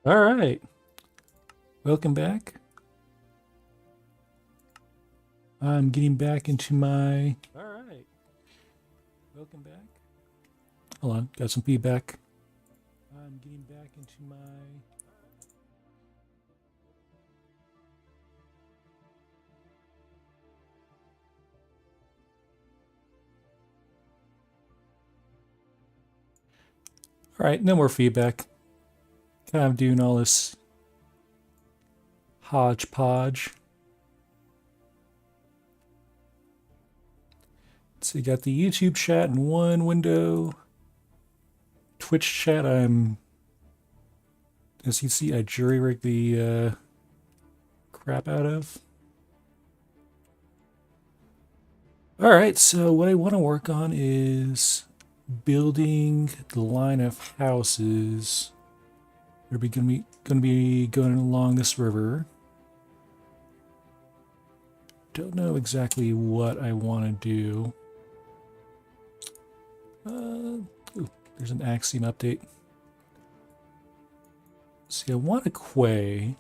All right, welcome back. I'm getting back into my. All right, welcome back. Hold on, got some feedback. I'm getting back into my. All right, no more feedback. Kind of doing all this hodgepodge. So you got the YouTube chat in one window. Twitch chat, as you see, I jury-rigged the crap out of. All right, so what I want to work on is building the line of houses. They're going to be going along this river. Don't know exactly what I want to do. Ooh, there's an Axiom update. See, I want a quay,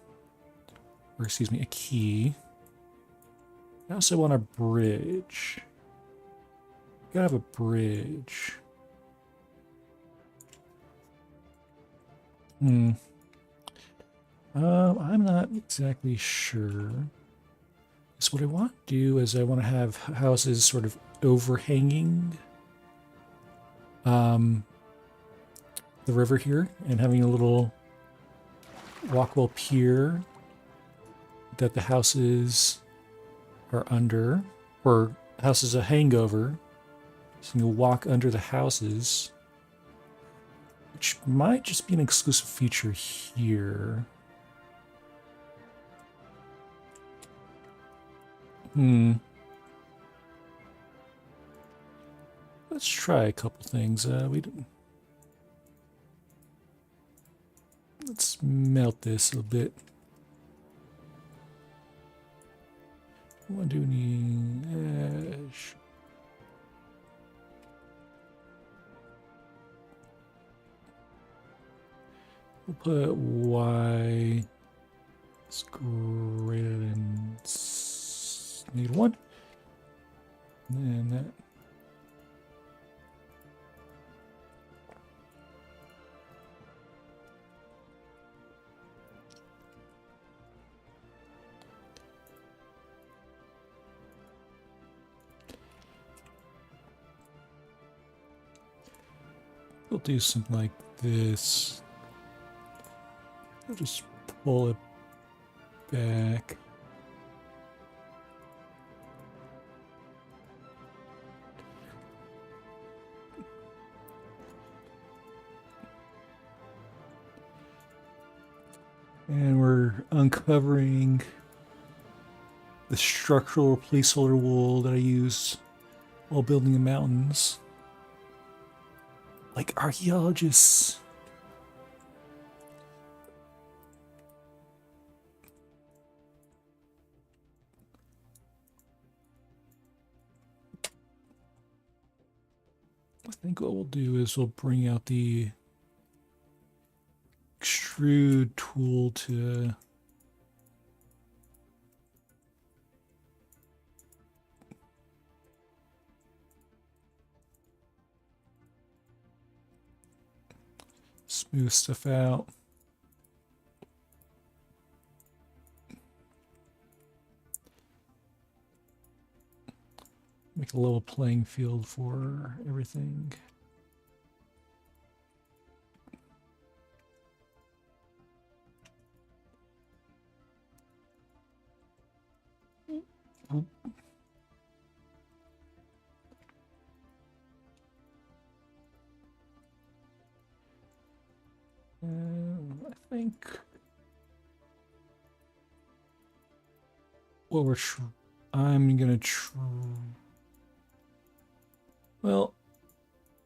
or excuse me, a key. I also want a bridge. Gotta have a bridge. I'm not exactly sure. So what I want to do is I want to have houses sort of overhanging the river here and having a little walkway pier that the houses are under, or houses a hangover, so you can walk under the houses, which might just be an exclusive feature here. Let's try a couple things. Let's melt this a bit. I want to do any ash. We'll put Y. It's greater than -1. And that. We'll do something like this. We'll just pull it back. And we're uncovering the structural placeholder wool that I used while building the mountains. Like archaeologists. I think what we'll do is we'll bring out the extrude tool to smooth stuff out. Make a level playing field for everything. I think what I'm gonna well,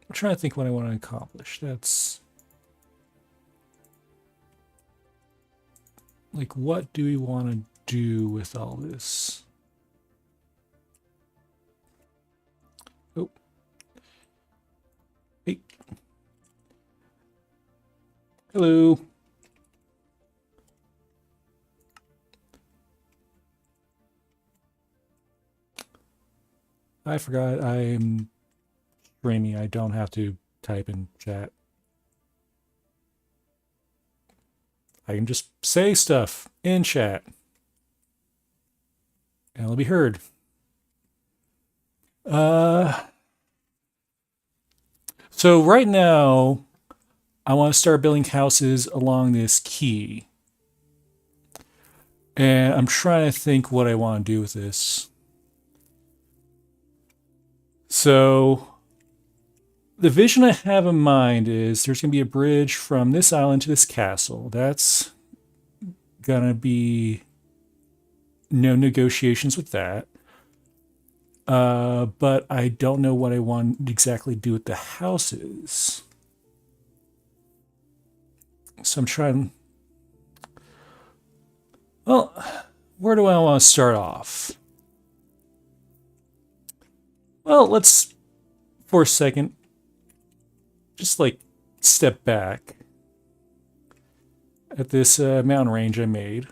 I'm trying to think what I want to accomplish. That's like, what do we want to do with all this? Oh, hey, hello. I forgot I'm streaming. I don't have to type in chat. I can just say stuff in chat. And it'll be heard. So right now, I want to start building houses along this quay. And I'm trying to think what I want to do with this. So the vision I have in mind is there's going to be a bridge from this island to this castle. That's going to be no negotiations with that. But I don't know what I want to exactly do with the houses. So I'm trying. Well, where do I want to start off? Well, let's, for a second, just like step back at this mountain range I made.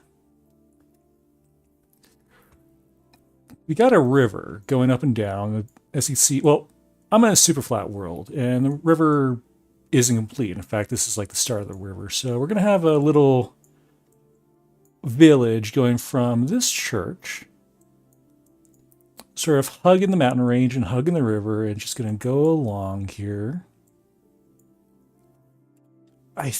We got a river going up and down, as you see. Well, I'm in a super flat world, and the river isn't complete. In fact, this is like the start of the river. So we're going to have a little village going from this church, sort of hugging the mountain range and hugging the river, and just going to go along here. I'm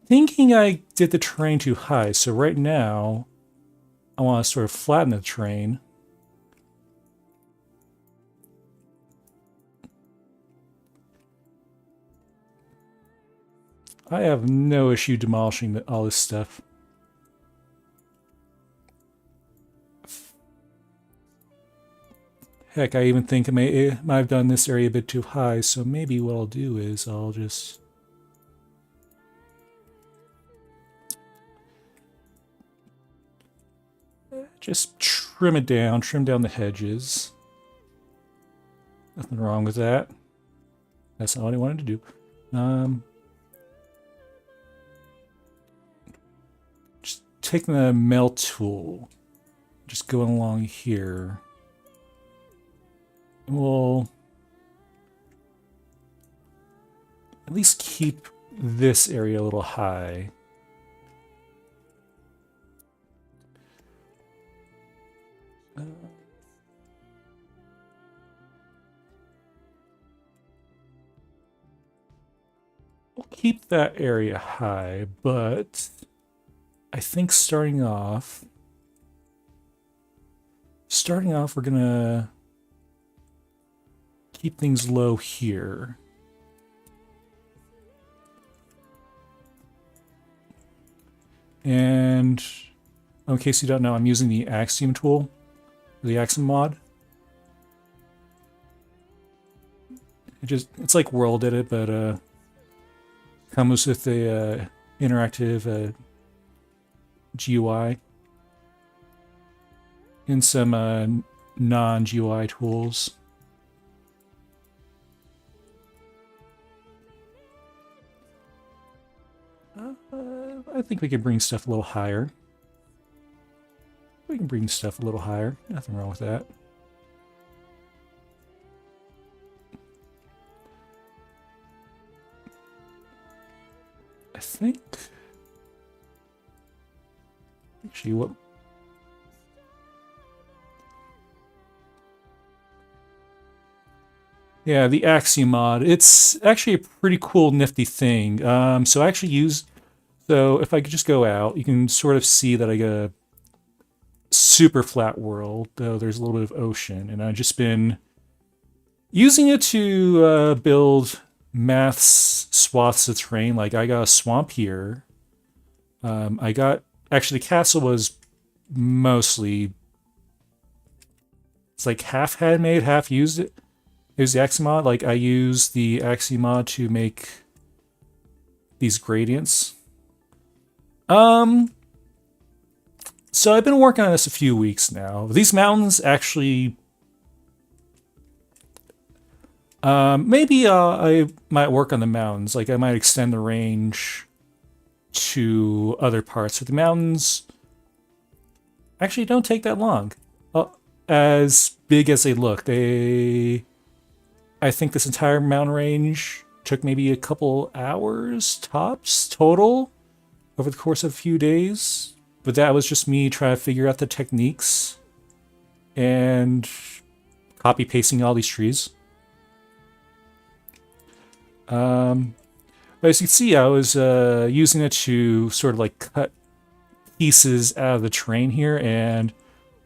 thinking I did the terrain too high, so right now I want to sort of flatten the terrain. I have no issue demolishing all this stuff. Heck, I even think I might have done this area a bit too high, so maybe what I'll do is I'll just trim it down, trim down the hedges. Nothing wrong with that. That's not what I wanted to do. Just taking the melt tool, just going along here. We'll at least keep this area a little high. We'll keep that area high, but I think starting off, we're gonna keep things low here. And in case you don't know, I'm using the Axiom tool, the Axiom Mod. It's like World Edit, but comes with a interactive GUI and some non-GUI tools. I think we can bring stuff a little higher. We can bring stuff a little higher. Nothing wrong with that. I think... Actually, what... Yeah, the Axiom Mod. It's actually a pretty cool, nifty thing. So I actually use... So if I could just go out, you can sort of see that I get a super flat world, though there's a little bit of ocean. And I've just been using it to build mass swaths of terrain. Like I got a swamp here. Actually the castle was mostly, it's like half handmade, half used it. It was the Axiom Mod. Like I used the Axiom Mod to make these gradients. So I've been working on this a few weeks now. These mountains actually, maybe I might work on the mountains. Like I might extend the range to other parts of the mountains. actually don't take that long. As big as they look, I think this entire mountain range took maybe a couple hours tops total over the course of a few days. But that was just me trying to figure out the techniques and copy pasting all these trees. But as you can see, I was using it to sort of like cut pieces out of the terrain here, and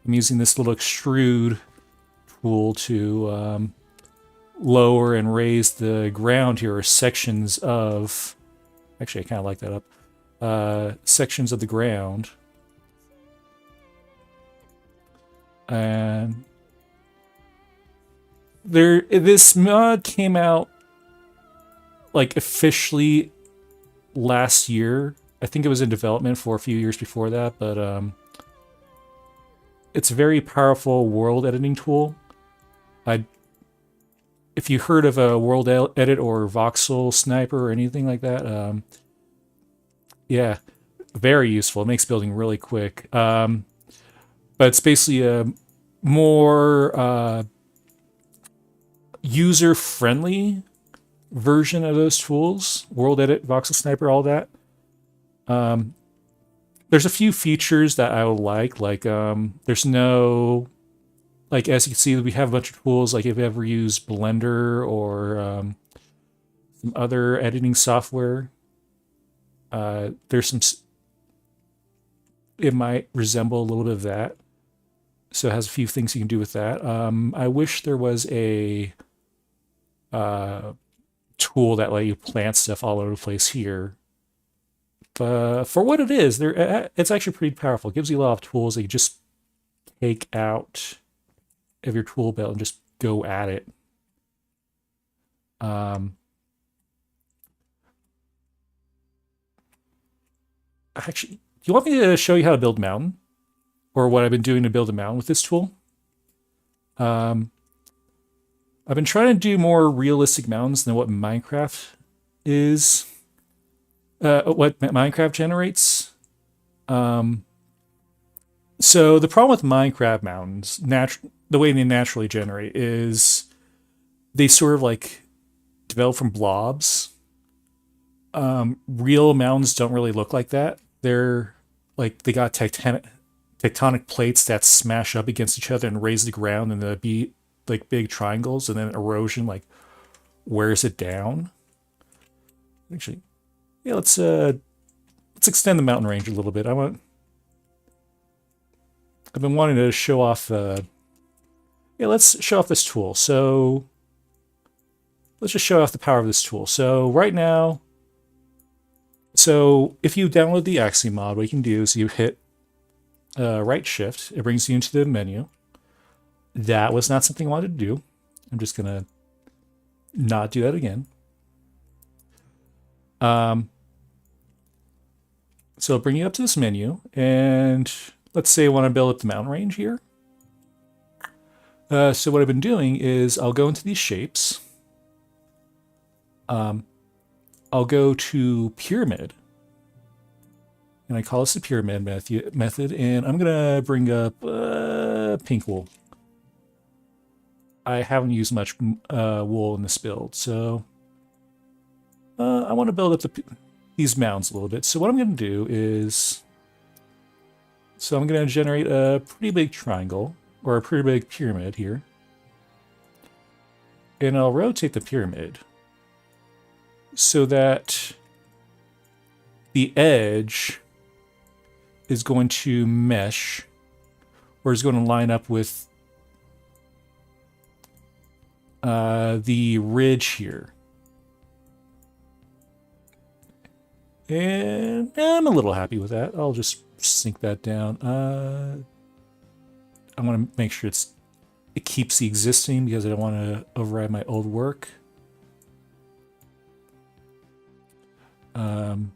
I'm using this little extrude tool to lower and raise the ground here, or sections of... Actually, I kind of like that up. Sections of the ground. And this mod came out like officially last year. I think it was in development for a few years before that, but it's a very powerful world editing tool. If you heard of a world edit or voxel sniper or anything like that, yeah, very useful. It makes building really quick. But it's basically a more user-friendly version of those tools. World Edit, Voxel Sniper, all that. There's a few features that I would like there's no... Like, as you can see, we have a bunch of tools, like if you ever use Blender or some other editing software, there's some... It might resemble a little bit of that. So it has a few things you can do with that. I wish there was a tool that let you plant stuff all over the place here. But for what it is, it's actually pretty powerful. It gives you a lot of tools that you just take out of your tool belt and just go at it. Actually, do you want me to show you how to build a mountain? Or what I've been doing to build a mountain with this tool? I've been trying to do more realistic mountains than what Minecraft is. What Minecraft generates. So the problem with Minecraft mountains, the way they naturally generate, is they sort of like develop from blobs. Real mountains don't really look like that. They're like, they got tectonic plates that smash up against each other and raise the ground, and they'd be like big triangles, and then erosion like wears it down. Actually, yeah, let's extend the mountain range a little bit. I've been wanting to show off yeah, let's show off this tool. So let's just show off the power of this tool. So right now, so if you download the Axiom Mod, what you can do is you hit right shift. It brings you into the menu. That was not something I wanted to do. I'm just gonna not do that again. So it'll bring you up to this menu, and let's say I want to build up the mountain range here. So what I've been doing is I'll go into these shapes. I'll go to pyramid, and I call this the pyramid method, and I'm gonna bring up pink wool. I haven't used much wool in this build, so I want to build up these mounds a little bit. So what I'm going to do is, so I'm going to generate a pretty big triangle, or a pretty big pyramid here. And I'll rotate the pyramid so that the edge is going to mesh, or is going to line up with the ridge here. And I'm a little happy with that. I'll just sink that down. I want to make sure it keeps the existing, because I don't want to override my old work. So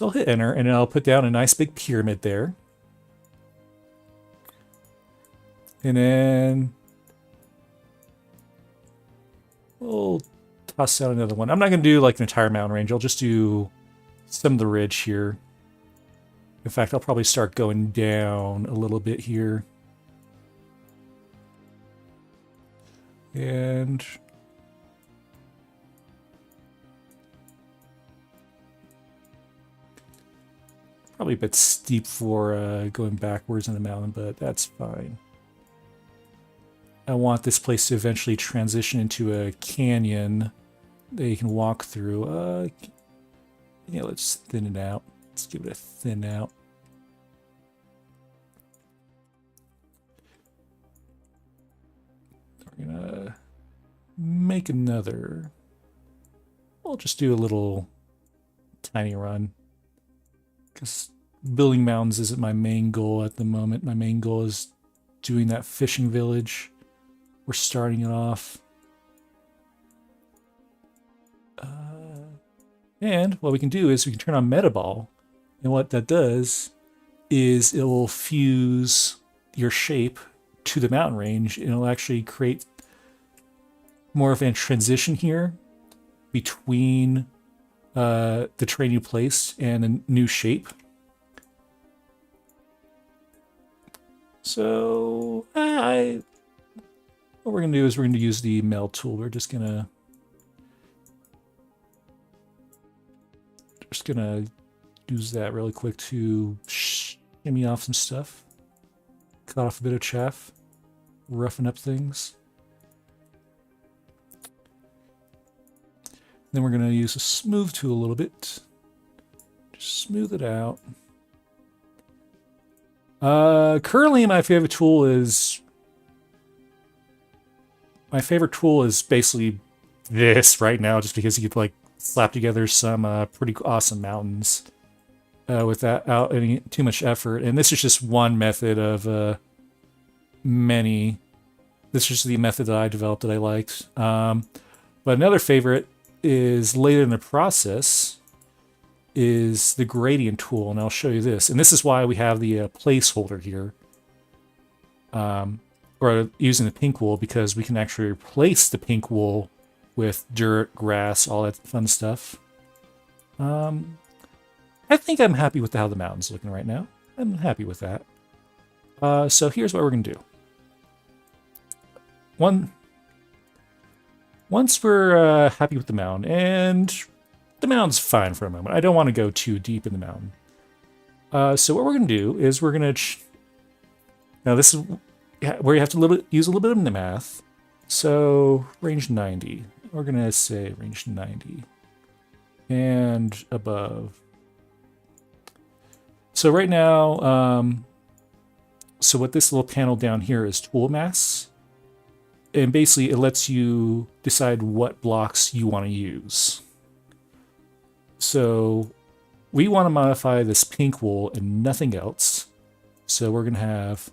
I'll hit enter, and I'll put down a nice big pyramid there. And then we'll toss out another one. I'm not going to do like an entire mountain range. I'll just do some of the ridge here. In fact, I'll probably start going down a little bit here. And probably a bit steep for going backwards in the mountain, but that's fine. I want this place to eventually transition into a canyon that you can walk through. Yeah, let's thin it out. Let's give it a thin out. We're gonna make another. We'll just do a little tiny run, because building mountains isn't my main goal at the moment. My main goal is doing that fishing village. We're starting it off. And what we can do is we can turn on Metaball. And what that does is it will fuse your shape to the mountain range, and it'll actually create more of a transition here between the terrain you placed and a new shape. So what we're going to do is we're going to use the meld tool. We're just going to use that really quick to shimmy off some stuff, cut off a bit of chaff, roughen up things. Then we're going to use a smooth tool a little bit. Just smooth it out. Currently my favorite tool is basically this right now, just because you could like slap together some pretty awesome mountains without any too much effort. And this is just one method of many. This is just the method that I developed that I liked. But another favorite is later in the process is the gradient tool, and I'll show you this. And this is why we have the placeholder here. Or using the pink wool, because we can actually replace the pink wool with dirt, grass, all that fun stuff. I think I'm happy with how the mountain's looking right now. I'm happy with that. So here's what we're going to do. Once we're happy with the mountain, and the mountain's fine for a moment. I don't want to go too deep in the mountain. So what we're going to do is we're going to... Now this is where you have to use a little bit of the math. So range 90. We're going to say range 90. And above. So right now, so what this little panel down here is tool mass. And basically it lets you decide what blocks you want to use. So we want to modify this pink wool and nothing else. So we're going to have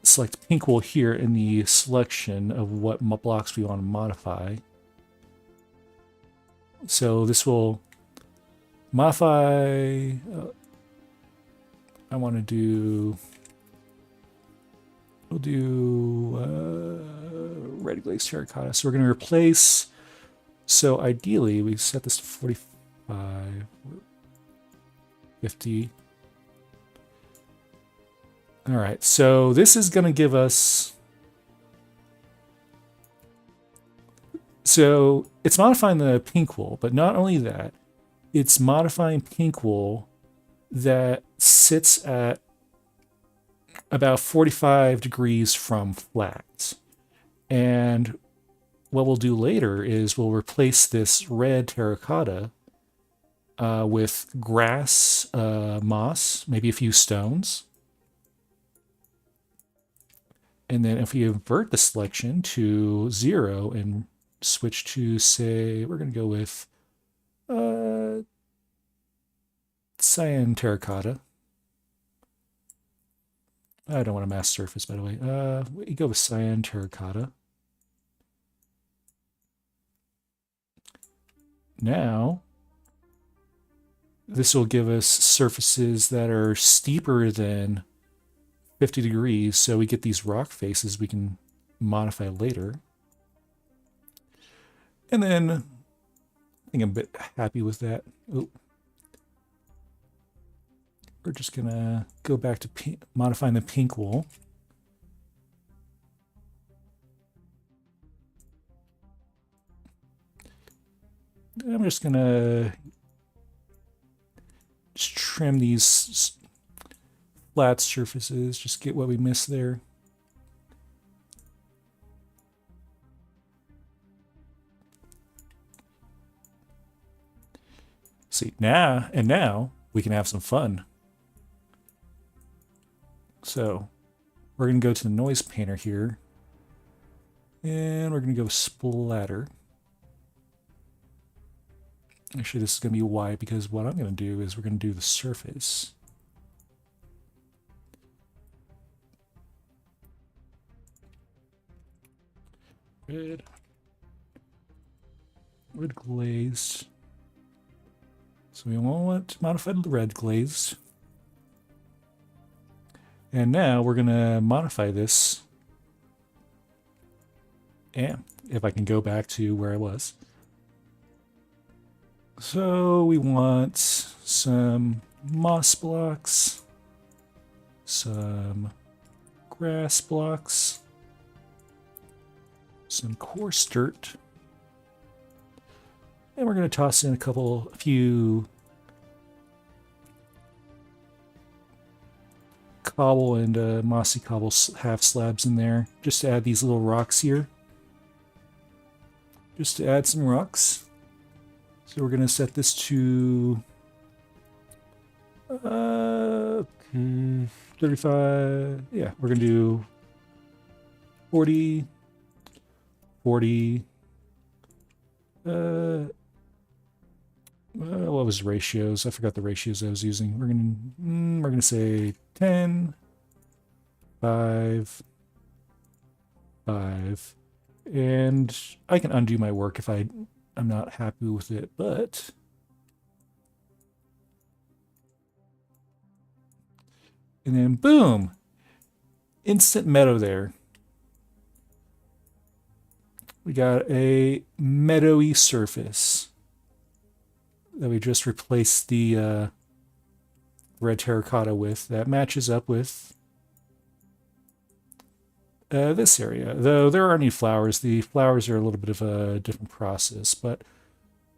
select pink wool here in the selection of what blocks we want to modify. So this will modify, I want to do, we'll do red glaze terracotta. So we're going to replace, so ideally we set this to 45, 50. All right, so this is going to give us, so it's modifying the pink wool, but not only that, it's modifying pink wool that sits at about 45 degrees from flat. And what we'll do later is we'll replace this red terracotta with grass, moss, maybe a few stones. And then if we invert the selection to 0 and switch to, say, we're going to go with cyan terracotta. I don't want a mask surface, by the way. We go with cyan terracotta. Now, this will give us surfaces that are steeper than 50 degrees, so we get these rock faces we can modify later. And then I think I'm a bit happy with that. Oh. we're just gonna go back to modifying the pink wool. I'm just gonna just trim these flat surfaces, just get what we missed there. See, now we can have some fun. So we're going to go to the noise painter here, and we're going to go splatter. Actually, this is going to be white because what I'm going to do is we're going to do the surface. Red glazed. So we want to modify the red glazed. And now we're going to modify this. And if I can go back to where I was. So we want some moss blocks, some grass blocks, some coarse dirt, and we're going to toss in a few cobble and mossy cobble half slabs in there, just to add these little rocks here. Just to add some rocks. So we're going to set this to 35. Yeah, we're going to do 40, 40. What was ratios? I forgot the ratios I was using. We're gonna say 10, 5, 5, and I can undo my work if I'm not happy with it, but and then boom, instant meadow there. We got a meadowy surface that we just replaced the red terracotta with. That matches up with this area. Though there aren't any flowers. The flowers are a little bit of a different process. But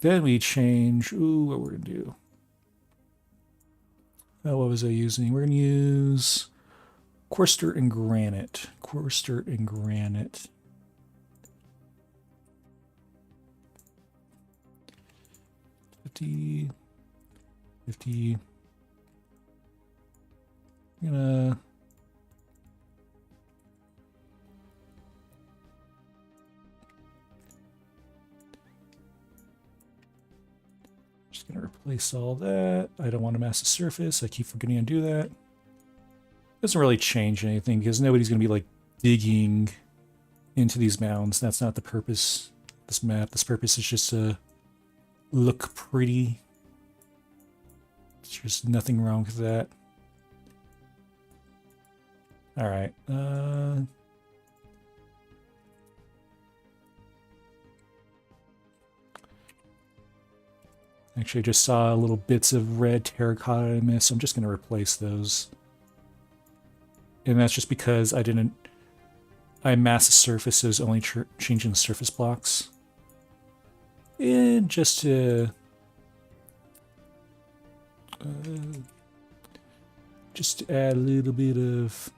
then we change... Ooh, what we're going to do. What was I using? We're going to use coarse dirt and granite. Coarse dirt and granite. $50. I'm gonna just gonna replace all that. I don't want to mask the surface. I keep forgetting to do that. Doesn't really change anything because nobody's gonna be like digging into these mounds. That's not the purpose of this map. This purpose is just to look pretty. There's nothing wrong with that. All right. Actually, I just saw little bits of red terracotta I missed. So I'm just going to replace those. And that's just because I masked the surface, so I was only changing the surface blocks. And just to add a little bit of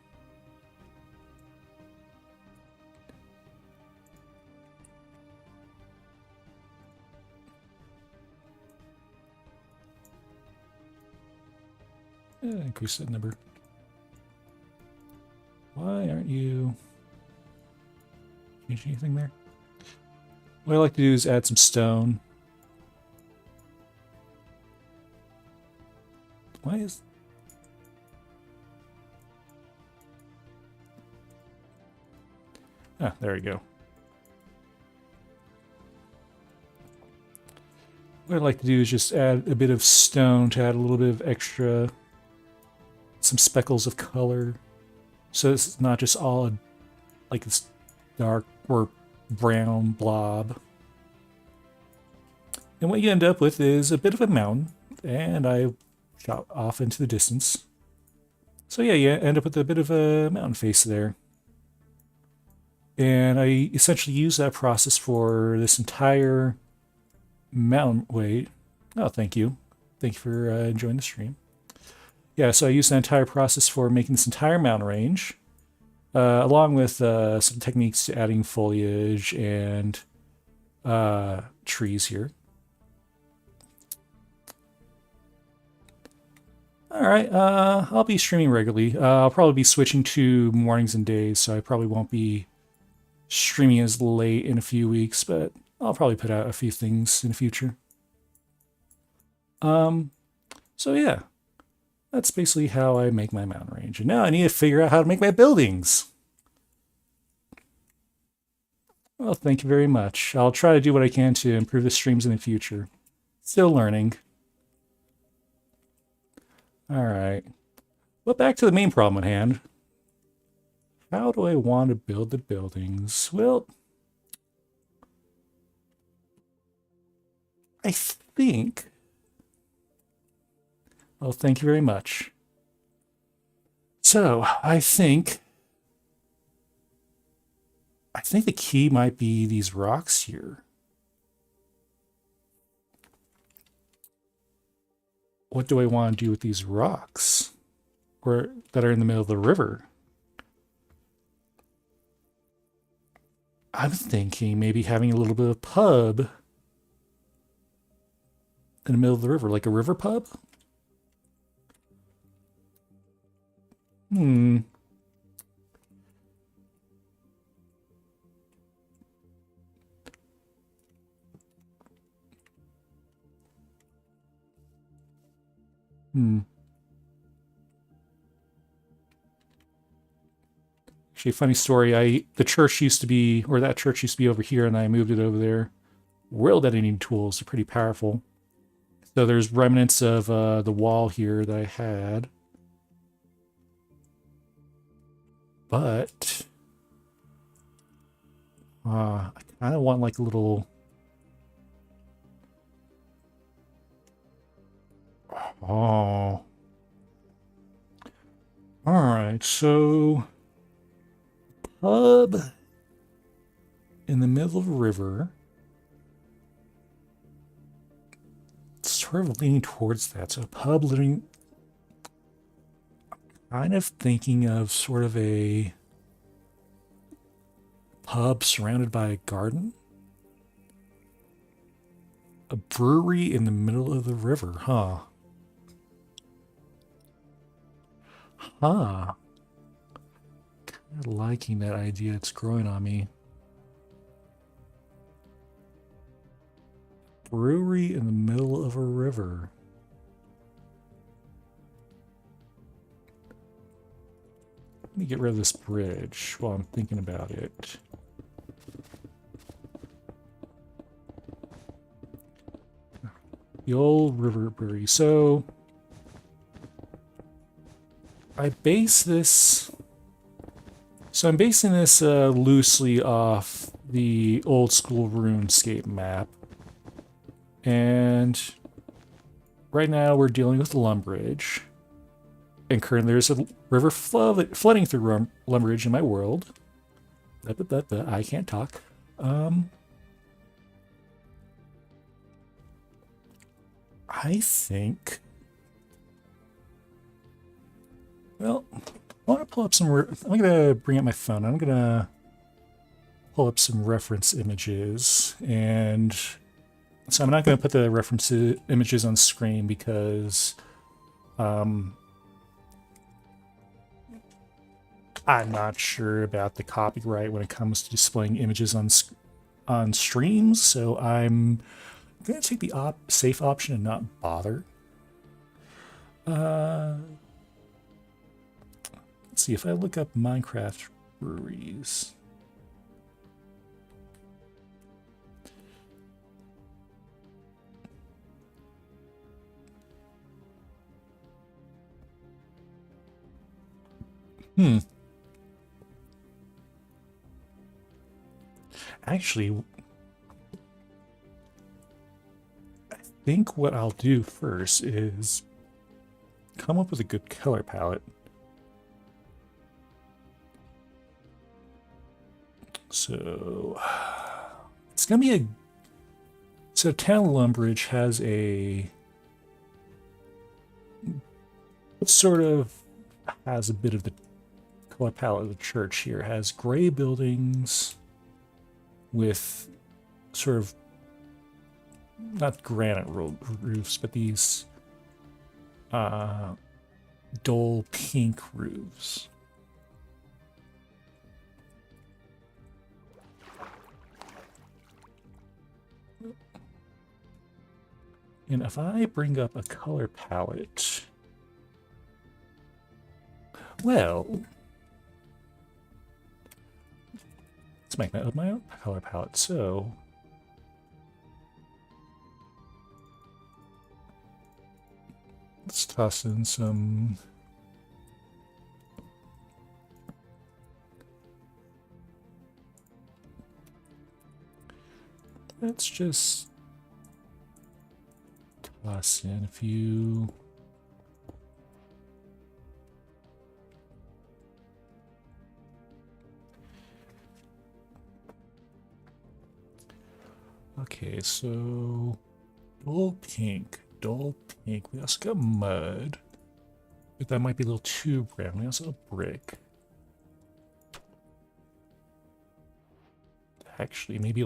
increase that number. Why aren't you changing anything there? What I like to do is add some stone. Why is... Ah, there we go. What I'd like to do is just add a bit of stone to add a little bit of extra, some speckles of color. So it's not just all like this dark or brown blob. And what you end up with is a bit of a mountain, and I shot off into the distance. So yeah, you end up with a bit of a mountain face there. And I essentially use that process for this entire mountain. Wait. Oh, thank you. Thank you for enjoying the stream. Yeah, so I used that entire process for making this entire mountain range, along with some techniques to adding foliage and trees here. All right, I'll be streaming regularly. I'll probably be switching to mornings and days, so I probably won't be streaming as late in a few weeks, but I'll probably put out a few things in the future. So yeah, that's basically how I make my mountain range. And now I need to figure out how to make my buildings. Well, thank you very much. I'll try to do what I can to improve the streams in the future. Still learning. All right. But back to the main problem at hand. How do I want to build the buildings? Well, I think... Well, thank you very much. So, I think the key might be these rocks here. What do I want to do with these rocks? Or that are in the middle of the river? I'm thinking maybe having a little bit of pub in the middle of the river, like a river pub? Hmm. Actually, funny story. The church used to be, or that church used to be over here, and I moved it over there. World editing tools are pretty powerful. So there's remnants of the wall here that I had. But I kind of want like a little... Oh. Alright, so... Pub in the middle of a river. Sort of leaning towards that. So pub living... Kind of thinking of sort of a pub surrounded by a garden. A brewery in the middle of the river, huh? Huh. Kind of liking that idea. It's growing on me. Brewery in the middle of a river. Let me get rid of this bridge while I'm thinking about it. The old river brewery. So I base this... So I'm basing this loosely off the old school RuneScape map. And right now we're dealing with Lumbridge. And currently there's a river flooding through Lumbridge in my world. I can't talk. I think... Well, I want to pull up some... I'm going to bring up my phone. I'm going to pull up some reference images. And so I'm not going to put the reference images on screen because... I'm not sure about the copyright when it comes to displaying images on streams, so I'm going to take the safe option and not bother. Let's see, if I look up Minecraft breweries. Actually, I think what I'll do first is come up with a good color palette. So it's gonna be a. So Town Lumbridge has a sort of has a bit of the color palette of the church here. It has gray buildings with sort of not granite roofs, but these dull pink roofs. And if I bring up a color palette, well, let's make up my own color palette. So let's toss in some let's just toss in a few okay, so dull pink. We also got mud, but that might be a little too brown. We also have brick. Actually, maybe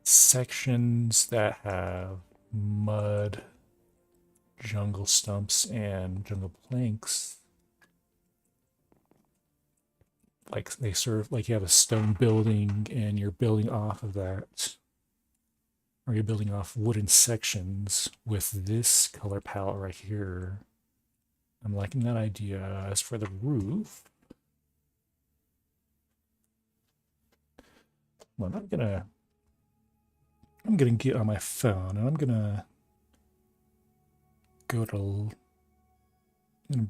sections that have mud, jungle stumps, and jungle planks. Like they sort of like you have a stone building and you're building off of that. Or you're building off wooden sections with this color palette right here. I'm liking that idea. As for the roof, well, I'm gonna get on my phone and I'm gonna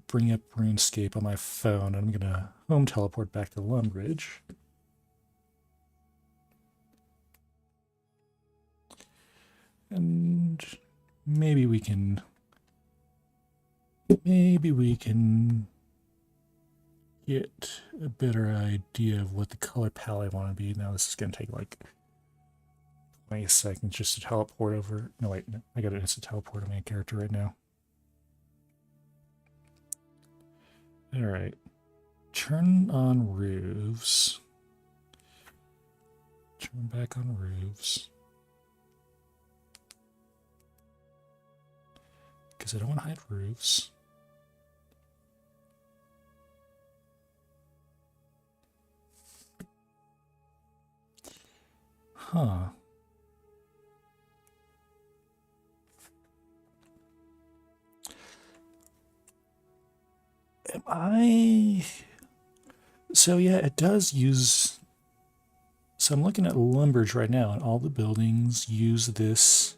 bring up RuneScape on my phone and I'm gonna home teleport back to Lumbridge. And maybe we can get a better idea of what the color palette I want to be. Now this is going to take like 20 seconds just to teleport over. No, wait, no, I got to instant teleport on my character right now. All right, turn on roofs. Turn back on roofs. Because I don't want to hide roofs. Huh. Am I... So yeah, it does use... So I'm looking at Lumbridge right now, and all the buildings use this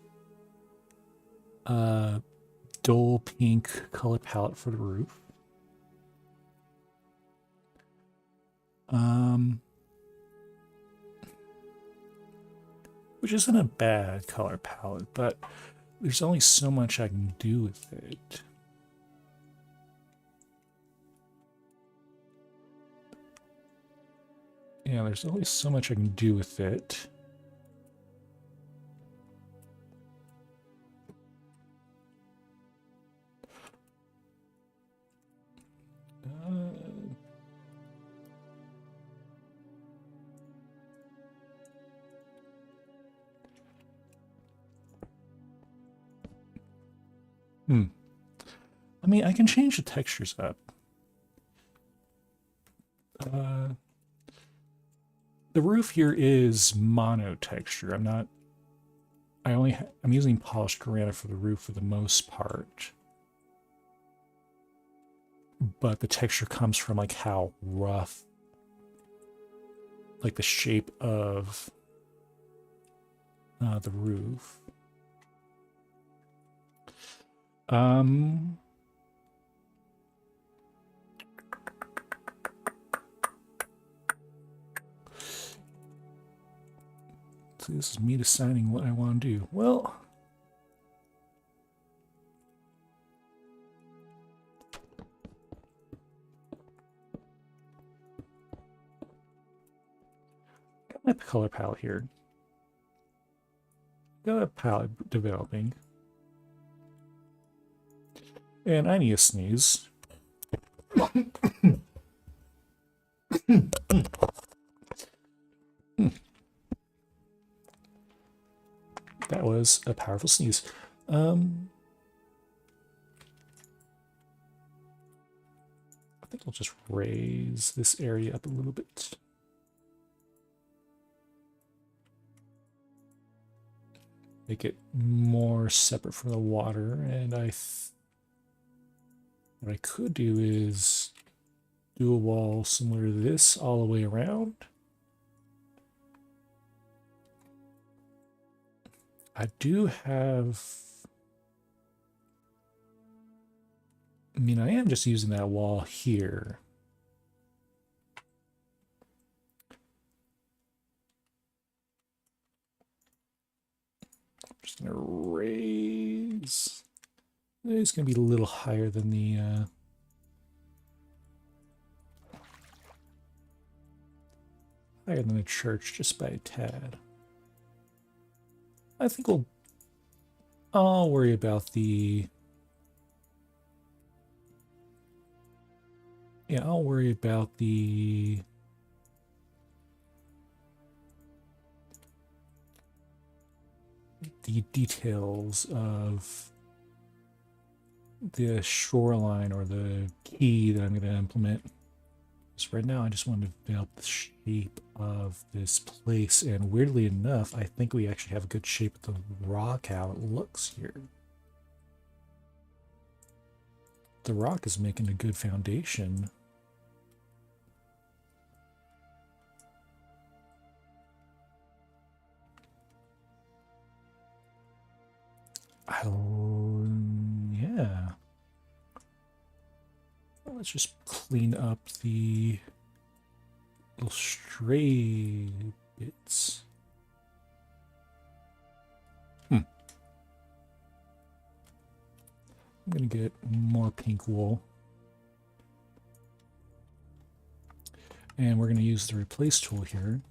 dull pink color palette for the roof. Which isn't a bad color palette, but there's only so much I can do with it. Yeah, there's only so much I can do with it. I mean, I can change the textures up. The roof here is mono texture. I'm using polished granite for the roof for the most part. But the texture comes from like how rough, like the shape of the roof. So this is me deciding what I want to do. Well, my color palette here. Got a palette developing. And I need a sneeze. That was a powerful sneeze. I think I'll just raise this area up a little bit. Make it more separate from the water. And what I could do is do a wall similar to this all the way around. I do have, I mean, I am just using that wall here. I'm just gonna raise. It's gonna be a little higher than the church, just by a tad. I think I'll worry about the, yeah, I'll worry about the details of the shoreline or the key that I'm going to implement. So right now I just want to develop the shape of this place, and weirdly enough, I think we actually have a good shape of the rock, how it looks here. The rock is making a good foundation. Oh, yeah. Well, let's just clean up the little stray bits. I'm going to get more pink wool. And we're going to use the replace tool here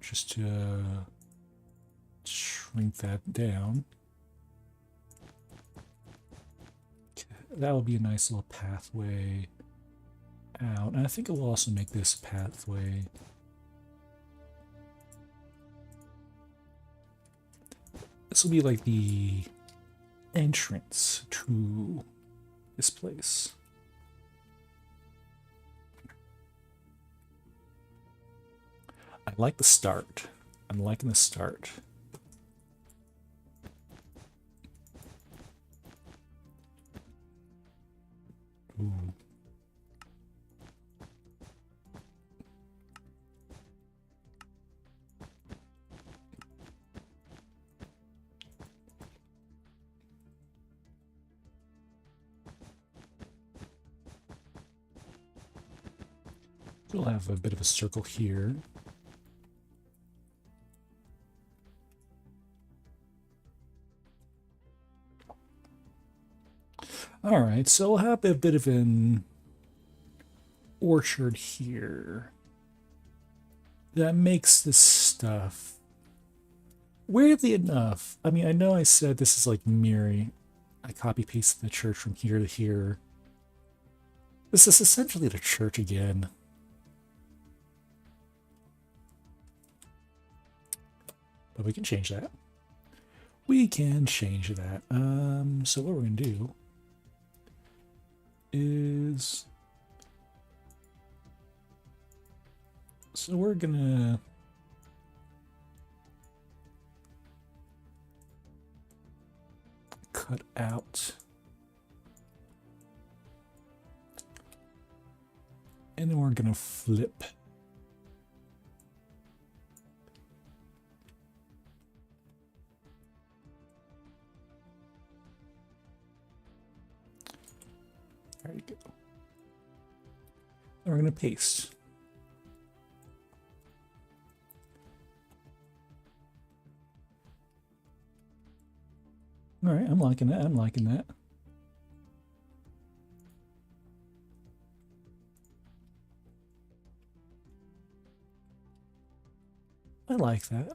just to shrink that down. That will be a nice little pathway out. And I think it will also make this pathway. This will be like the entrance to this place. I like the start. I'm liking the start. Ooh. We'll have a bit of a circle here. All right, so we'll have a bit of an orchard here that makes this stuff. Weirdly enough, I mean, I know I said this is like mirroring. I copy pasted the church from here to here. This is essentially the church again. But we can change that. We can change that. So what we're going to do is... So we're going to... cut out... And then we're going to flip. There you go. And we're going to paste. All right, I'm liking that. I'm liking that. I like that.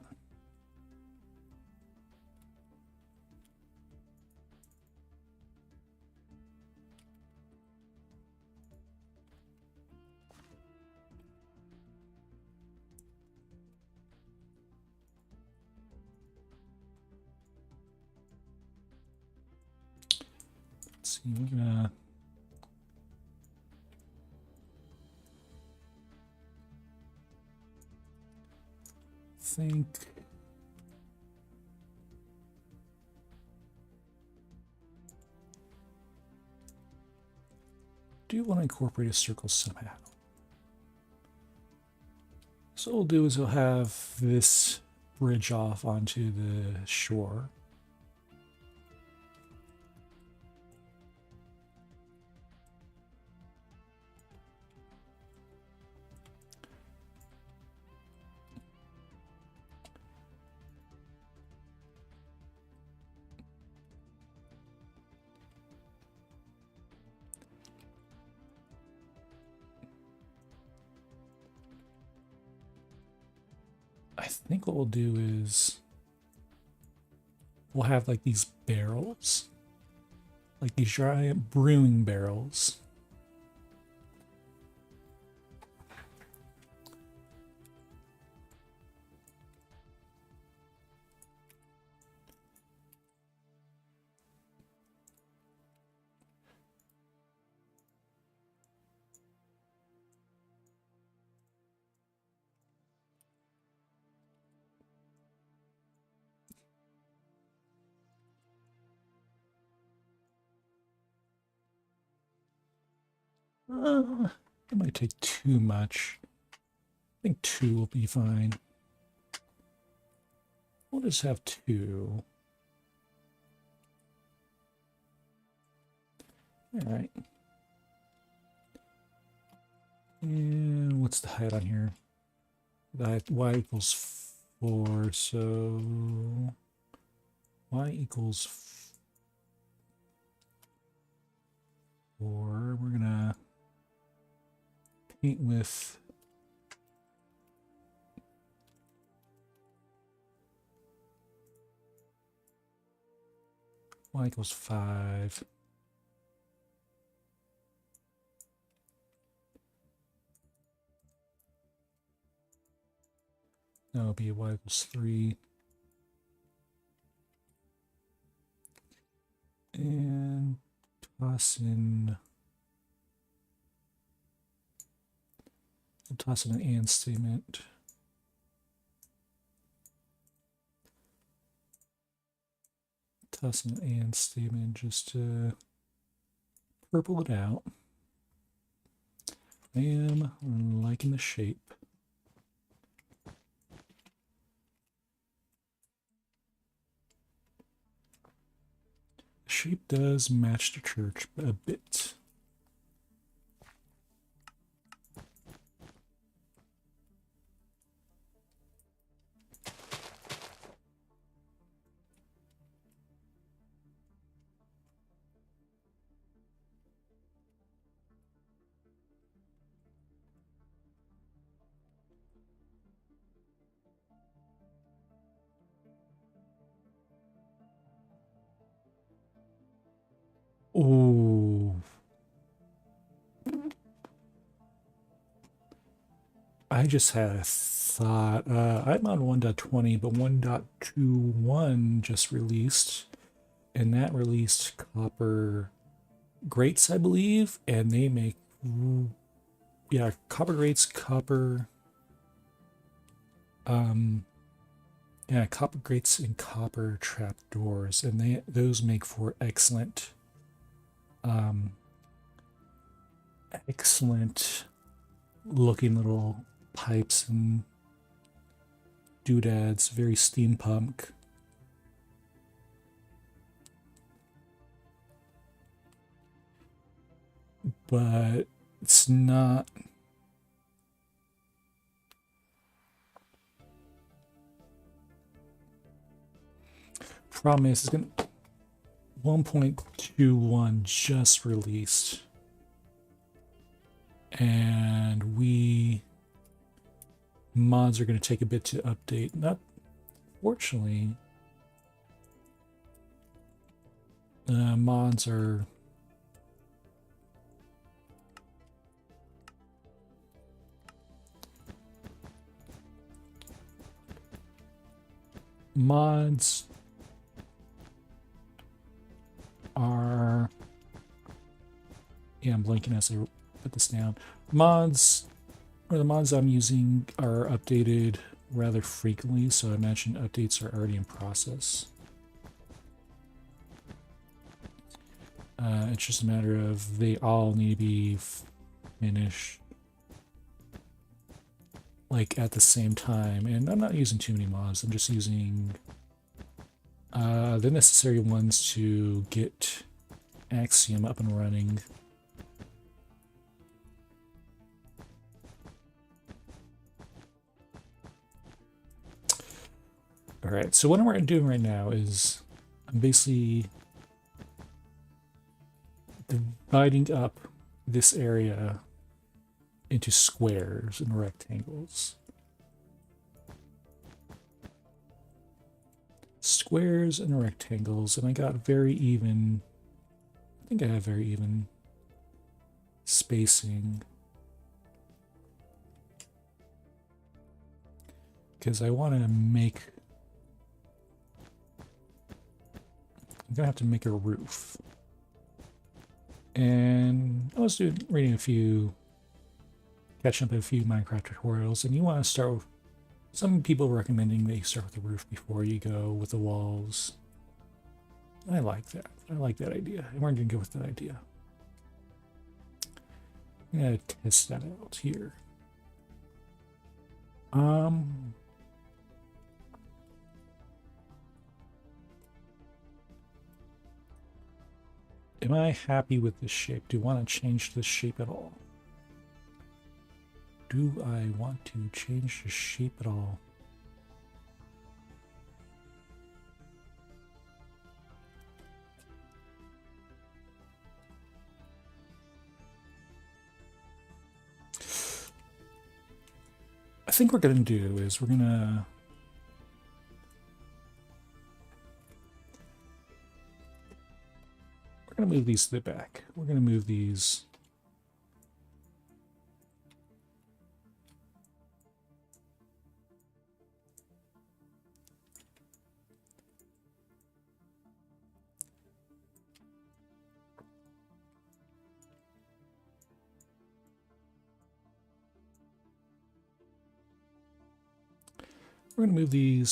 Let's see, we're gonna think. Do want to incorporate a circle somehow. So what we'll do is we'll have this bridge off onto the shore. I think what we'll do is we'll have like these barrels, like these giant brewing barrels. It might take too much. I think 2 will be fine. We'll just have 2. All right. And what's the height on here? The height, y equals 4, so y equals 4. We're gonna paint with y equals 5. That would be y equals 3. And toss in, we'll toss in an and statement. Toss in an and statement just to purple it out. I am liking the shape. The shape does match the church a bit. Oh, I just had a thought. I'm on 1.20, but 1.21 just released, and that released copper grates, I believe, and they make, yeah, copper grates, copper, yeah, copper grates and copper trap doors, and those make for excellent, excellent looking little pipes and doodads, very steampunk. But it's not. Problem is, it's going 1.21 just released, and we mods are going to take a bit to update. Not fortunately, mods are mods are, yeah, I'm blanking as I put this down. Mods, or the mods I'm using, are updated rather frequently, so I imagine updates are already in process. It's just a matter of they all need to be finished like at the same time, and I'm not using too many mods. I'm just using the necessary ones to get Axiom up and running. All right, so what I'm doing right now is I'm basically dividing up this area into squares and rectangles. Squares and rectangles, and I got very even, I think I have very even spacing. Because I want to make, I'm gonna have to make a roof. And I was reading a few, catching up a few Minecraft tutorials, and you want to start with, some people recommending that you start with the roof before you go with the walls. I like that. I like that idea. And we're going to go with that idea. I'm going to test that out here. Am I happy with this shape? Do I want to change this shape at all? Do I want to change the shape at all? I think what we're going to do is we're going to move these to the back. We're going to move these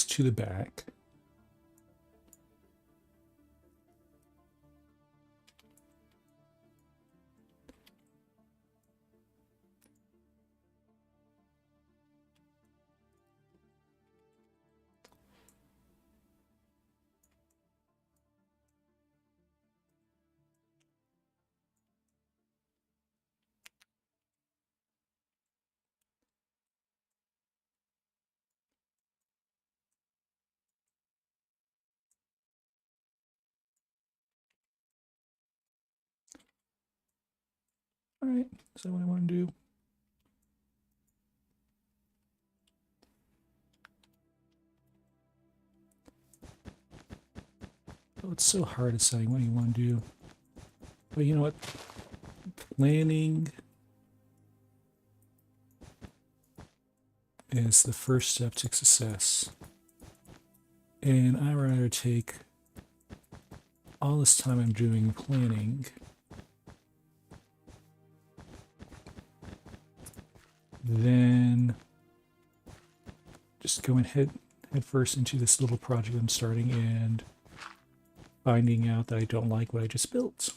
to the back. All right, is that what I want to do? Oh, it's so hard deciding what you want to do. But you know what? Planning is the first step to success. And I'd rather take all this time I'm doing planning than just going head first into this little project I'm starting and finding out that I don't like what I just built.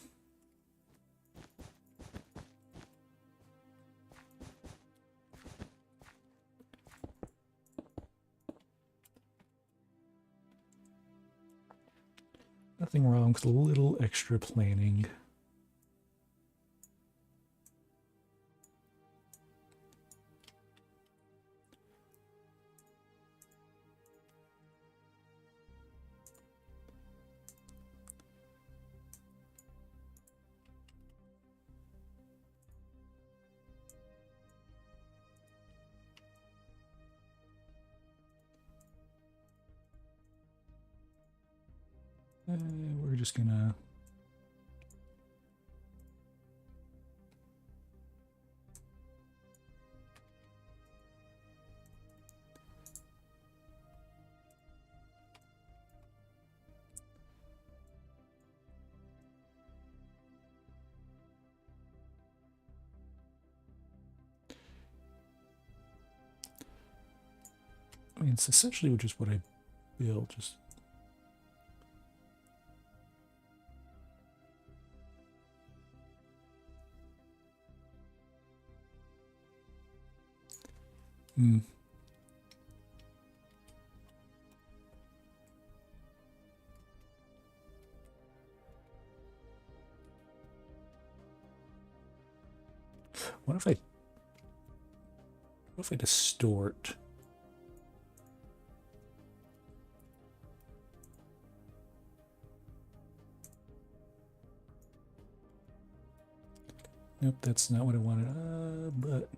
Nothing wrong with a little extra planning. we're just gonna I mean, it's essentially just what I built, just what if I distort? Nope, that's not what I wanted. But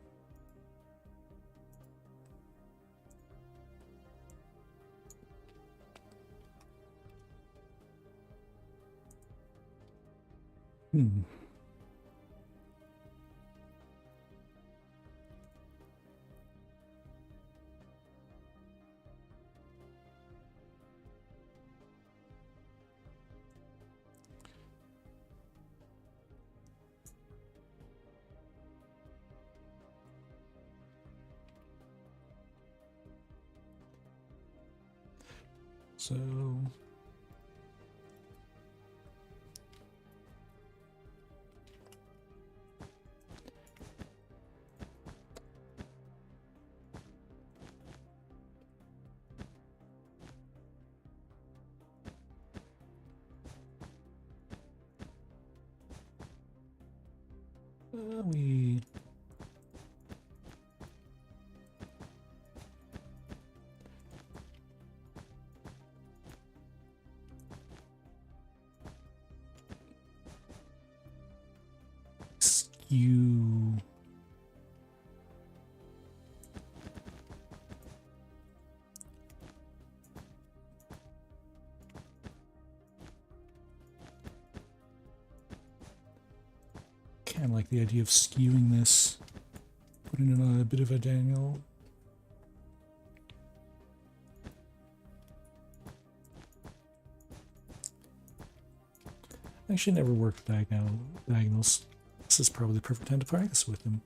so we skew. Kind of like the idea of skewing this, putting it on a bit of a diagonal. I actually never worked diagonals. This is probably the perfect time to practice with them.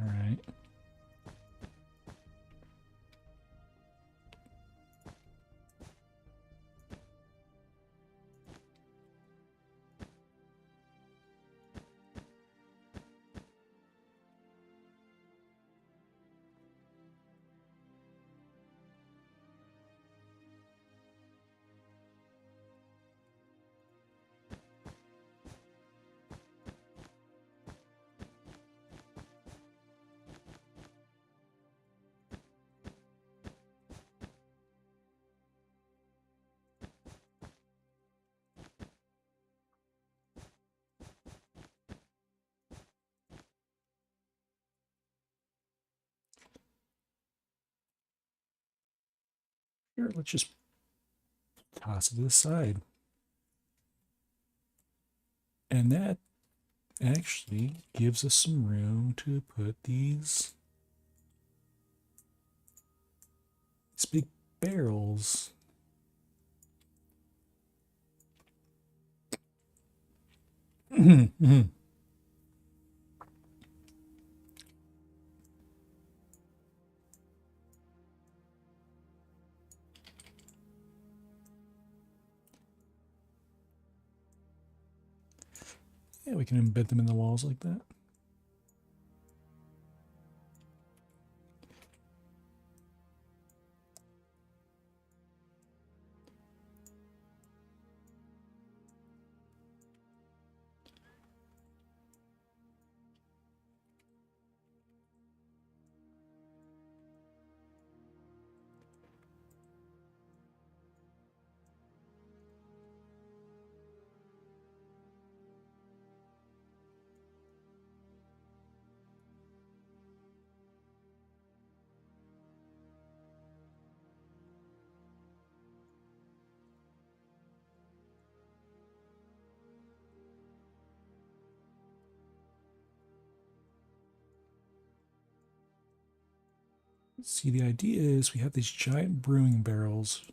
All right. Here, let's just toss it to the side. And that actually gives us some room to put these big barrels. Yeah, we can embed them in the walls like that. See, the idea is we have these giant brewing barrels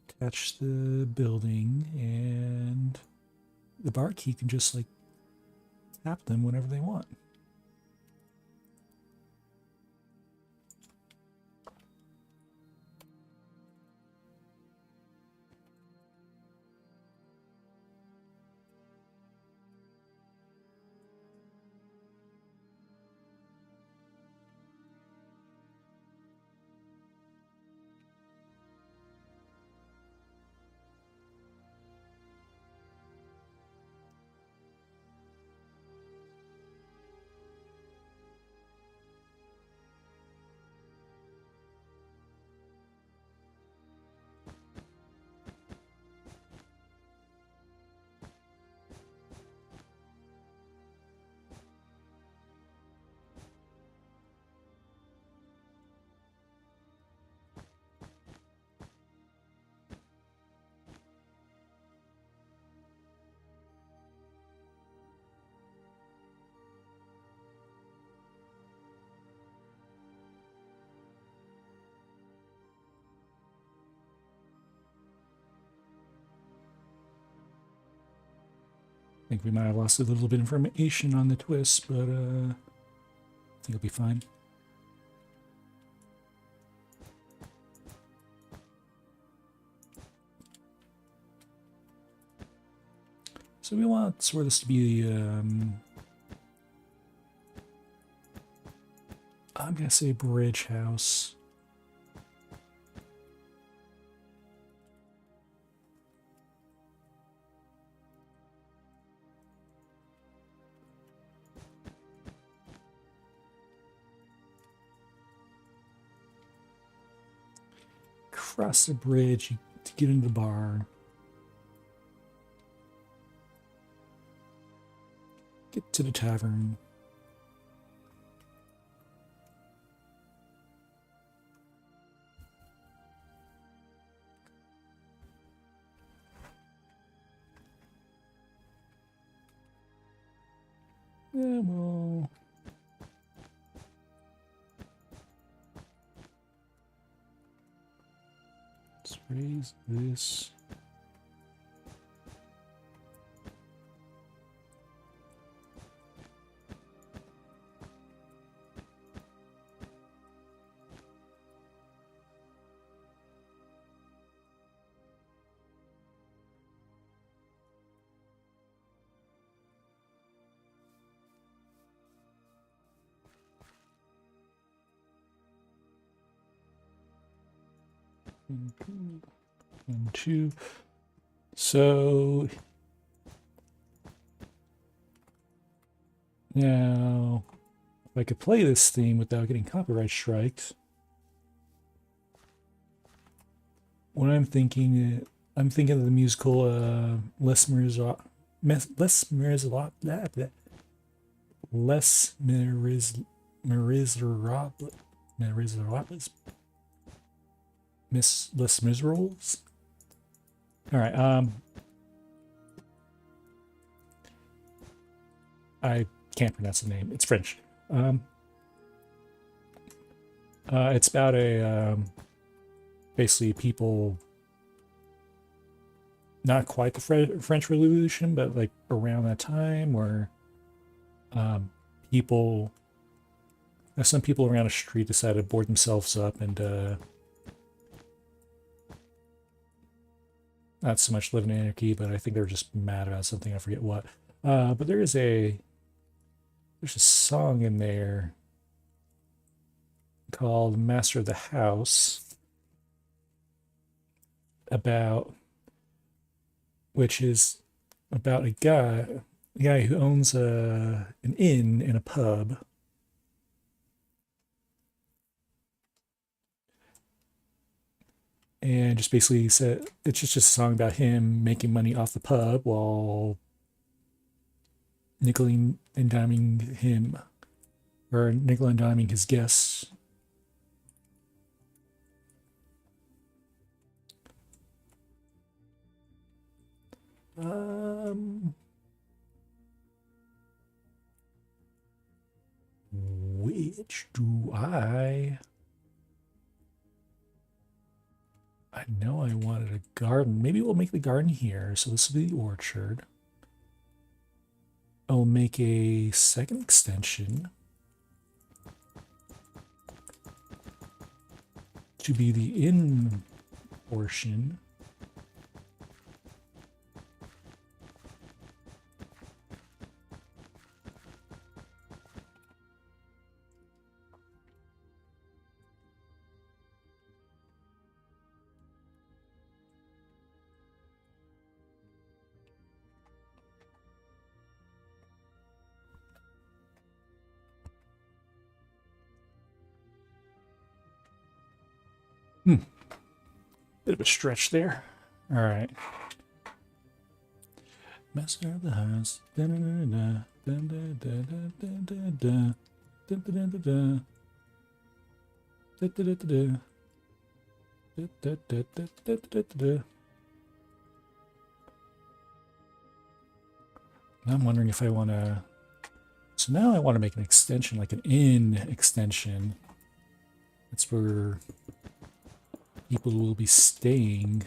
attached to the building, and the barkeep can just like tap them whenever they want. I think we might have lost a little bit of information on the twist, but I think it'll be fine. So we want sort of this to be, I'm going to say bridge house. Cross the bridge to get into the bar. Get to the tavern. Yeah, well... let's raise this. And two. So now, if I could play this theme without getting copyright strikes, what I'm thinking of the musical Les Miserables. Les Miserables. All right. I can't pronounce the name. It's French. It's about a basically people not quite the French Revolution, but like around that time where people, some people around a street decided to board themselves up and not so much live in anarchy, but I think they're just mad about something. I forget what. But there's a song in there called Master of the House which is about a guy who owns an inn and a pub. And just basically said it's just a song about him making money off the pub while nickeling and diming him, or nickel and diming his guests. Which do I know I wanted a garden. Maybe we'll make the garden here. So this will be the orchard. I'll make a second extension to be the inn portion. Bit of a stretch there. All right. Master of the house. Now I'm wondering if I want to. So now I want to make an extension, like an inn extension. That's where people will be staying.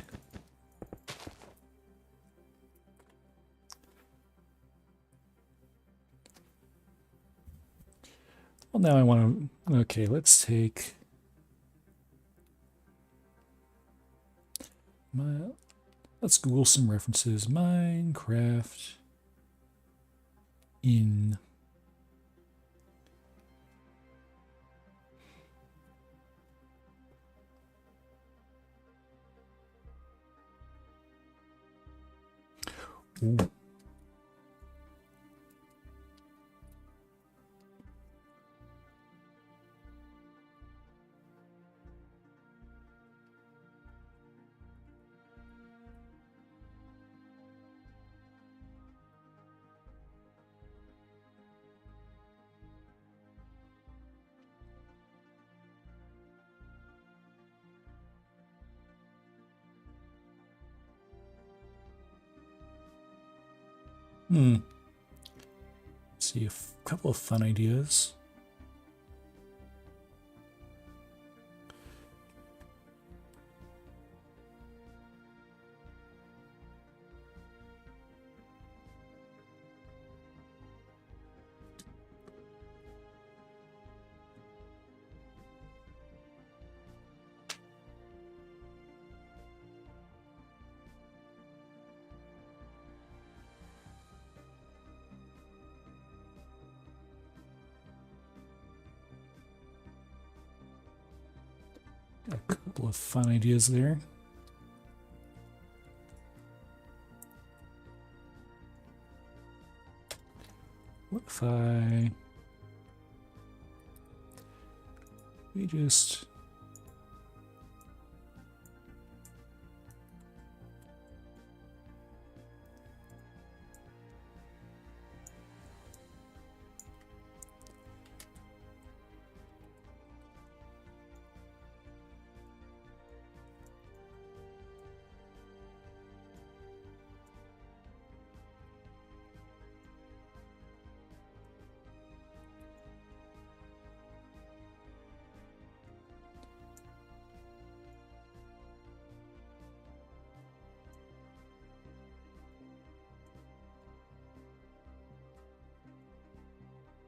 Well, now I want to. Okay, let's take let's Google some references. Minecraft inn. Ooh. See a couple of fun ideas. A couple of fun ideas there. What if we just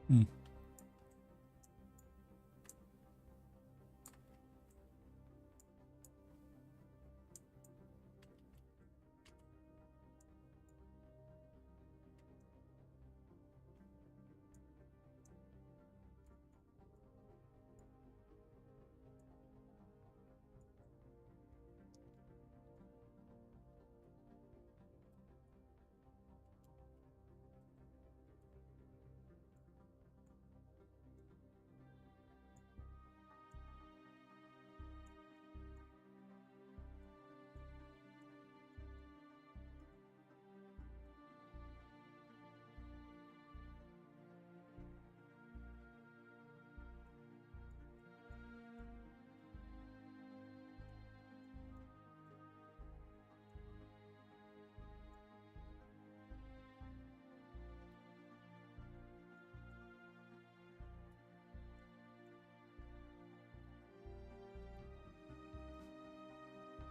Hmm.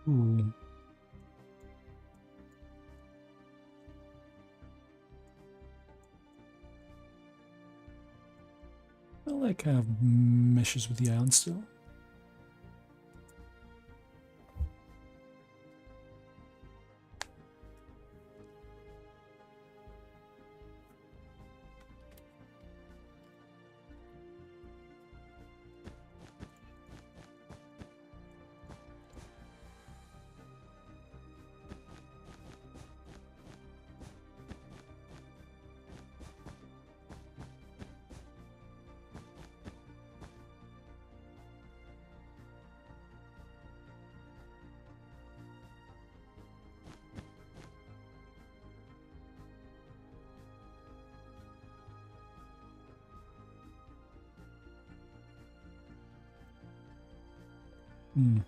Ooh. Well, that kind of meshes with the island still. Hmm.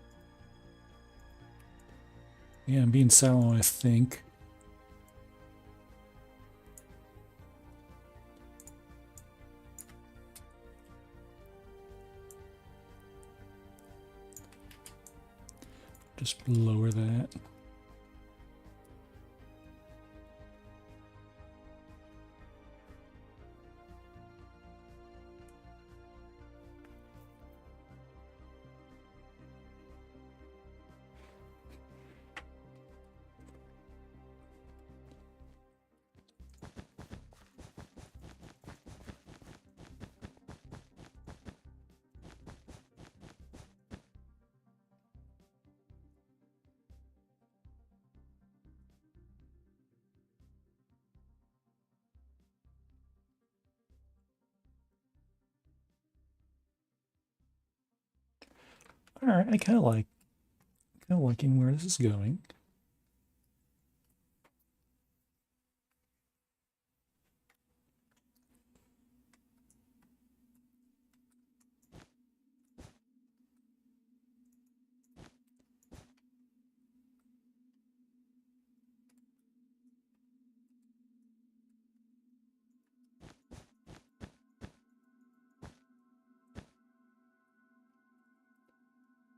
Yeah, I'm being sallow, I think. Just lower that. All right, I kind of liking where this is going.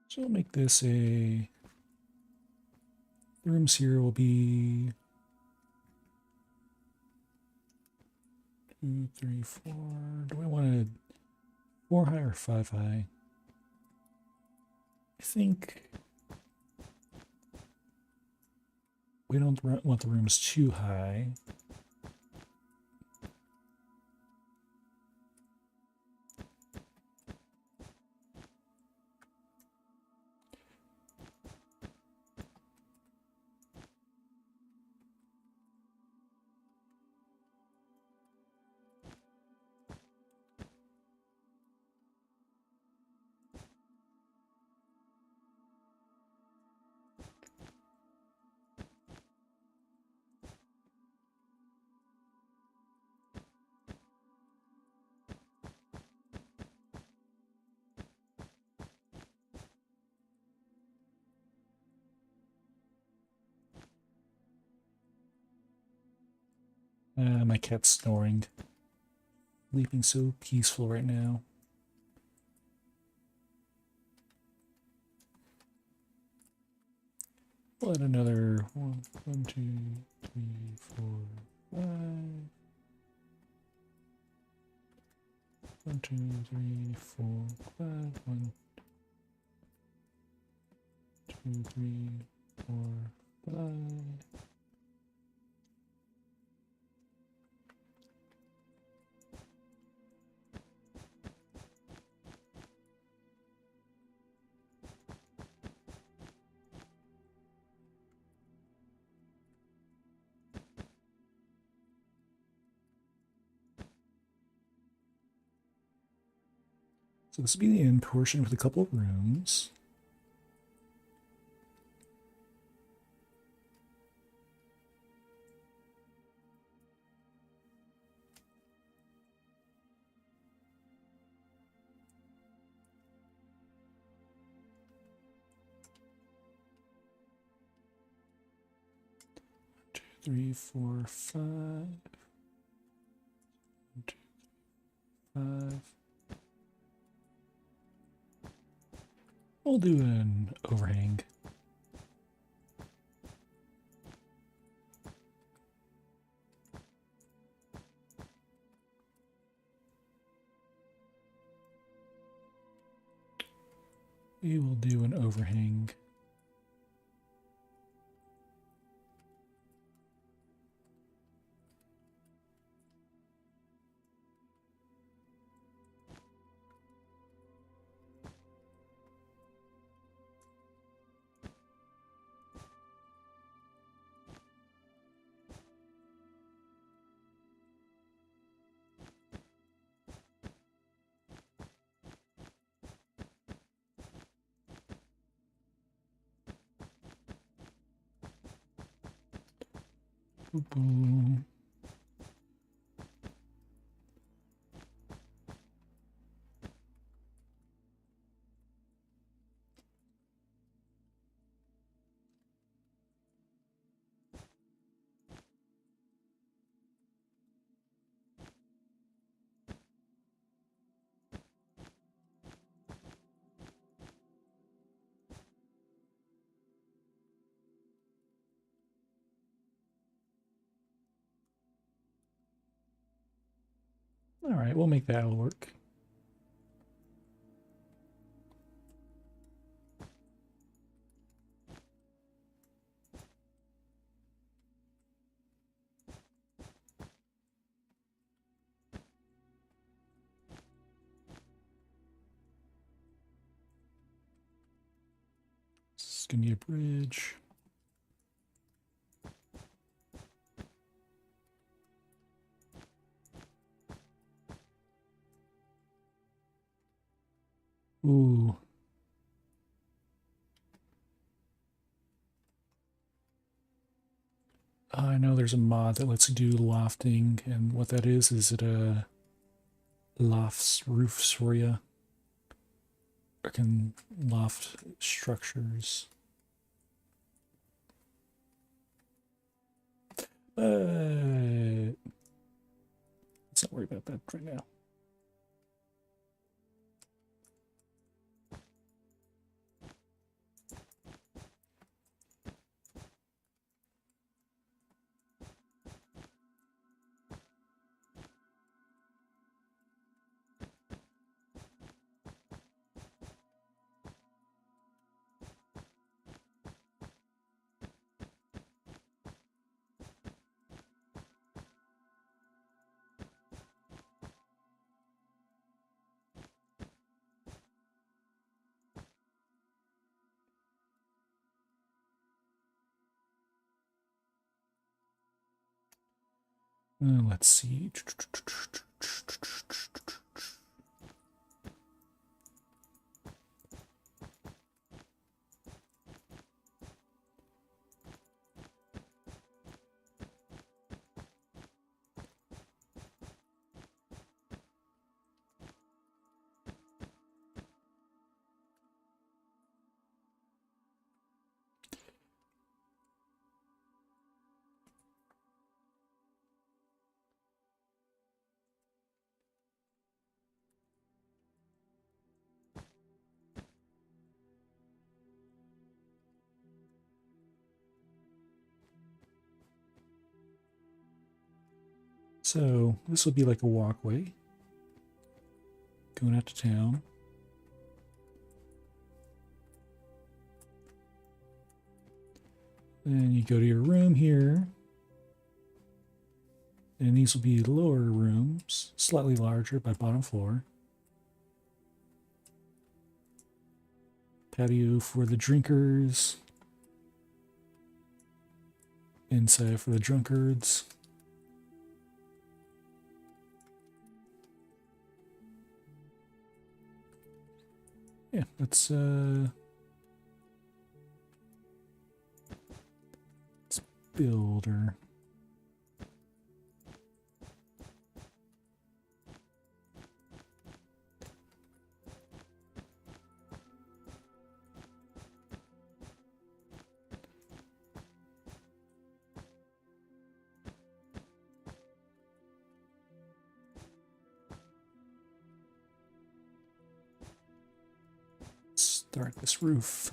So I'll make this the rooms here will be 2, 3, 4. Do we want it 4 high or 5 high? I think we don't want the rooms too high. My cat's snoring. Sleeping so peaceful right now. We'll add another 1, 2, 3, 4, 5. 1, 2, 3, 4, 5. 1, 2, 3, 4, 5. So this will be the end portion with a couple of rooms. Two, 3, 4, 5. 1, 2, 5. We'll do an overhang. We will do an overhang. Boom. All right, we'll make that work. This is going to be a bridge. Ooh. I know there's a mod that lets you do lofting, and what that is it lofts roofs for you. Or can loft structures. But let's not worry about that right now. Let's see. So this will be like a walkway. going out to town. Then you go to your room here. And these will be lower rooms, slightly larger by bottom floor. Patio for the drinkers. Inside for the drunkards. Yeah, let's build her. Start this roof.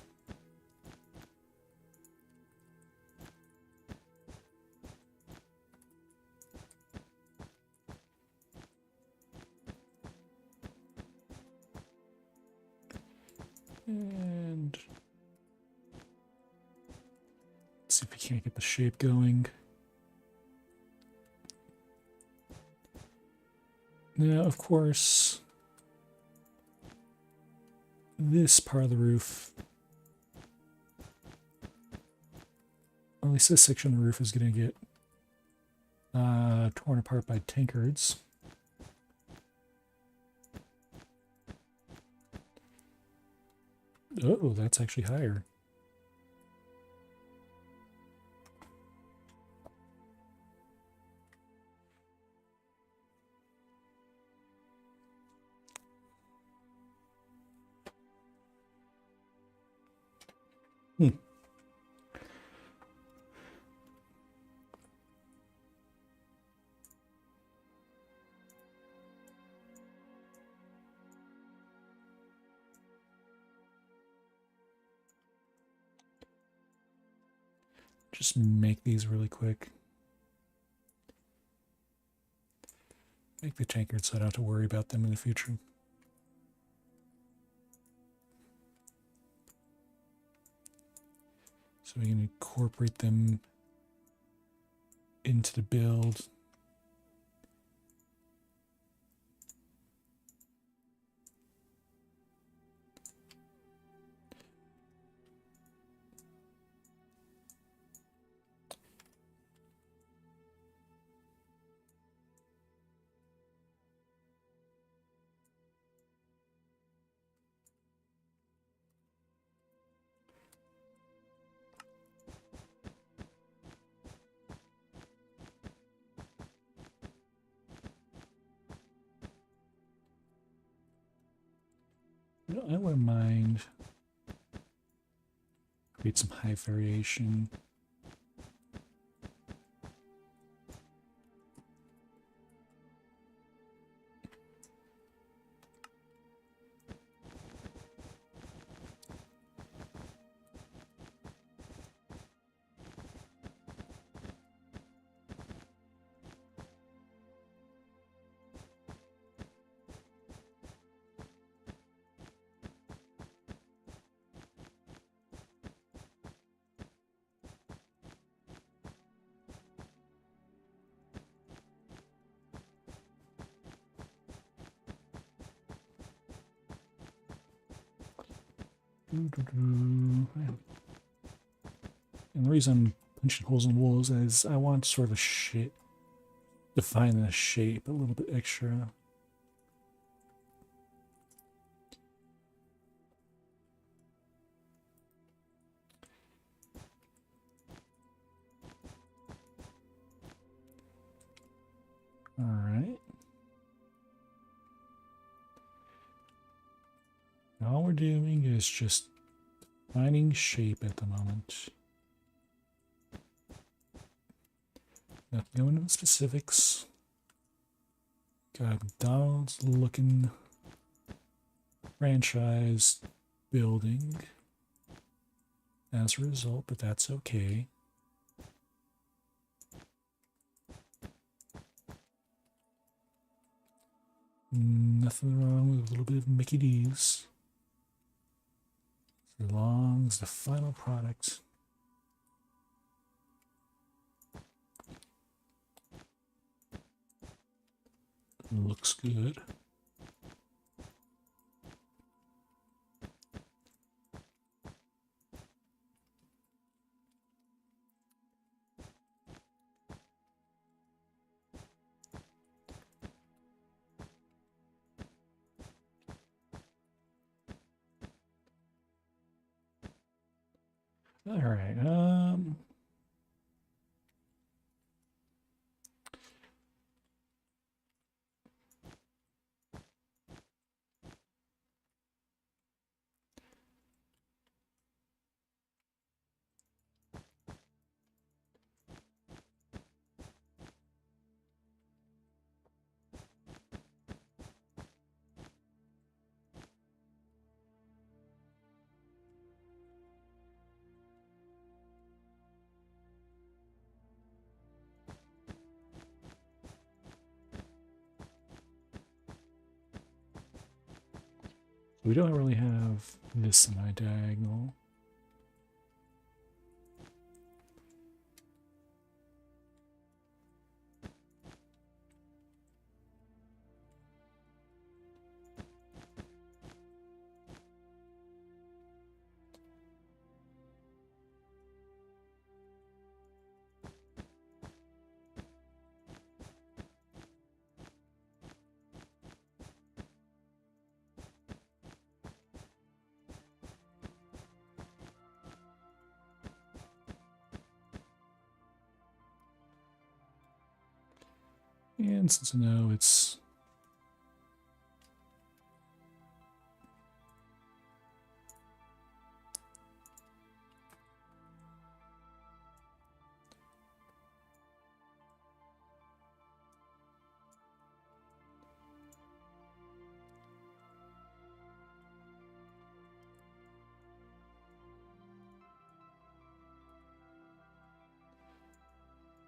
And let's see if we can't get the shape going. Now, of course, this part of the roof, or at least this section of the roof, is going to get torn apart by tankards. Oh, that's actually higher. Just make these really quick. Make the tankards so I don't have to worry about them in the future. So we can incorporate them into the build. I wouldn't mind create some high variation. And the reason I'm punching holes in the walls is I want sort of a shape, define the shape a little bit extra. All right. All we're doing is just finding shape at the moment. Not going into the specifics. Got a McDonald's looking franchise building as a result, but that's okay. Nothing nothing wrong with a little bit of Mickey D's. As long as the final product looks good. All right. We don't really have this in my diagonal. And since I know it's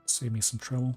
save me some trouble.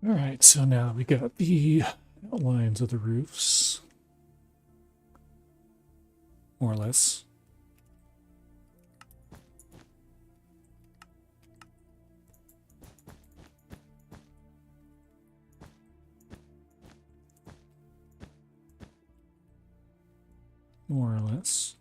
All right, so now we got the outlines of the roofs, more or less. More or less.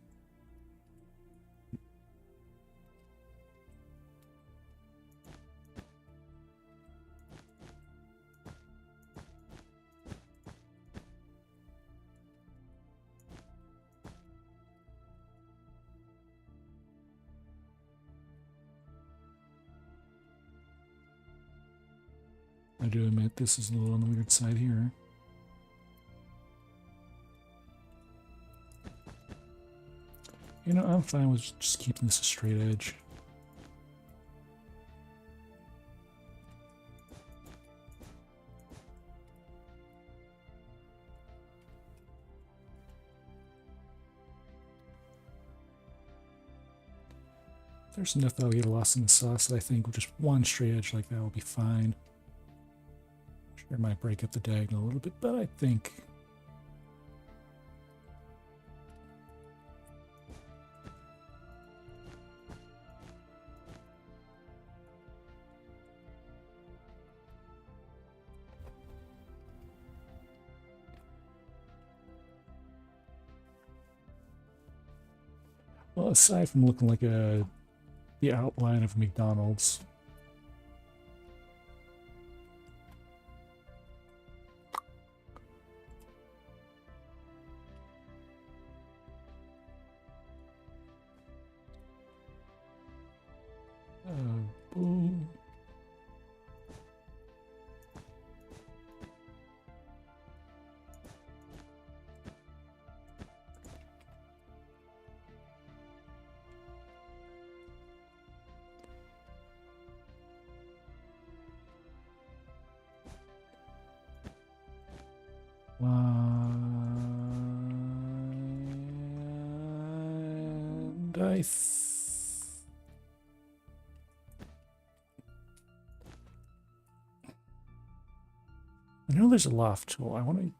I do admit this is a little on the weird side here. You know, I'm fine with just keeping this a straight edge. There's enough that will get lost in the sauce that I think with just one straight edge like that will be fine. Sure, it might break up the diagonal a little bit, but I think well, aside from looking like the outline of McDonald's. Boom. And I know there's a loft tool. I want to.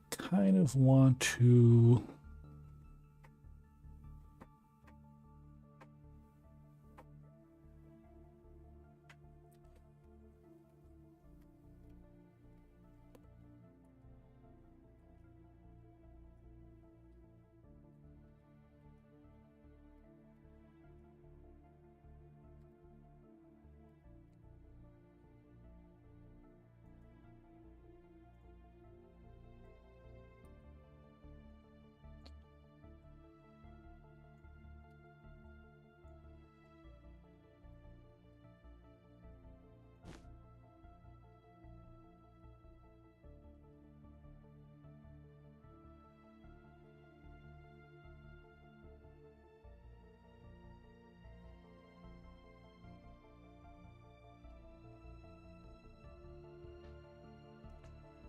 Kind of want to.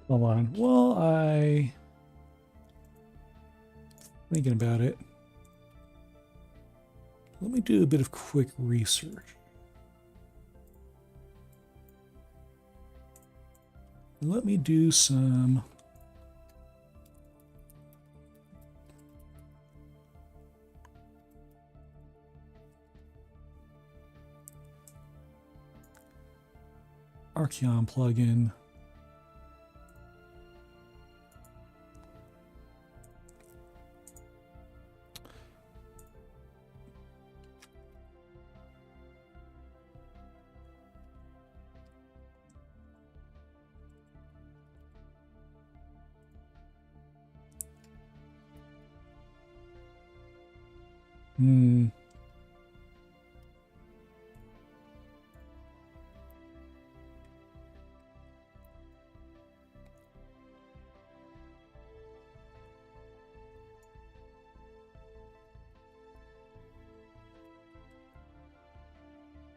Hold on. Well, thinking about it. Let me do a bit of quick research. Let me do some Axiom plugin.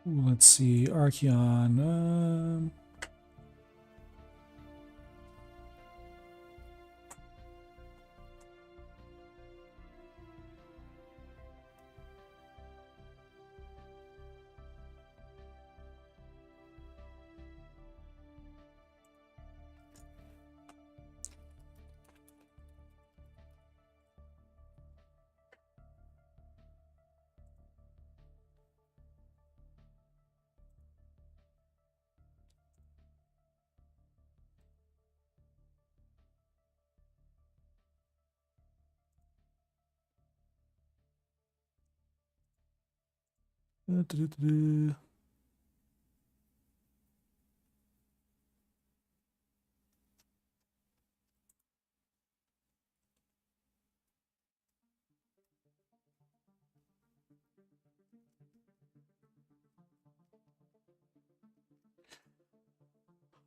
Let's see, Archeon.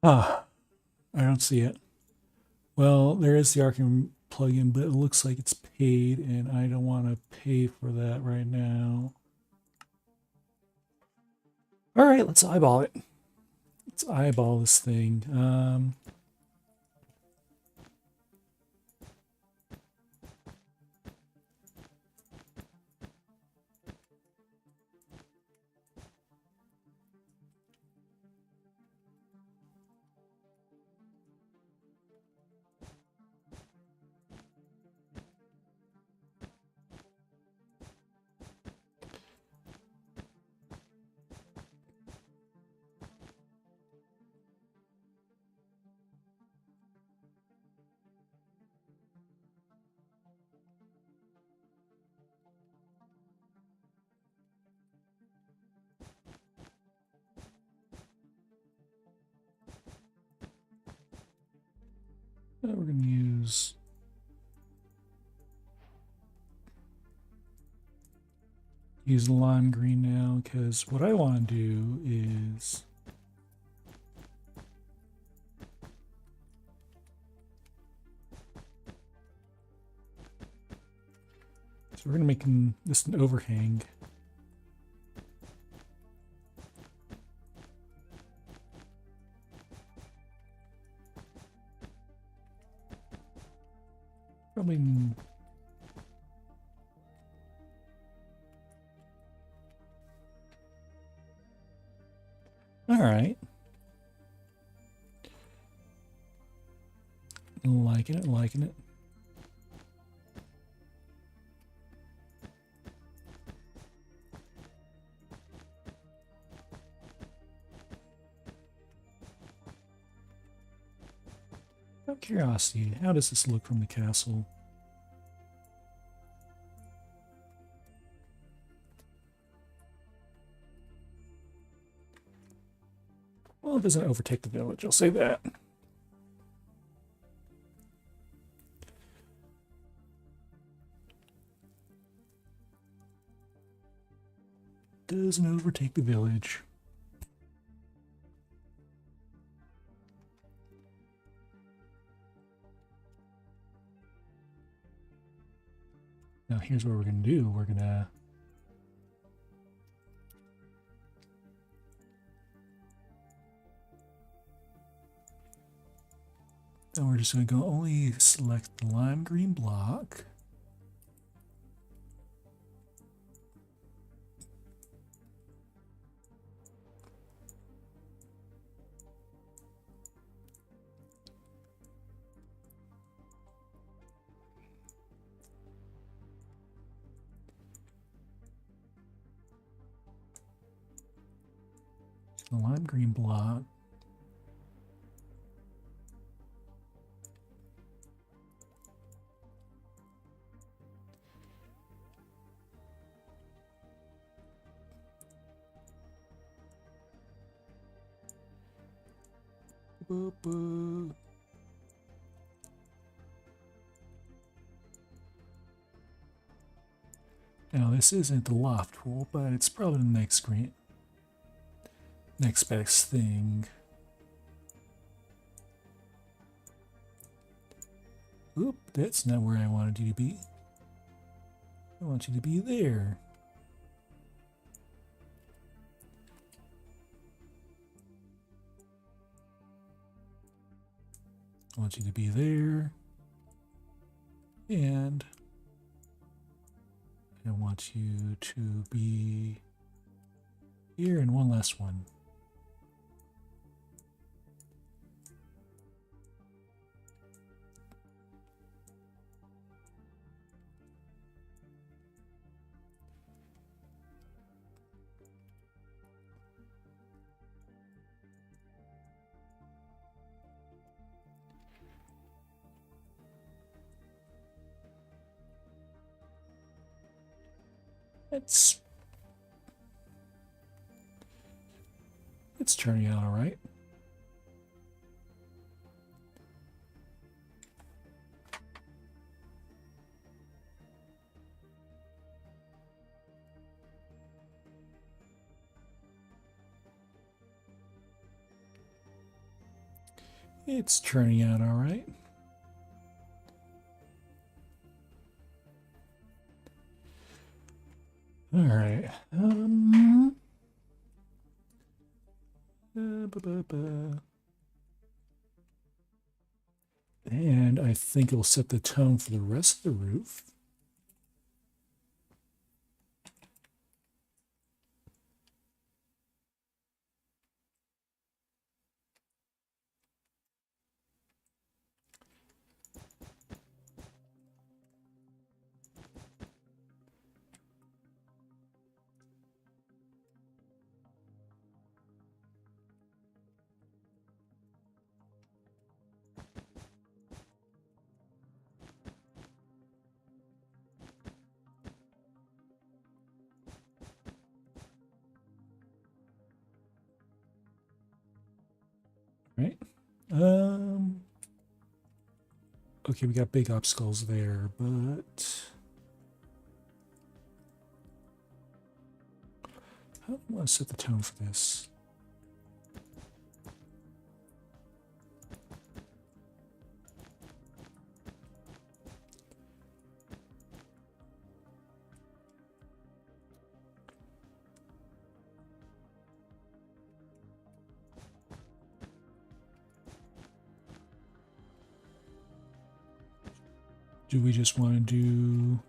Ah, I don't see it. Well, there is the Archeon plugin, but it looks like it's paid, and I don't want to pay for that right now. All right, let's eyeball it. Let's eyeball this thing. We're going to use lime green now, because what I want to do is So we're going to make this an overhang. Probably. All right. Liking it, liking it. Out of curiosity, how does this look from the castle? Well, it doesn't overtake the village, I'll say that. Doesn't overtake the village. Now here's what we're going to do. We're going to then we're just going to go only select the lime green block. The lime green block. Boop, boop. Now this isn't the loft pool, but it's probably the next best thing. Oop, that's not where I wanted you to be. I want you to be there. I want you to be there. And I want you to be here, and one last one. It's turning out all right. It's turning out all right. All right. And I think it'll set the tone for the rest of the roof. Right. Okay, we got big obstacles there, but how do I want to set the tone for this? Do we just want to do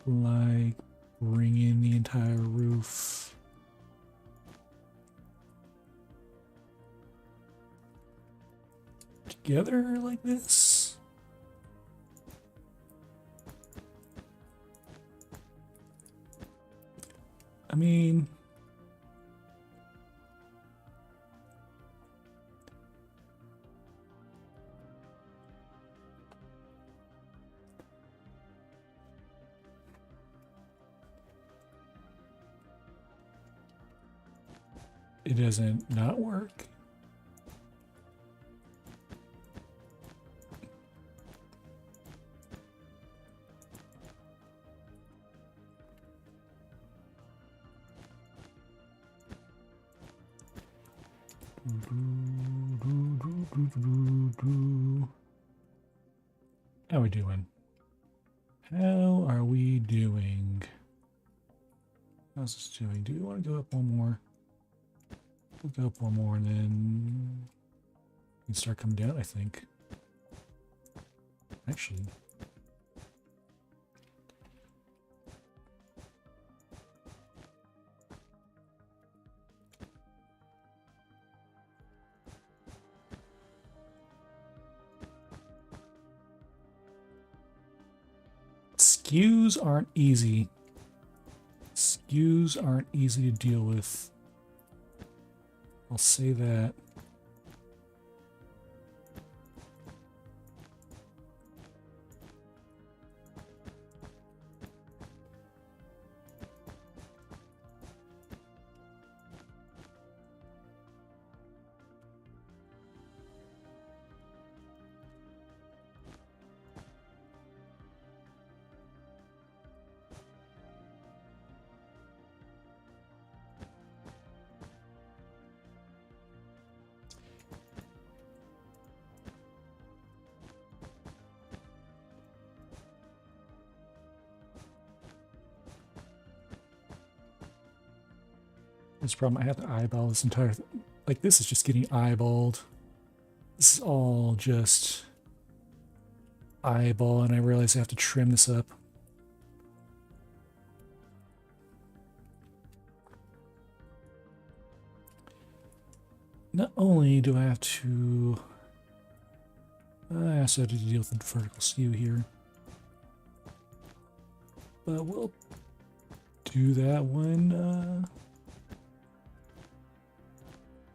like bring in the entire roof? Together like this? I mean, it doesn't not work. How are we doing? How are we doing? How's this doing? Do we want to go up one more? We'll go up one more and then we can start coming down, I think. Actually. Skews aren't easy. Skews aren't easy to deal with. I'll say that. This problem, I have to eyeball this entire like this is just getting eyeballed. This is all just eyeball, and I realize I have to trim this up. Not only do I have to I also have to deal with the vertical skew here, but we'll do that when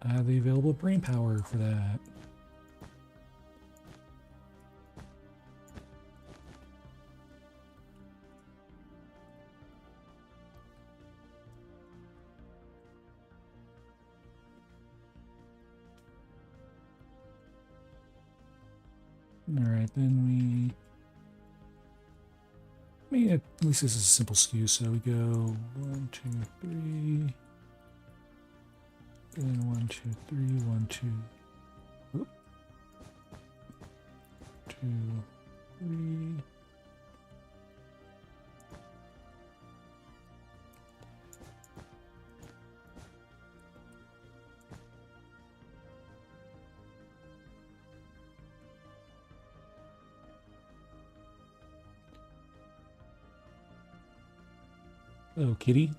I have the available brain power for that. Alright, then I mean, at least this is a simple skew, so we go 1, 2, 3, and then 1, 2, 3, 1, 2, whoop, 2, 3. Hello, kitty.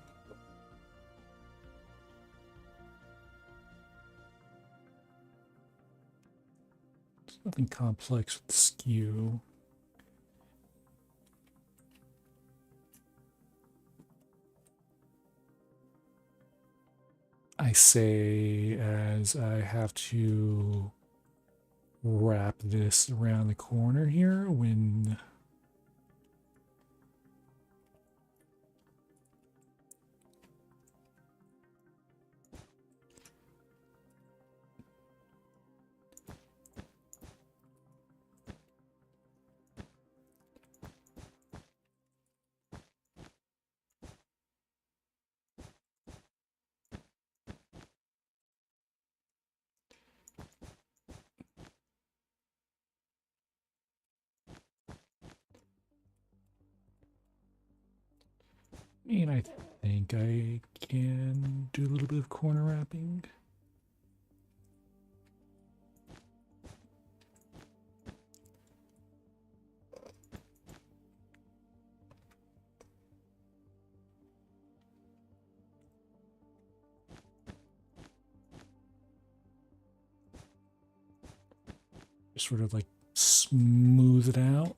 There's nothing complex with the skew. I say as I have to wrap this around the corner here when and I think I can do a little bit of corner wrapping. Just sort of like smooth it out.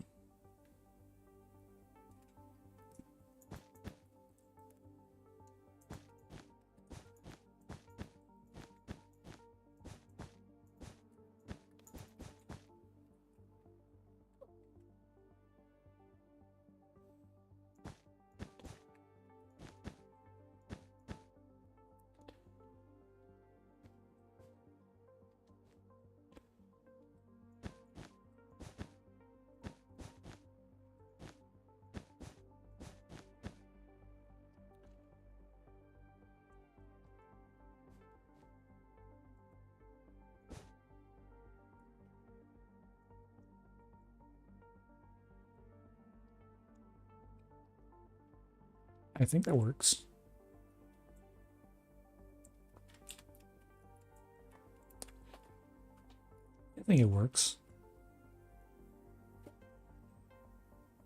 I think that works. I think it works.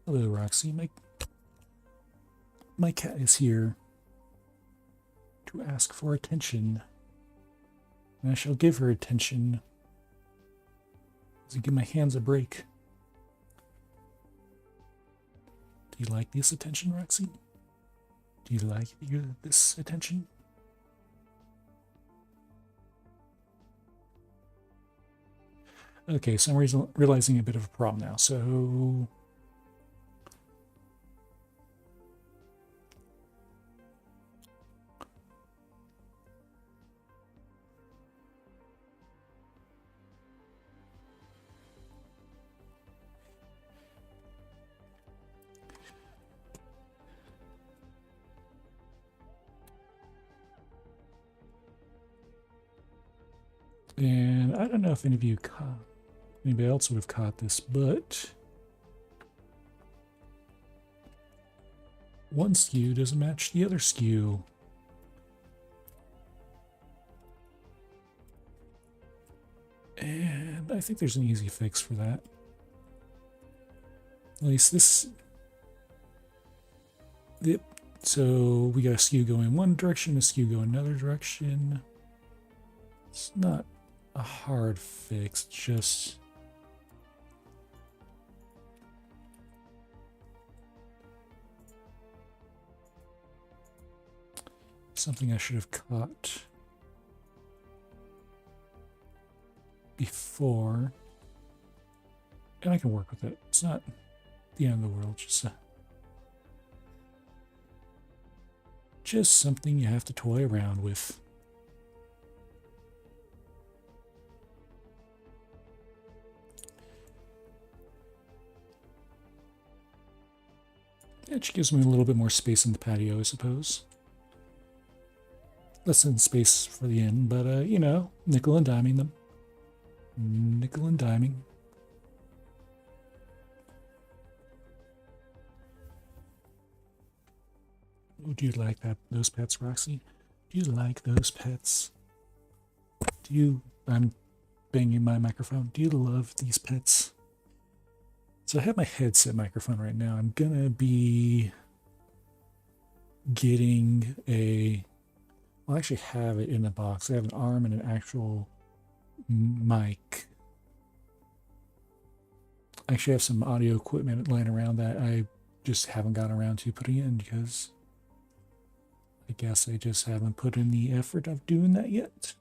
Hello, Roxy. My cat is here to ask for attention. And I shall give her attention. As I give my hands a break. Do you like this attention, Roxy? Do you like this attention? Okay, so I'm realizing a bit of a problem now. So and I don't know if anybody else would have caught this, but one skew doesn't match the other skew. And I think there's an easy fix for that. At least this... Yep. So we got a skew going one direction, a skew going another direction. It's not a hard fix, just... something I should have caught before. And I can work with it. It's not the end of the world, just something you have to toy around with. It just gives me a little bit more space in the patio, I suppose. Less than space for the inn, but, you know, nickel and diming them. Nickel and diming. Oh, do you like those pets, Roxy? Do you like those pets? I'm banging my microphone. Do you love these pets? So I have my headset microphone right now. I'm gonna be getting well, I actually have it in the box. I have an arm and an actual mic. I actually have some audio equipment laying around that I just haven't gotten around to putting in because I guess I just haven't put in the effort of doing that yet.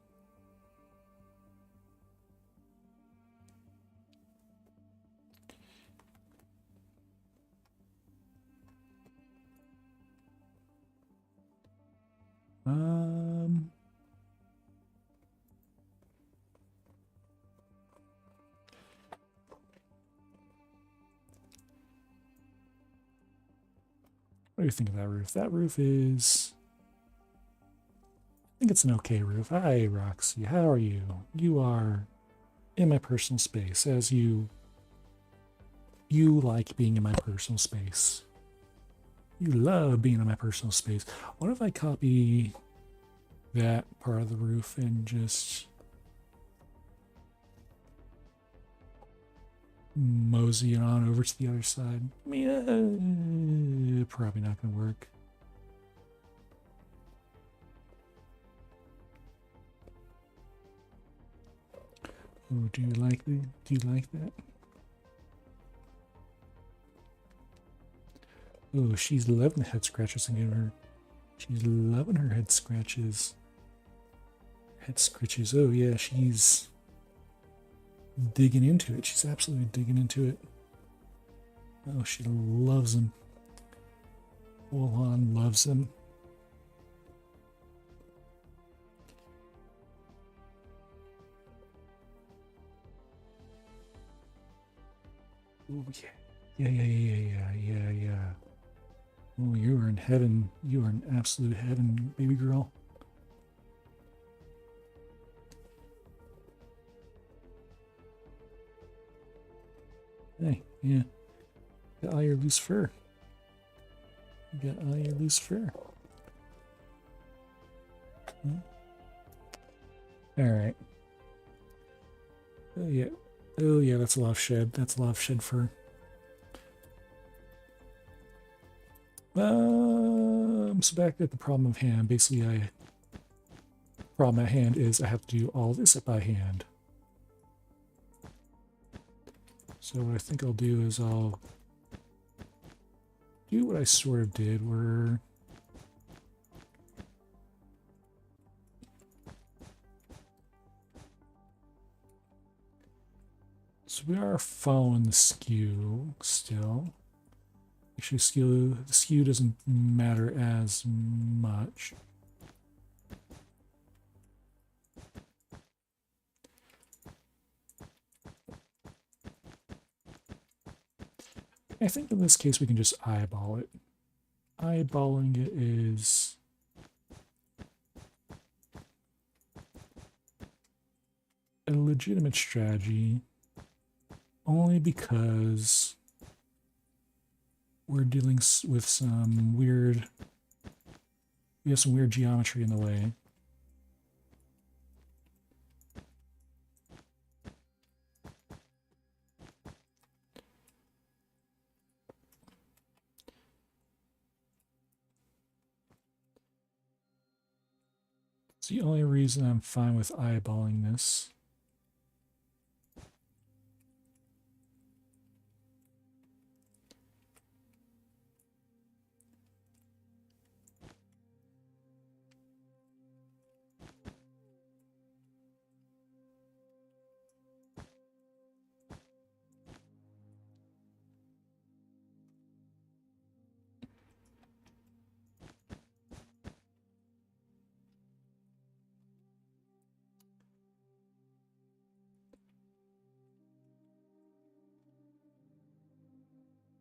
What do you think of that roof? That roof is... I think it's an okay roof. Hi, Roxy. How are you? You are in my personal space, as you like being in my personal space. You love being in my personal space. What if I copy that part of the roof and just mosey it on over to the other side? I mean, probably not going to work. Oh, do you like that? Oh, she's loving the head scratches and giving her. She's loving her head scratches. Head scratches. Oh yeah, she's digging into it. She's absolutely digging into it. Oh, she loves them. Full on loves them. Oh yeah. Yeah. Oh, you are in heaven. You are in absolute heaven, baby girl. Hey, yeah. Got all your loose fur. You got all your loose fur. Hmm? Alright. Oh yeah. Oh yeah, that's a lot of shed. That's a lot of shed fur. So back at the problem of hand. Basically, problem at hand is I have to do all this by hand. So what I think I'll do is I'll do what I sort of did, where so we are following the skew still. Actually, the skew doesn't matter as much. I think in this case we can just eyeball it. Eyeballing it is a legitimate strategy only because we're dealing with some weird, we have some weird geometry in the way. It's the only reason I'm fine with eyeballing this.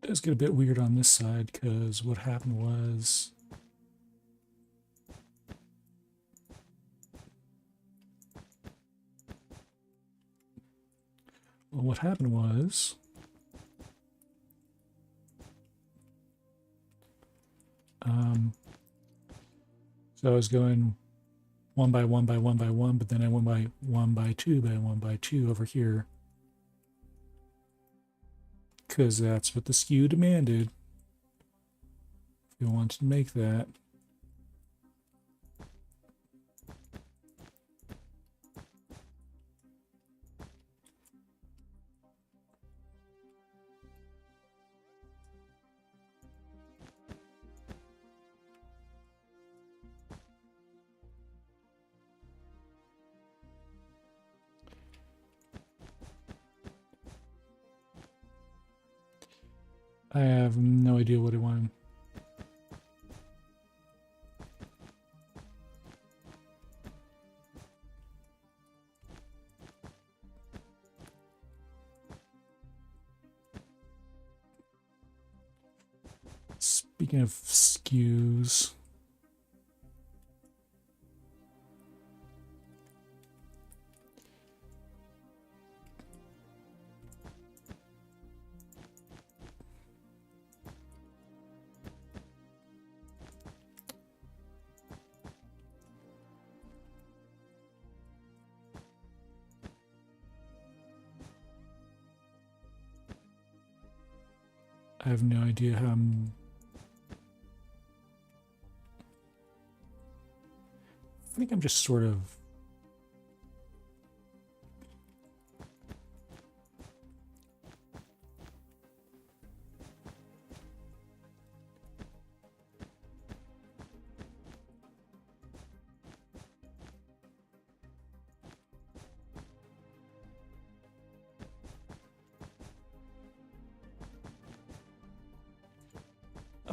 It does get a bit weird on this side because what happened was so I was going one by one by one by one, but then I went by 1 by 2 by 1 by 2 over here because that's what the skew demanded. If you want to make that. I have no idea what I want. Speaking of skews, I have no idea how I'm. I think I'm just sort of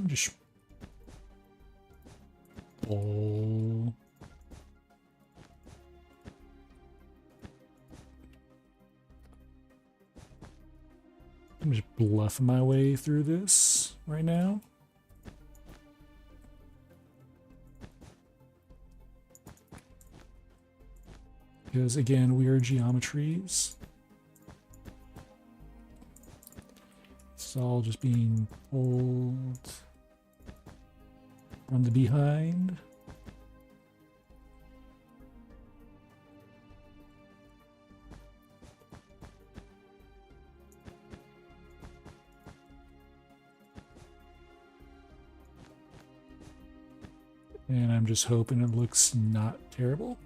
I'm just... Oh. I'm just bluffing my way through this right now. Because again, we are geometries. It's all just being pulled from the behind. And I'm just hoping it looks not terrible.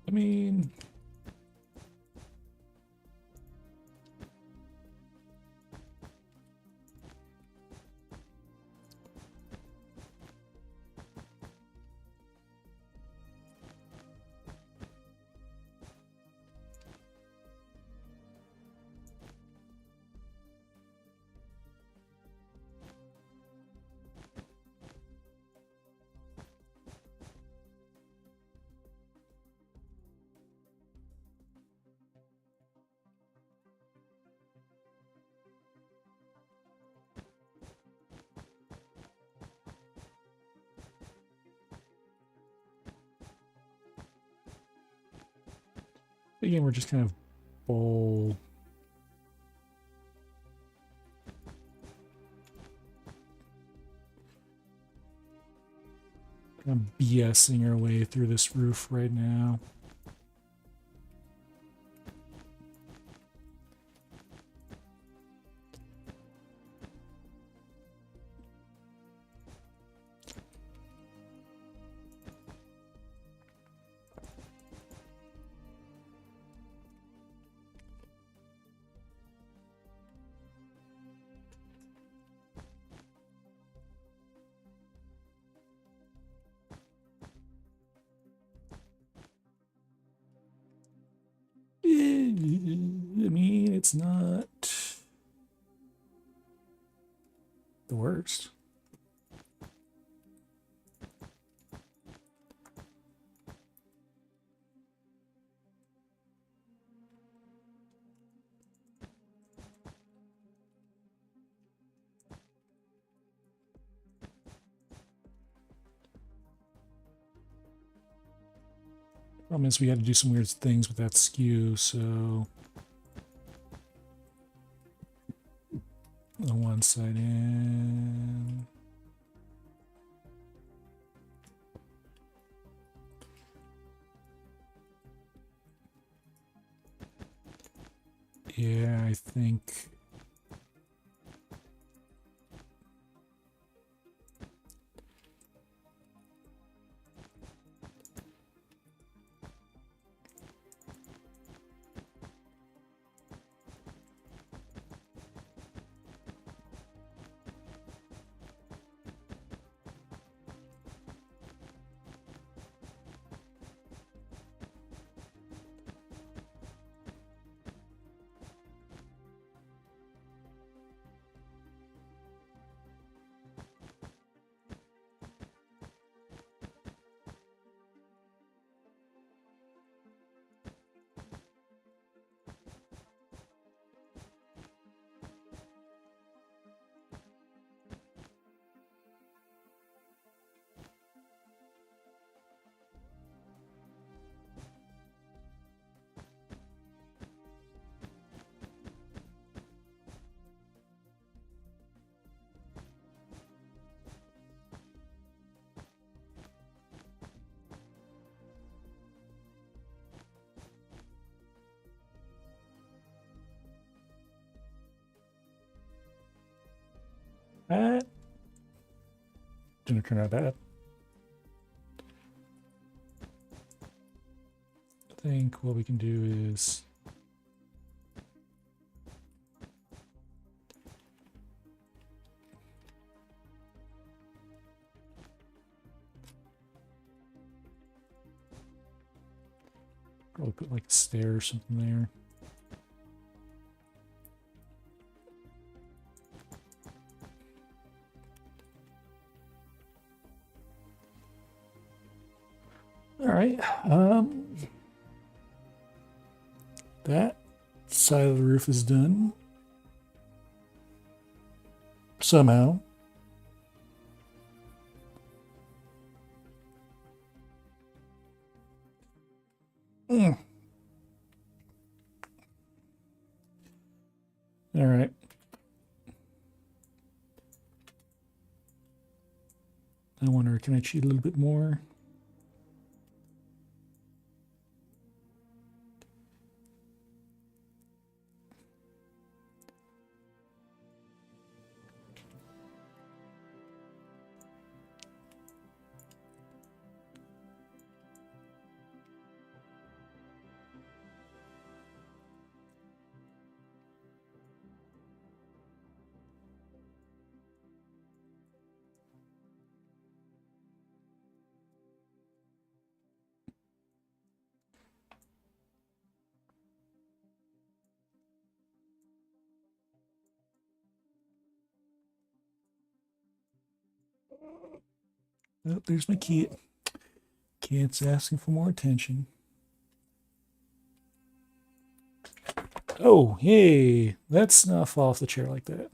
I mean, again, we're just kind of bold. Kind of BSing our way through this roof right now. I mean, it's not the worst. Problem is we had to do some weird things with that skew, so on one side in. Yeah, I think that didn't turn out bad. think what we can do is probably put like a stair or something there. All right. That side of the roof is done. Somehow. All right. I wonder, can I cheat a little bit more? Oh, there's my key. Kid's asking for more attention. Oh, hey, let's not fall off the chair like that.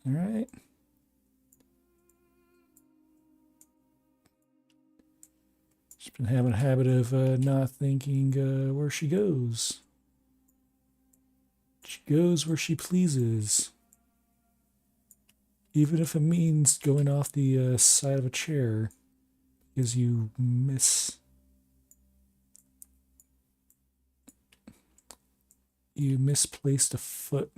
All right. She's been having a habit of not thinking where she goes. She goes where she pleases. Even if it means going off the side of a chair, because you misplaced a foot.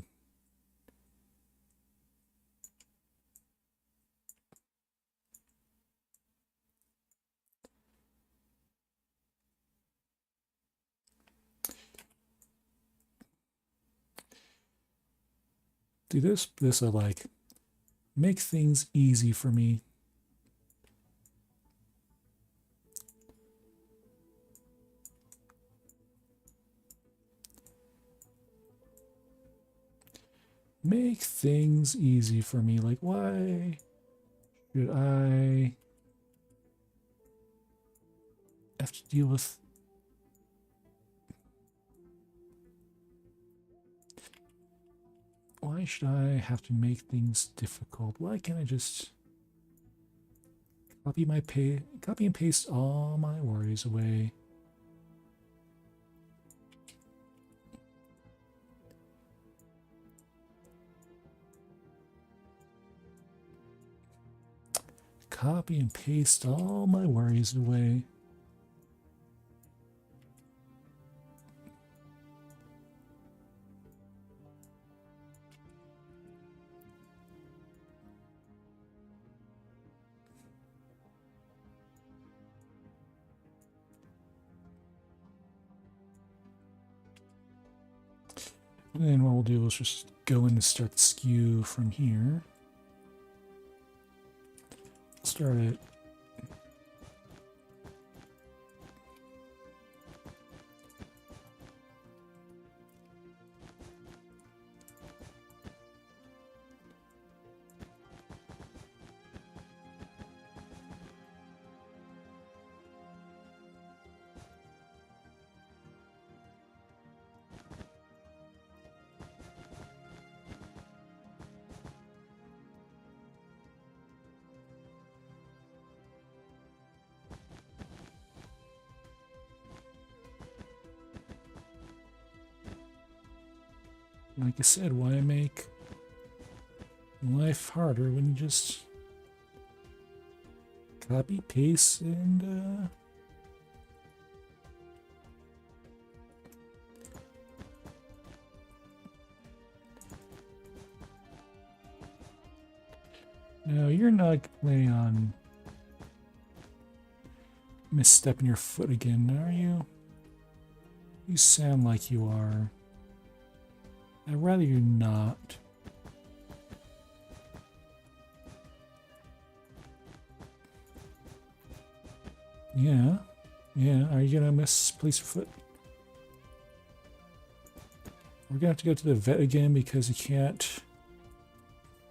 Do this I like. Make things easy for me. Make things easy for me. Like, why should I have to deal with... Why should I have to make things difficult? Why can't I just copy and paste all my worries away? Copy and paste all my worries away. And then what we'll do is just go in and start the skew from here. Start it. Like I said, why make life harder when you just copy, paste, and no, you're not planning on misstepping your foot again, are you? You sound like you are. I'd rather you not. Yeah. Yeah. Are you gonna misplace your foot? We're gonna have to go to the vet again because you can't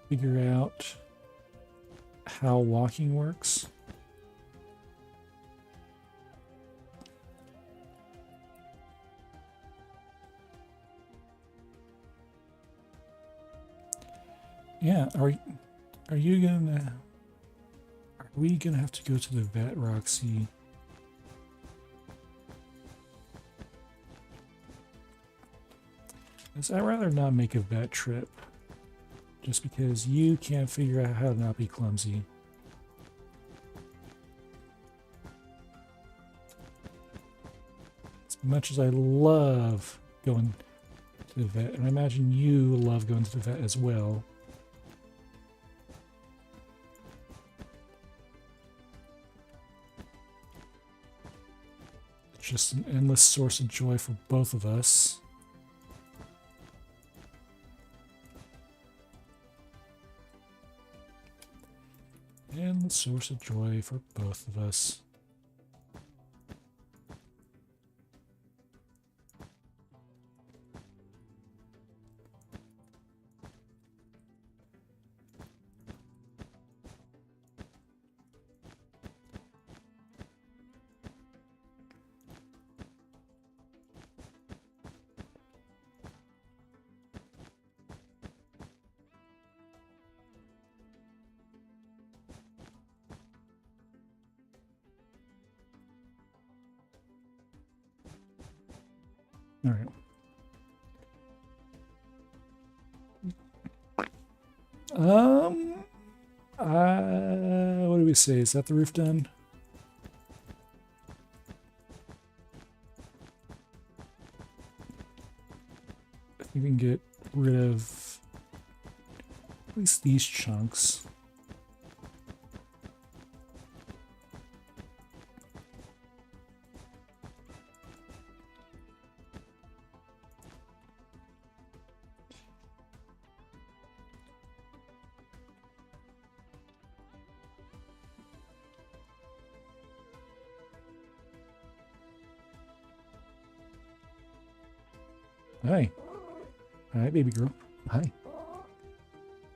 figure out how walking works. Yeah, are you gonna... Are we gonna have to go to the vet, Roxy? I'd rather not make a vet trip. Just because you can't figure out how to not be clumsy. As much as I love going to the vet, and I imagine you love going to the vet as well. It's just an endless source of joy for both of us. And the source of joy for both of us. All right. What do we say? Is that the roof done? I think we can get rid of at least these chunks. Hi. Hi, baby girl. Hi.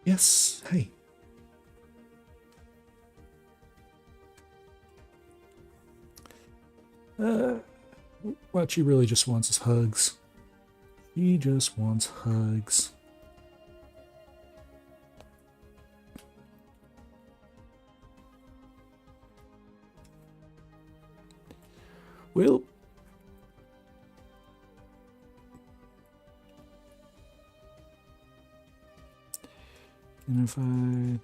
Yes, hey. What she really just wants is hugs. She just wants hugs. Well, and if I...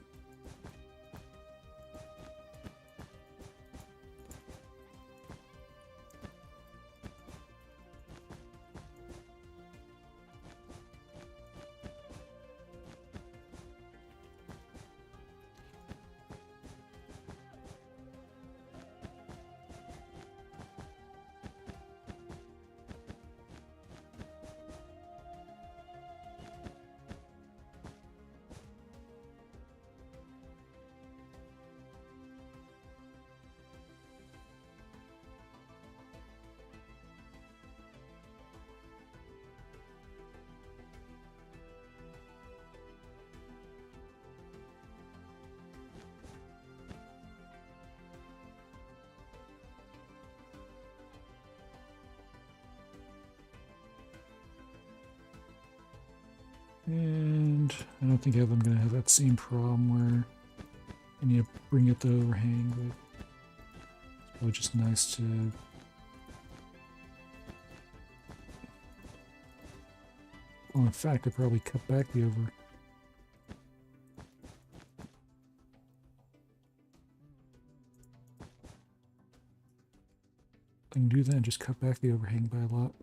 And I don't think I'm going to have that same problem where I need to bring up the overhang, but it's probably just nice to... Well, in fact, I probably cut back the over... I can do that and just cut back the overhang by a lot.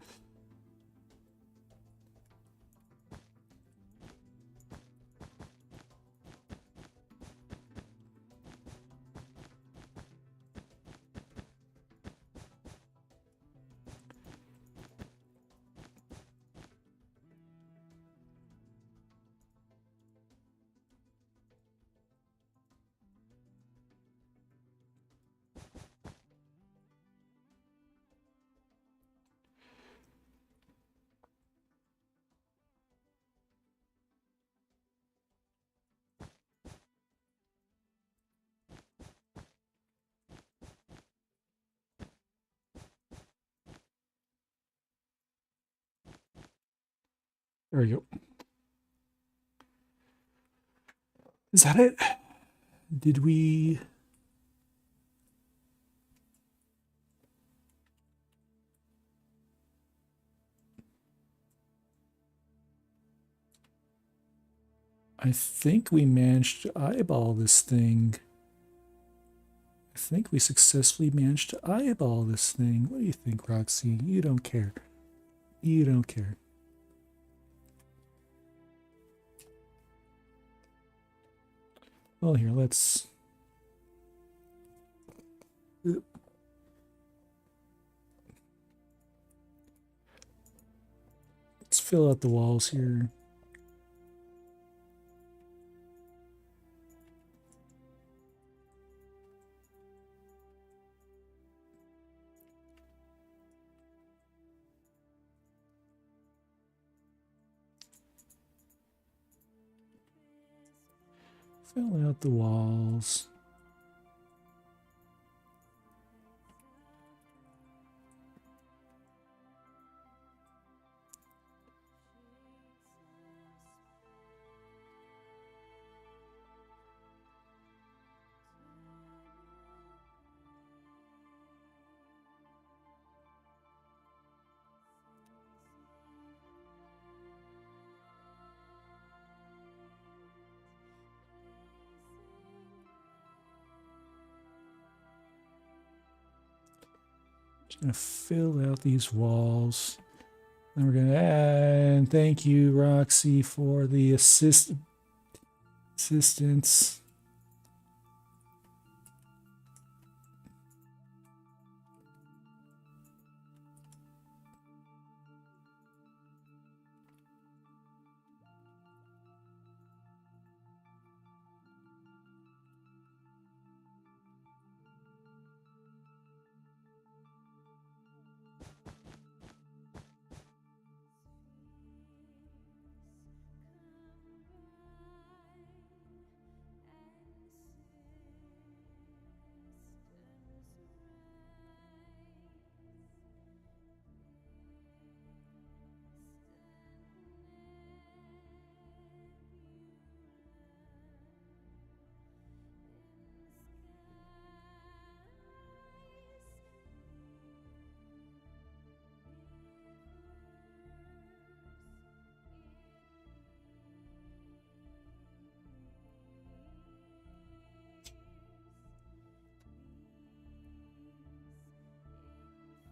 There we go. Is that it? Did we... I think we managed to eyeball this thing. I think we successfully managed to eyeball this thing. What do you think, Roxy? You don't care. You don't care. Well, here, let's fill out the walls here. Fill out the walls. Just gonna fill out these walls. Then we're gonna and thank you, Roxy, for the assistance.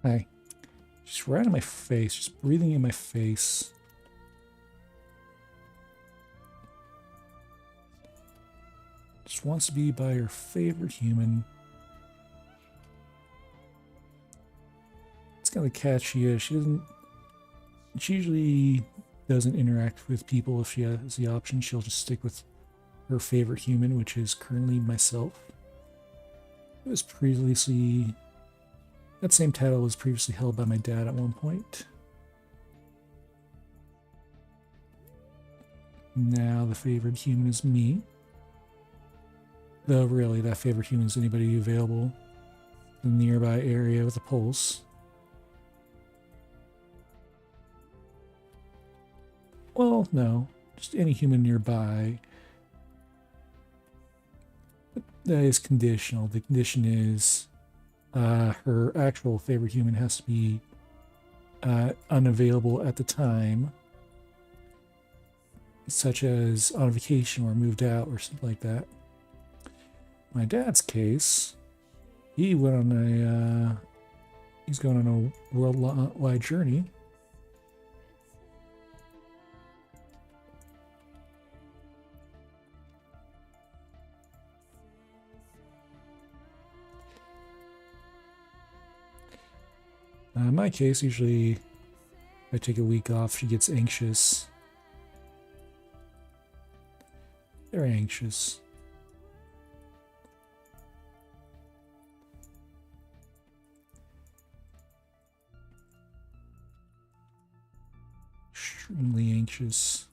Hi. Just right in my face, just breathing in my face. Just wants to be by her favorite human. It's kind of catchy. She usually doesn't interact with people if she has the option. She'll just stick with her favorite human, which is currently myself. It was previously... That same title was previously held by my dad at one point. Now the favorite human is me. Though really, that favorite human is anybody available in the nearby area with a pulse. Well, no, just any human nearby. But that is conditional. The condition is her actual favorite human has to be unavailable at the time, such as on vacation or moved out or something like that. My dad's case, he went on he's going on a worldwide journey. In my case, usually if I take a week off, she gets anxious. Very anxious. Extremely anxious.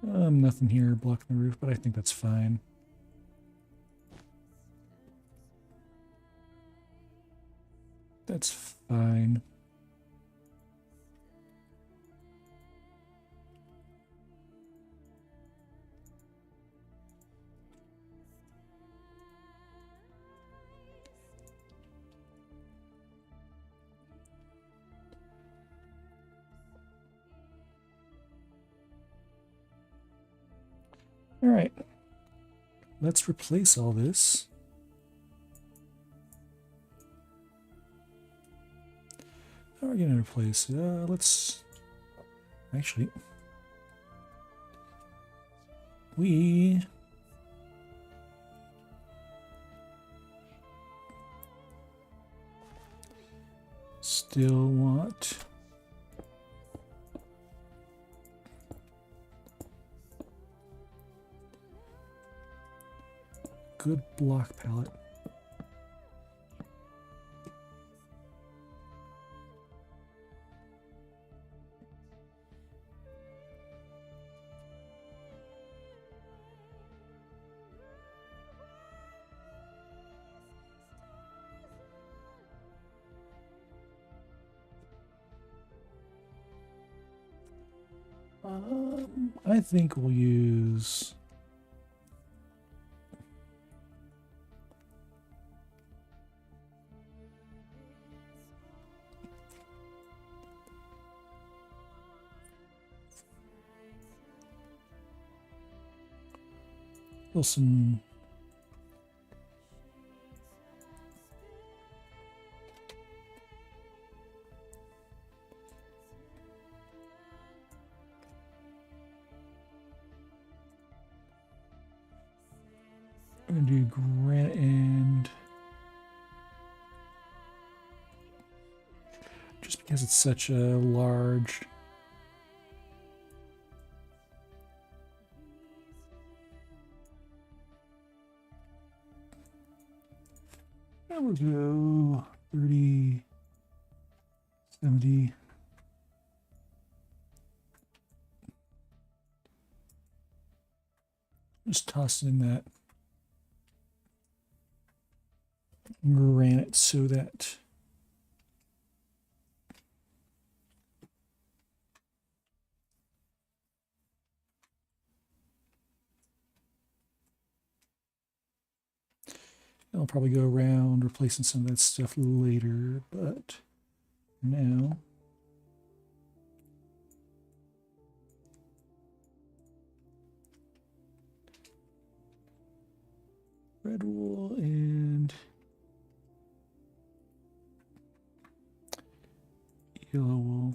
Nothing here blocking the roof, but I think that's fine. That's fine. All right, let's replace all this. How are we going to replace it? Let's actually, we still want good block palette. I think we'll use some I'm going to do granite and just because it's such a large I will go 30, 70. Just toss in that granite so that I'll probably go around replacing some of that stuff later, but now red wool and yellow wool.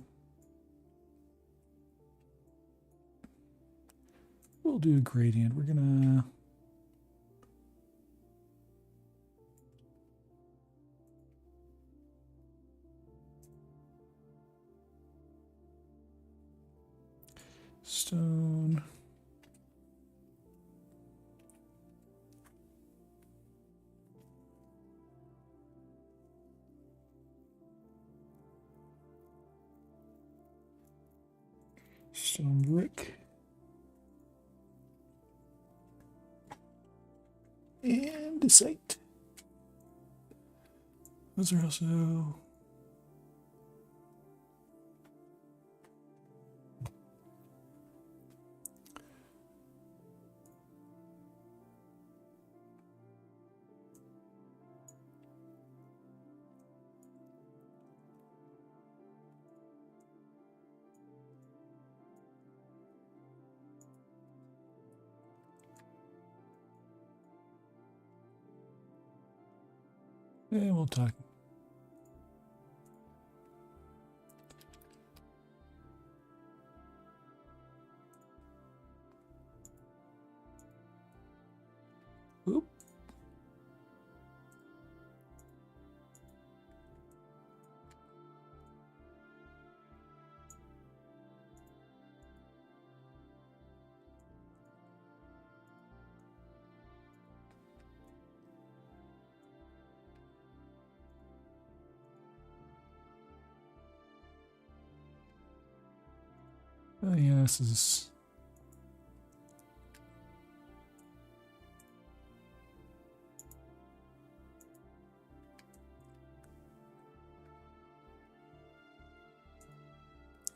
We'll do a gradient. We're gonna stone. Stone brick. And a site. Those are also and we'll talk. Oop. Oh yeah, this is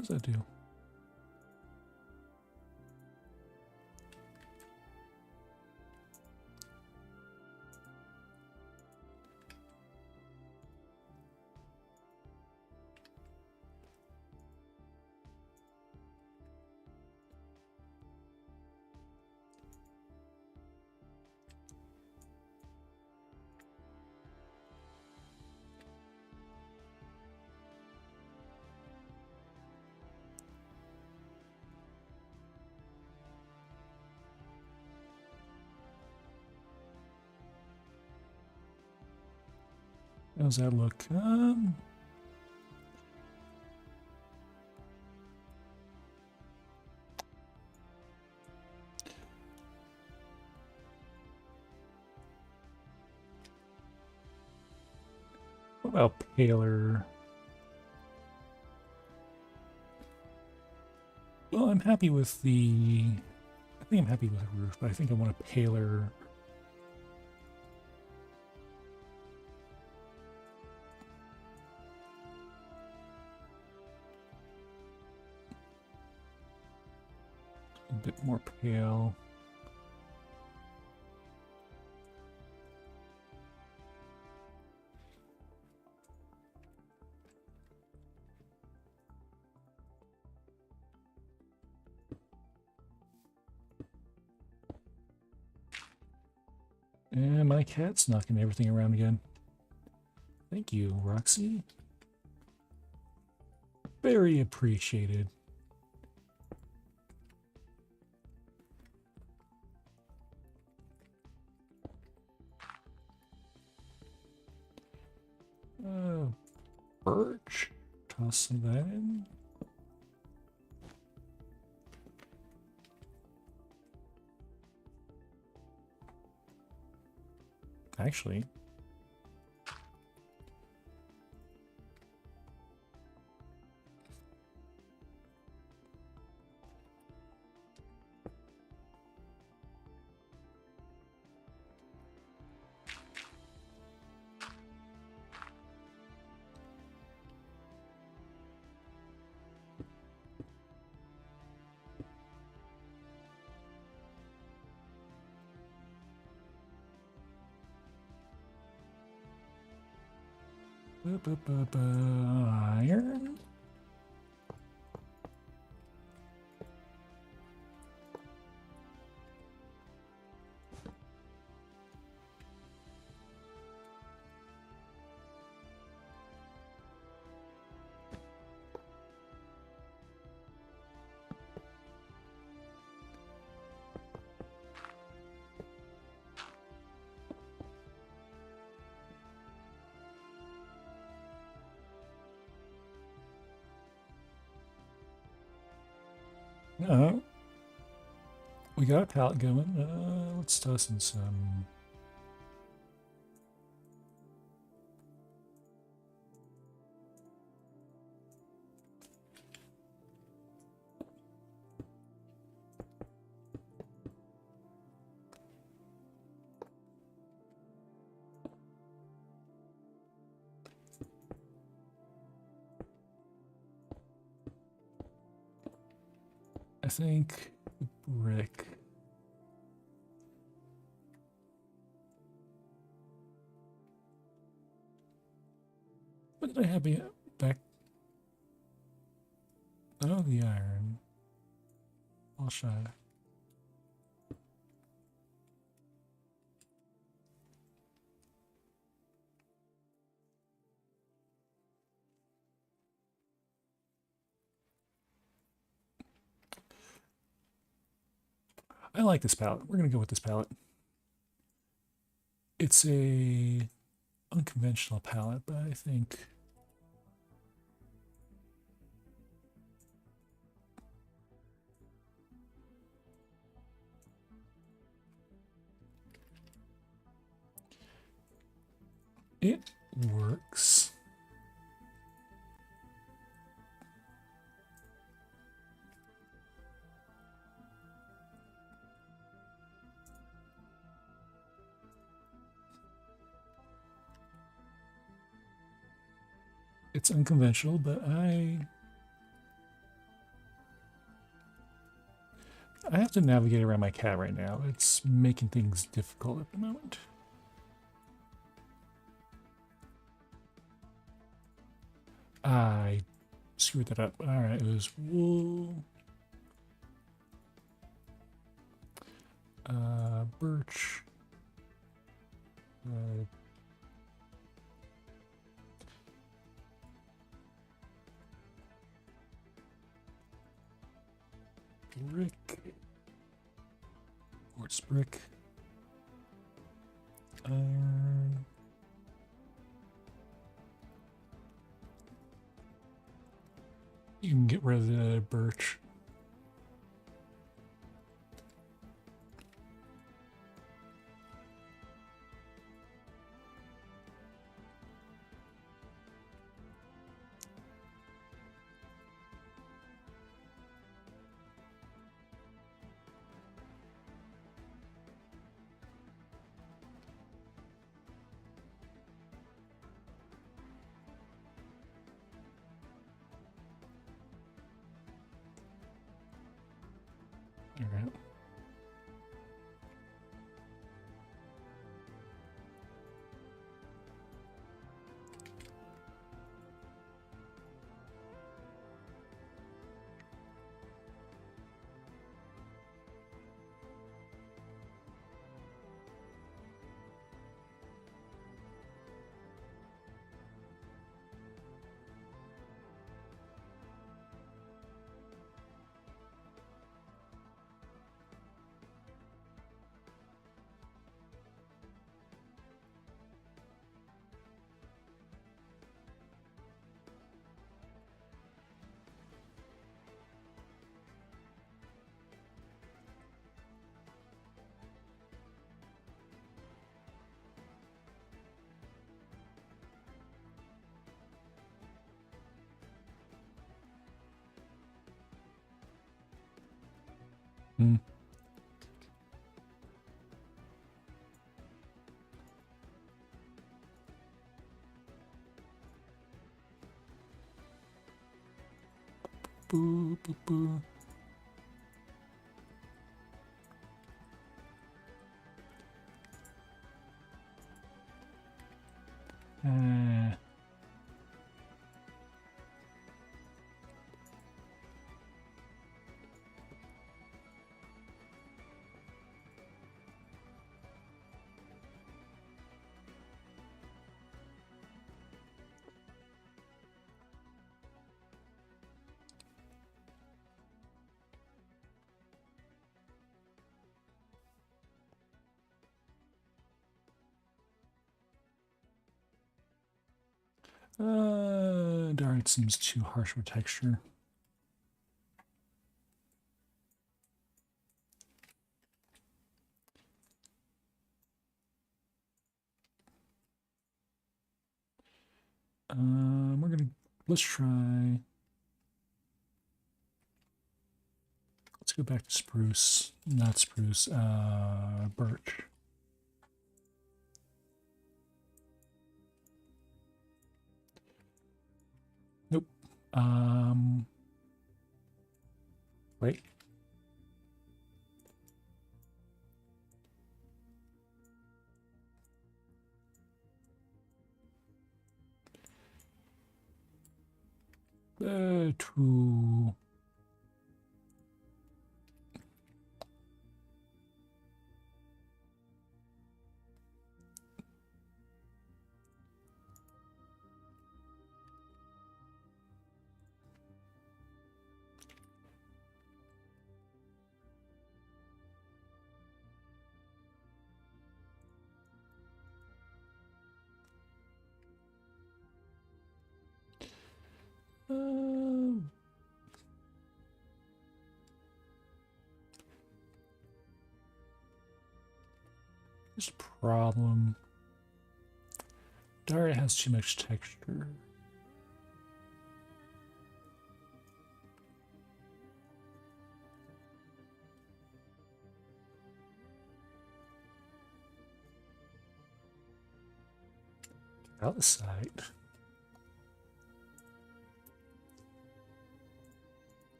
What does that do? How's that look? What about paler? Well, I'm happy with the... I think I'm happy with the roof, but I think I want a paler... a bit more pale. And my cat's knocking everything around again. Thank you, Roxy. Very appreciated. Birch. Toss some of that in. Actually, iron. We got a pallet going. Let's toss in some. I think brick. What did I have back? Oh, the iron. All shy. I like this palette. We're gonna go with this palette. It's a unconventional palette, but I think it works. It's unconventional, but I I have to navigate around my cat right now. It's making things difficult at the moment. I screwed that up. All right, it was wool. Birch. Brick. Quartz brick. Iron. You can get rid of the birch. All right. Hmm. Boo, boo, boo. Uh, darn, it seems too harsh of a texture. Let's try. Let's go back to spruce, not spruce, birch. Nope. Wait. Two. There's a problem. Daria has too much texture. Out the side.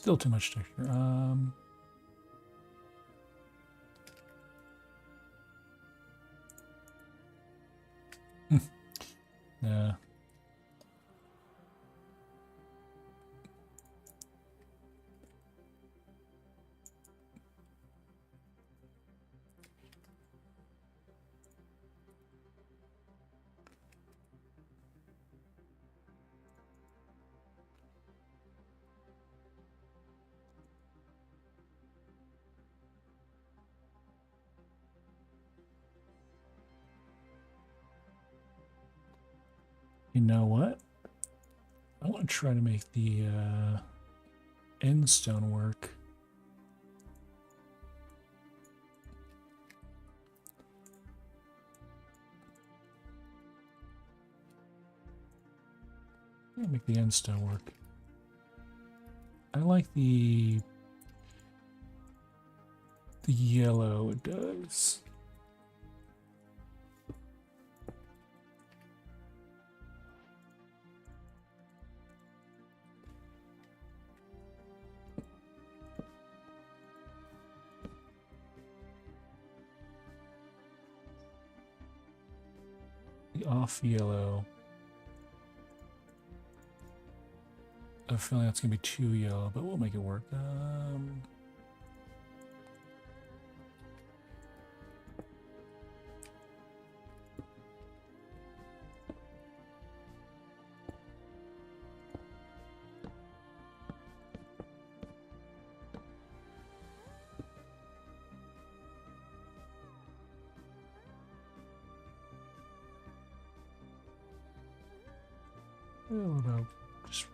Still too much texture. Yeah. You know what? I want to try to make the end stone work. Make the end stone work. I like the yellow it does. The off yellow. I have a feeling that's gonna be too yellow, but we'll make it work. About just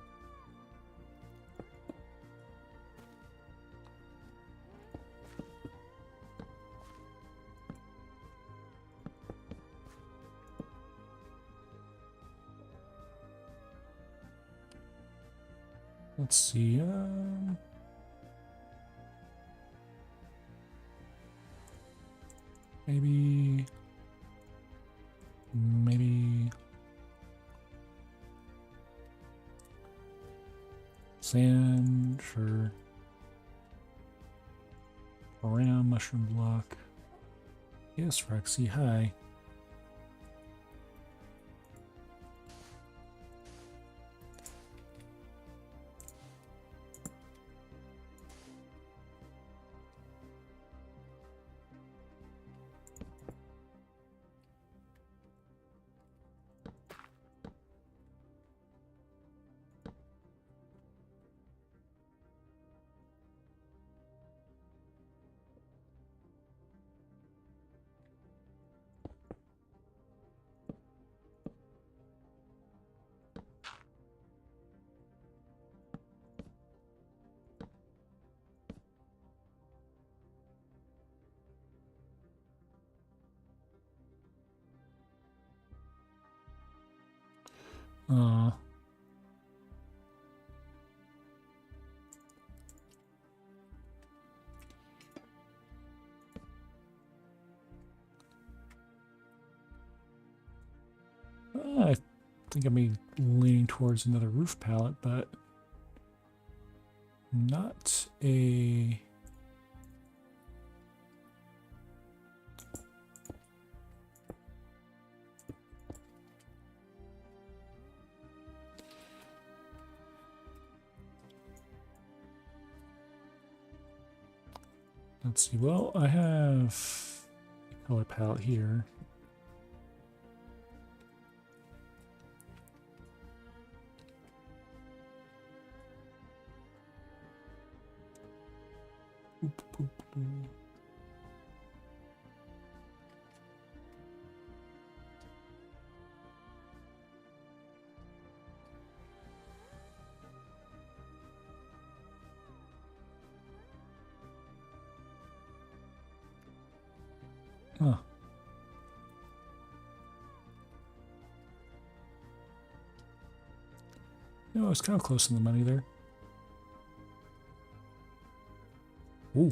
let's see. Maybe sand, sure. Around mushroom block. Yes, Rexy, hi. Uh, I think I may be leaning towards another roof palette, but not a... Let's see, well, I have a color palette here. Boop, boop, boop. Huh. No, it's kind of close in the money there. Ooh.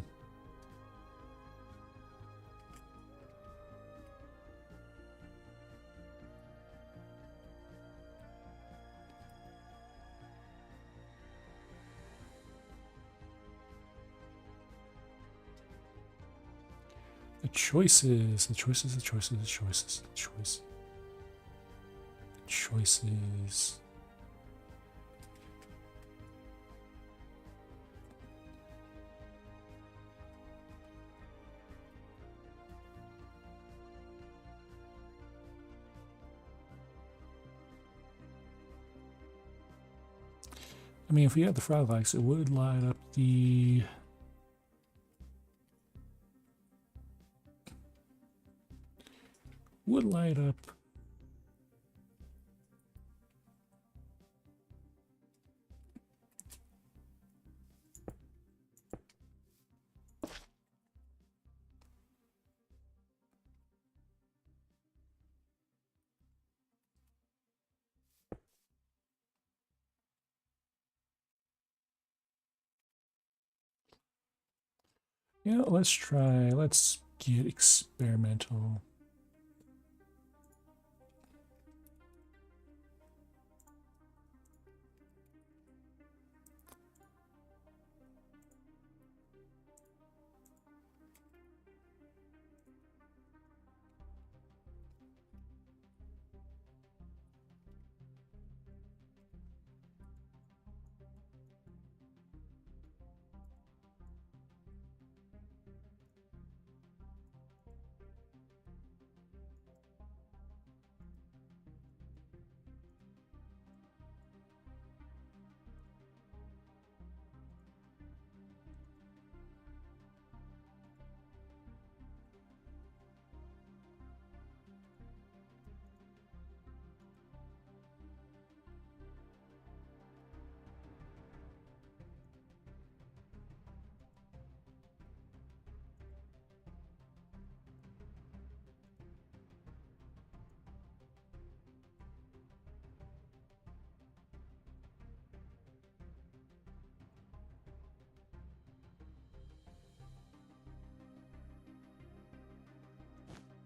The choices, the choices, the choices, the choices, the choices. Choices. I mean, if we had the frog legs, it would light up the... Would light up... Yeah, let's try, let's get experimental.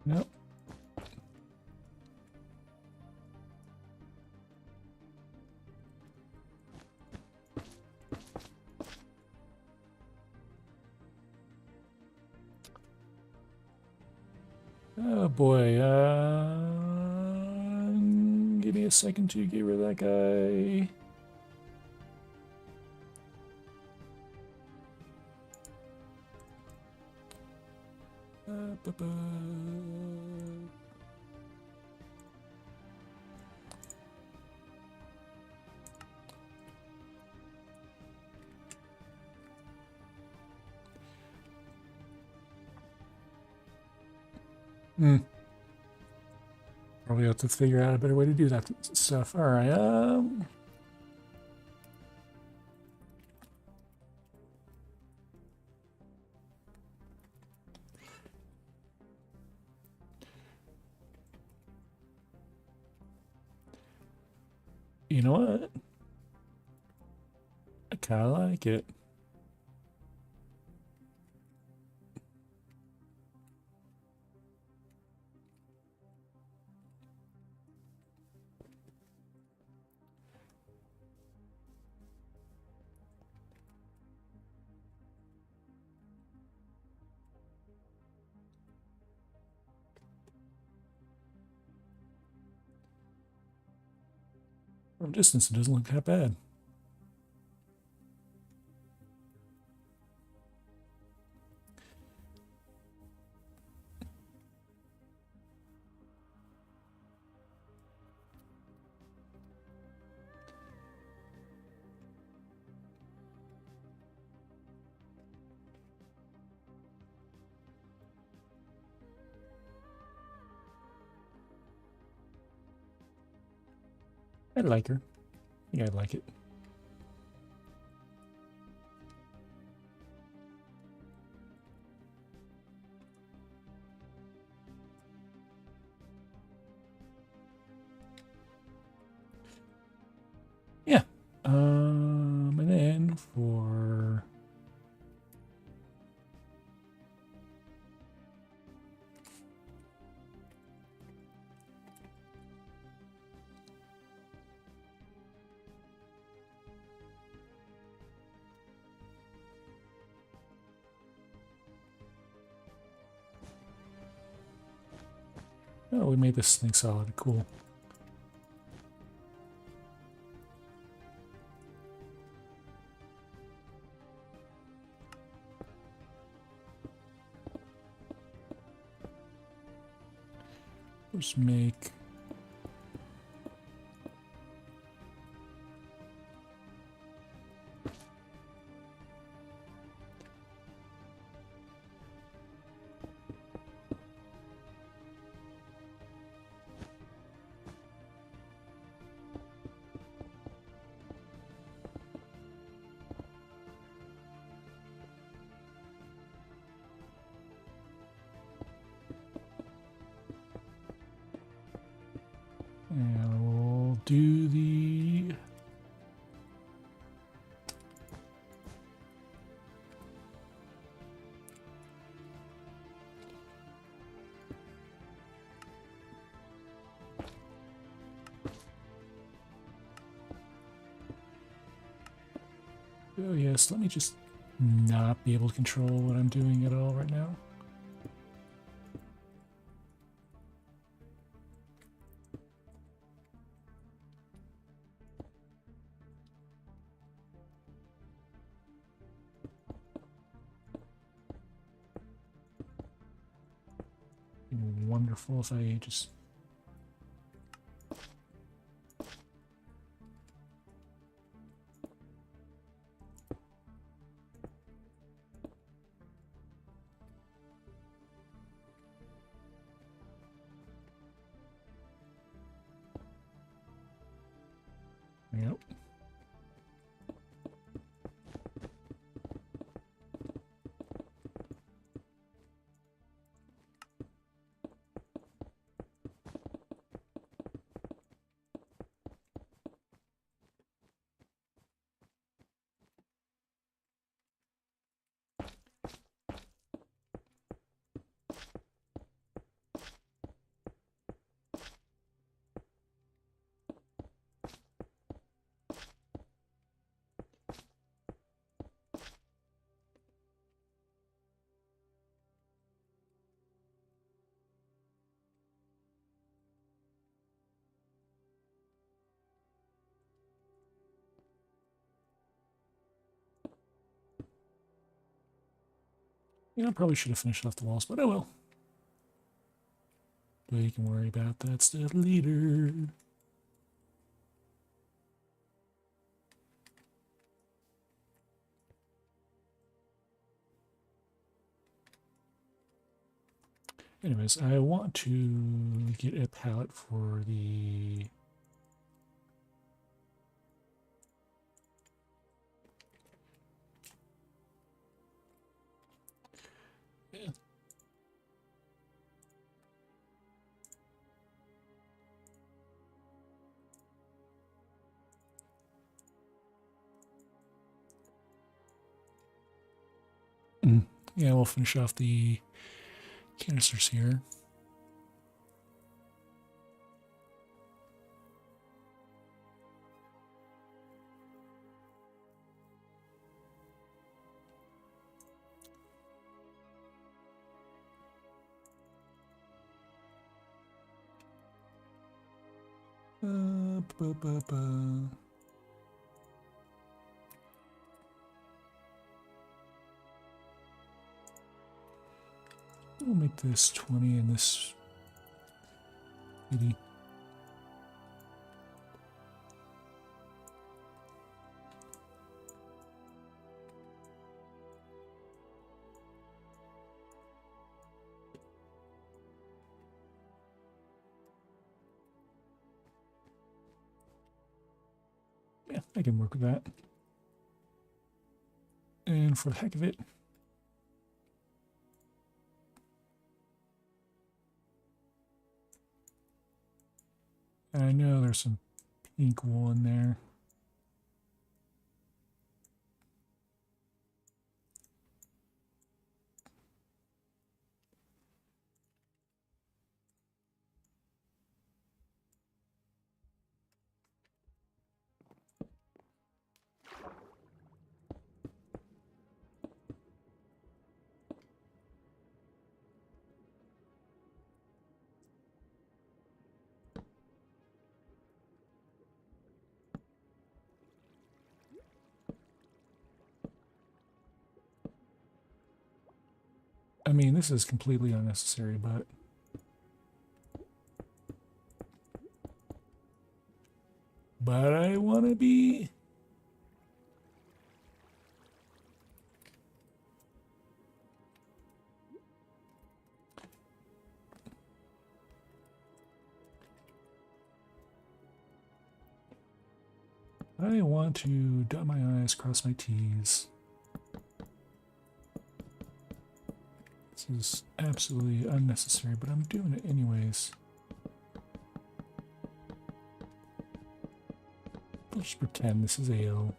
Yep. Oh boy, give me a second to get rid of that guy. Ba-ba. Probably have to figure out a better way to do that stuff. All right. You know what? I kind of like it. From distance, it doesn't look that bad. I like her. I think I like it. Yeah. And then for Oh, we made this thing solid. Cool. Let's make... And we'll do the... Oh yes, let me just not be able to control what I'm doing at all right now. It'd be wonderful if I just... Yep. Yeah, I probably should have finished off the walls, but I will. We can worry about that stuff later. Anyways, I want to get a palette for the... Yeah. Yeah, we'll finish off the canisters here. We'll make this 20 and this 80. Yeah, I can work with that. And for the heck of it, I know there's some pink wool in there. I mean, this is completely unnecessary, but I want to be. I want to dot my I's, cross my T's. This is absolutely unnecessary, but I'm doing it anyways. Let's just pretend this is AO.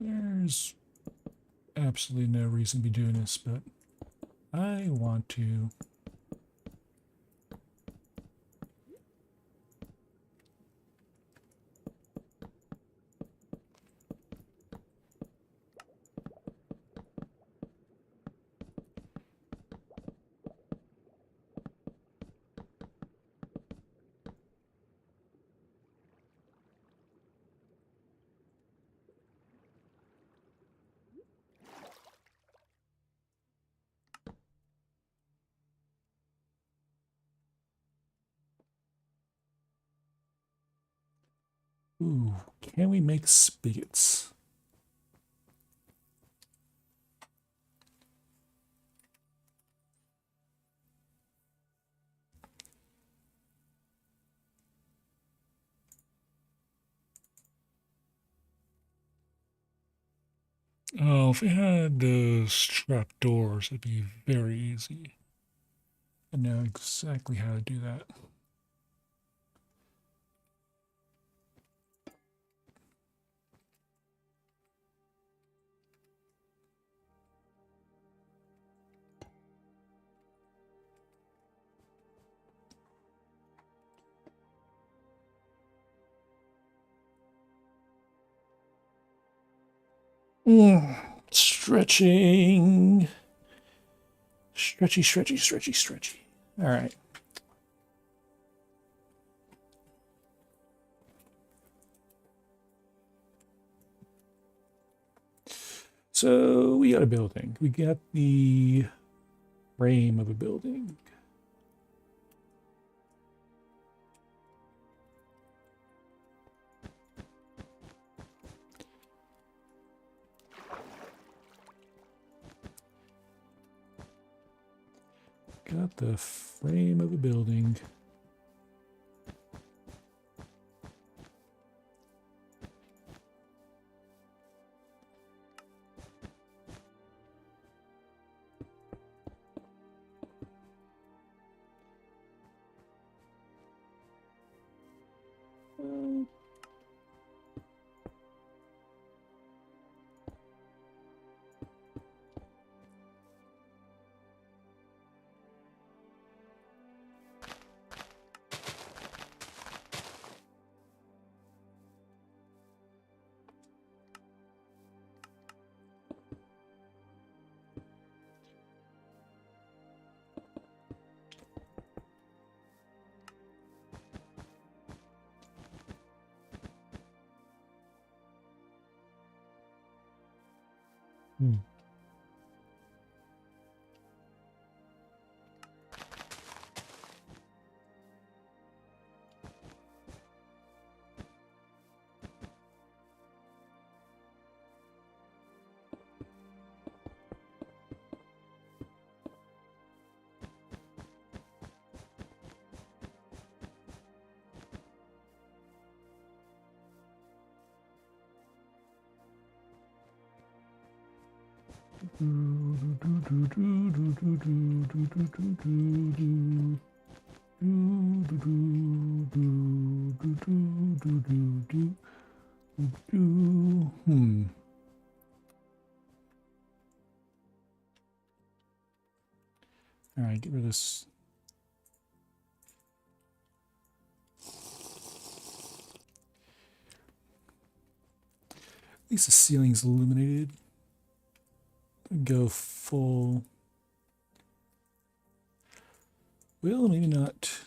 There's absolutely no reason to be doing this, but I want to. Ooh, can we make spigots? Oh, if we had those trap doors, it'd be very easy. I know exactly how to do that. Stretching. Stretchy, stretchy, stretchy, stretchy. All right. So we got a building. We got the frame of a building. Got the frame of a building. Hmm. Hmm. All right, get rid of this. At least the ceiling's illuminated. Go full. Well, maybe not.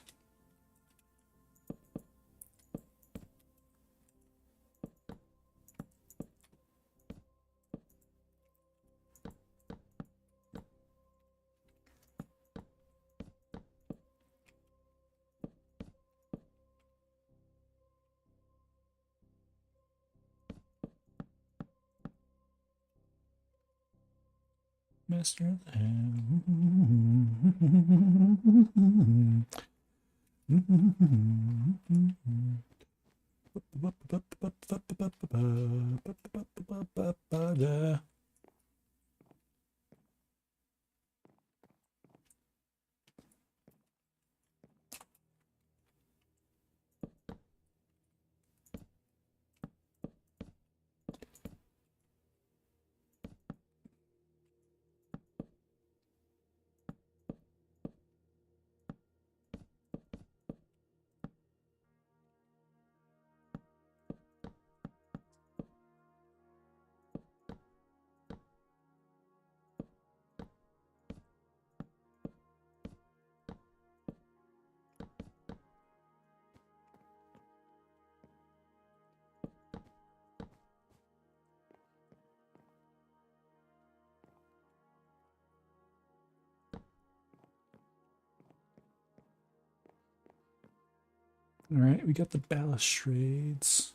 Master of the All right, we got the balustrades.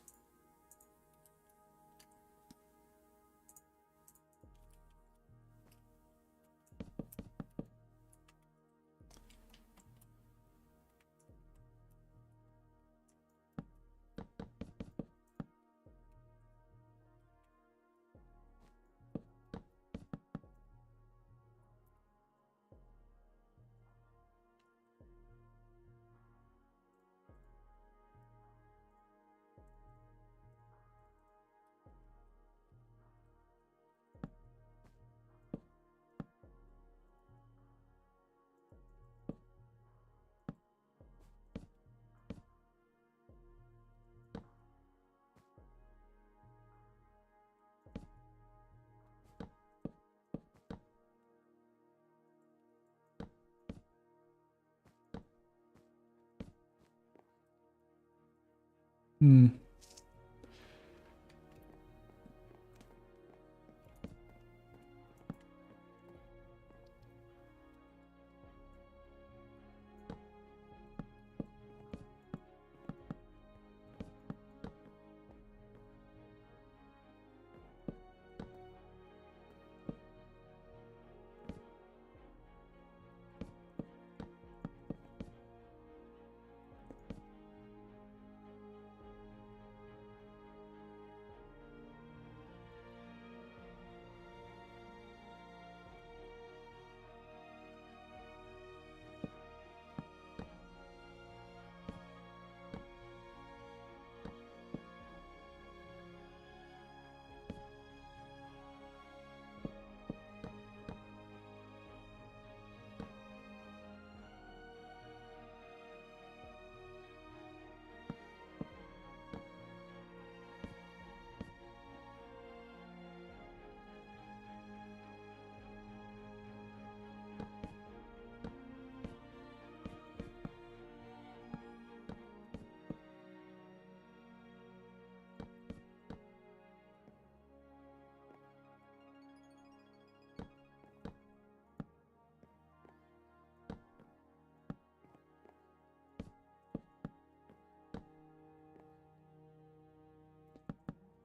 Hmm.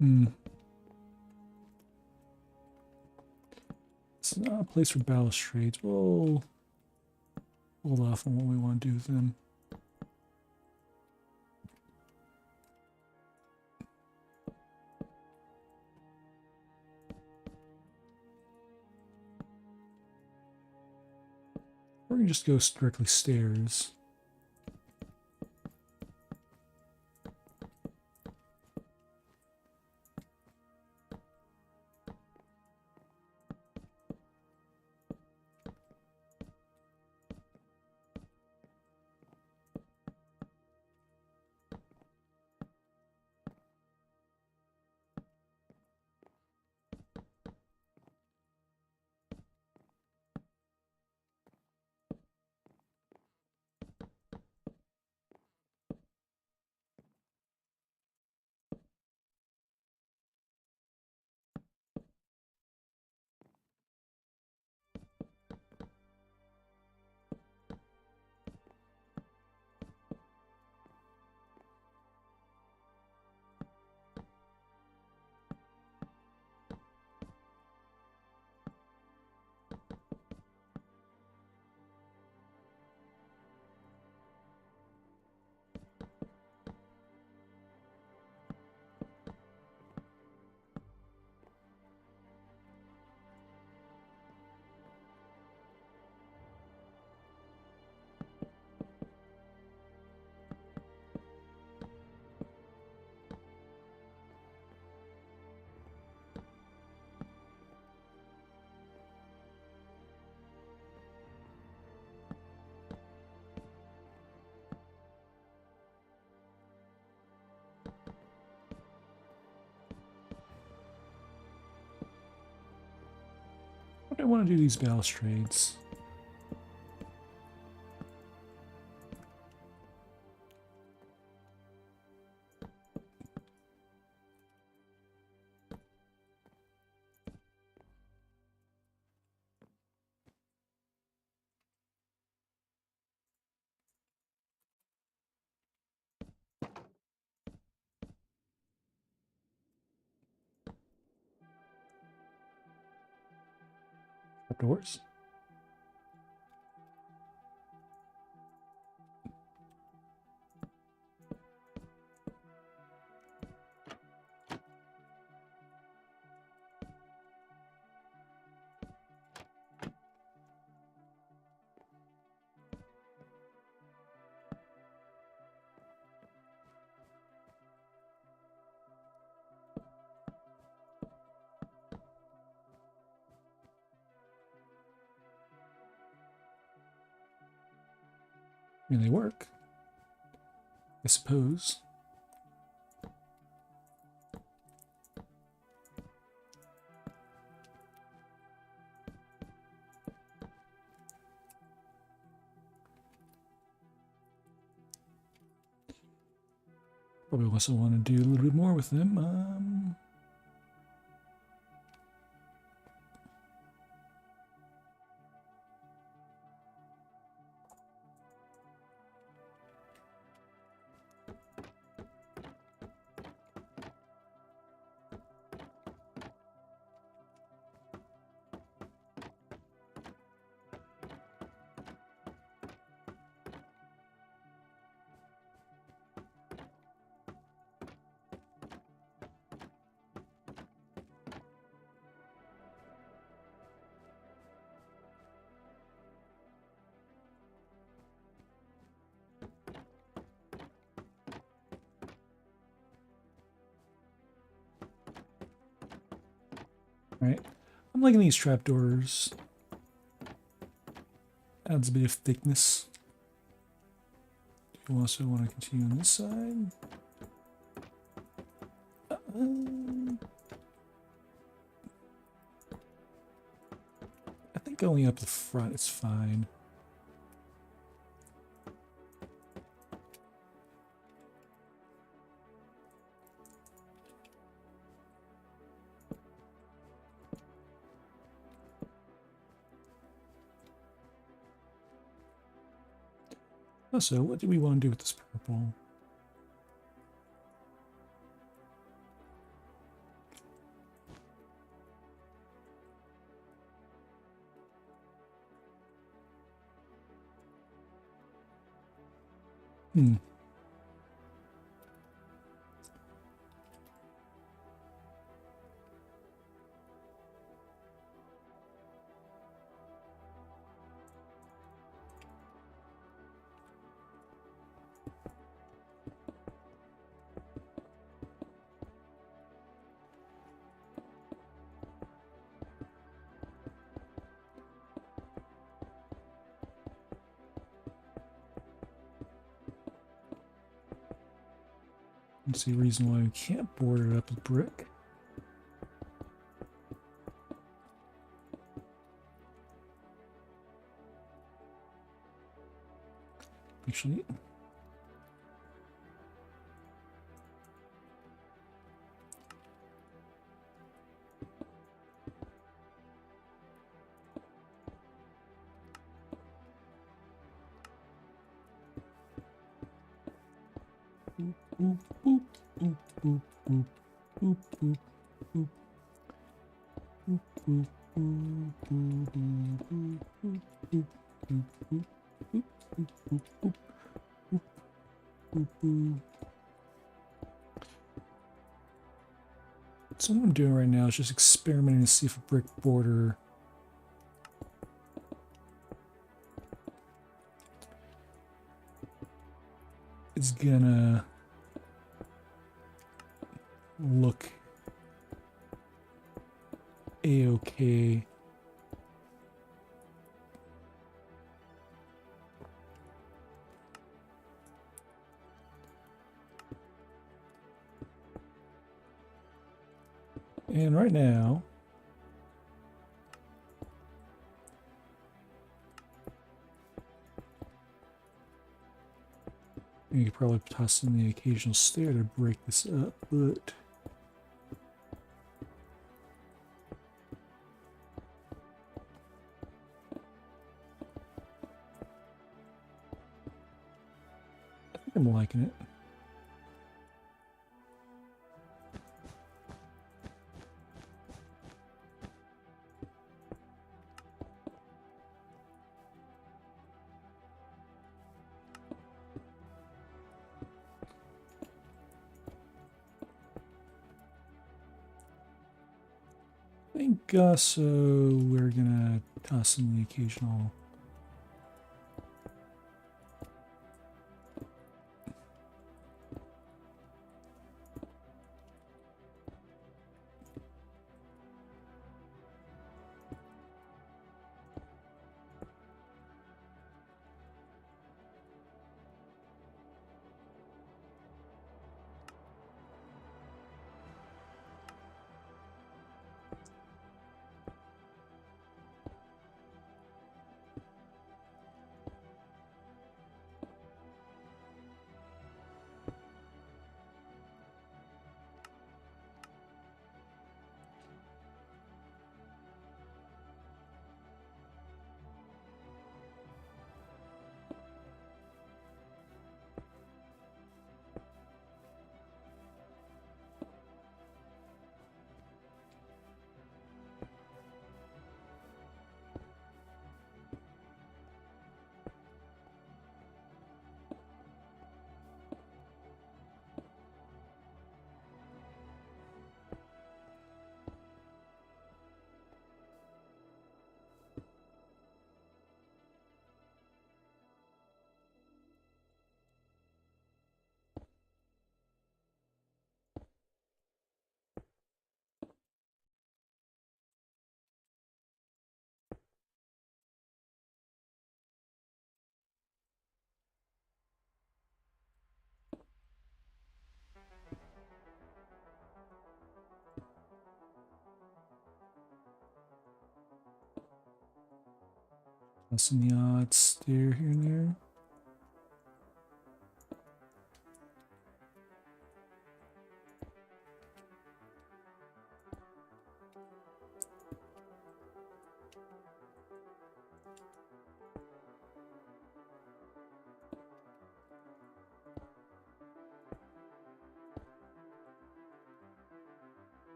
Hmm. It's not a place for balustrades. We'll hold off on what we want to do with them. We're going to just go directly stairs. I want to do these balustrades. Doors. I mean, they work, I suppose. Probably also want to do a little bit more with them. Right. I'm liking these trapdoors. Adds a bit of thickness. You also want to continue on this side. I think going up the front is fine. Also, what do we want to do with this purple? Let's see a reason why we can't border it up with brick. Actually, boop, boop, boop, boop, boop, boop, boop, boop. Boop, boop, boop, boop, boop, boop, boop, boop, boop, boop, boop, boop, boop, boop, boop, boop. So what I'm doing right now is just experimenting to see if a brick border is gonna look a-okay. And right now, You could probably toss in the occasional stair to break this up, but I think I'm liking it. I think also we're gonna toss in the occasional toss in the odd stair here and there.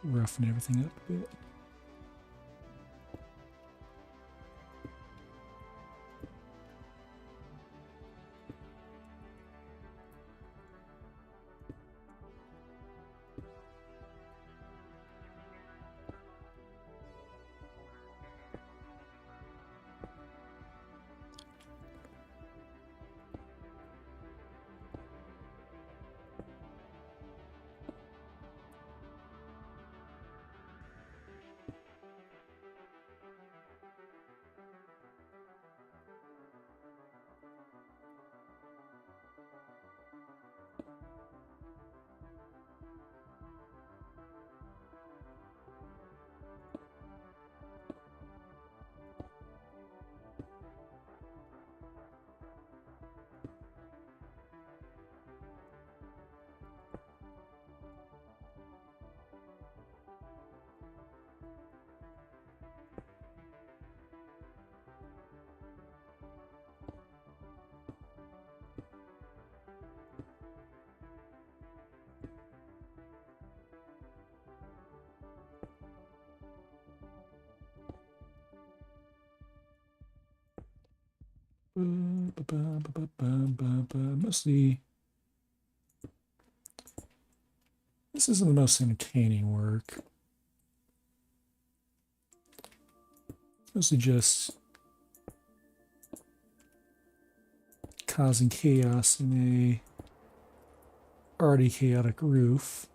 Roughen everything up a bit. Mostly, this isn't the most entertaining work. Mostly just causing chaos in a already chaotic roof.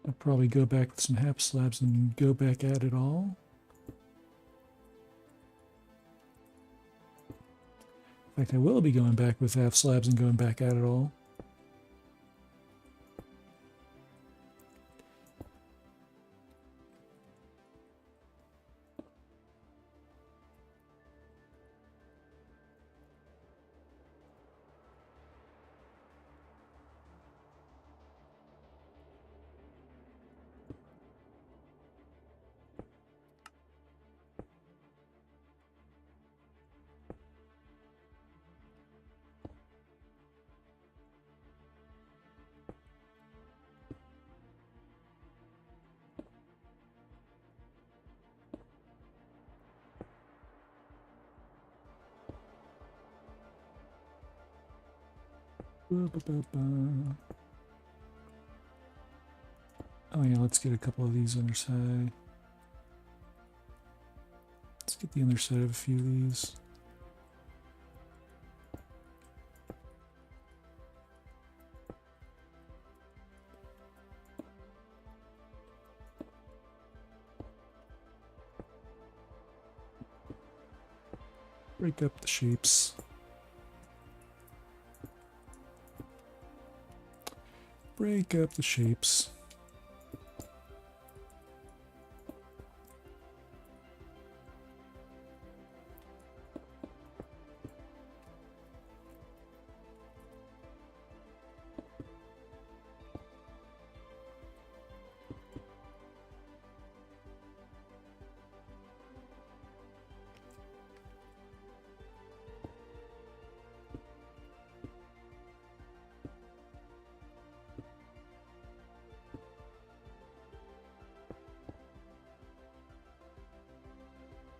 I'll probably go back with some half slabs and go back at it all. In fact, I will be going back with half slabs and going back at it all. Oh yeah, let's get a couple of these underside. Let's get the underside of a few of these. Break up the shapes. Break up the shapes.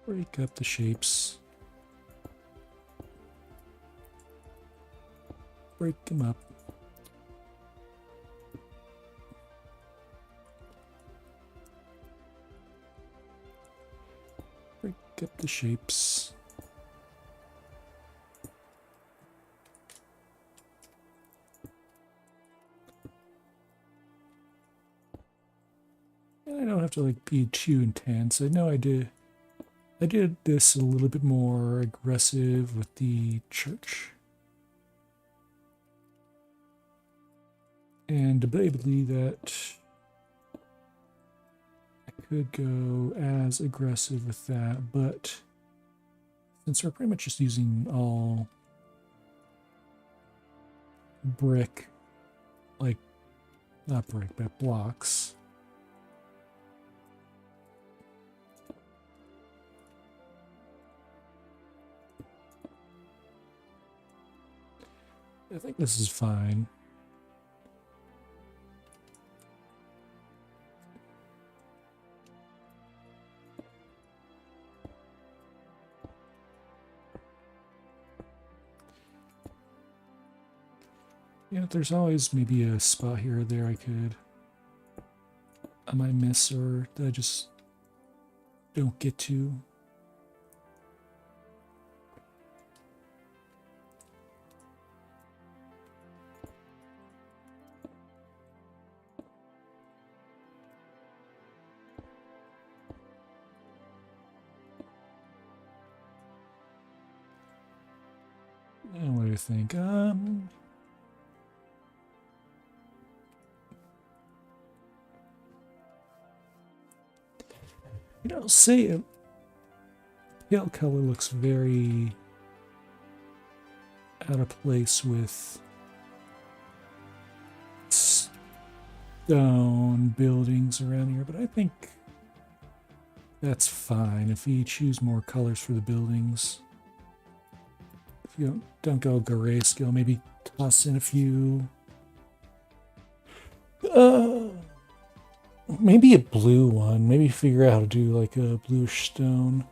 Break up the shapes. Break them up. Break up the shapes. And I don't have to like be too intense. I know I did this a little bit more aggressive with the church. And debatably that I could go as aggressive with that, but since we're pretty much just using all brick, like not brick, but blocks, I think this is fine. Yeah, there's always maybe a spot here or there I might miss or that I just don't get to. And what do you think? You know, say a pale color looks very out of place with stone buildings around here, but I think that's fine if we choose more colors for the buildings. If you don't go grayscale, maybe toss in a few. Maybe a blue one. Maybe figure out how to do like a bluish stone.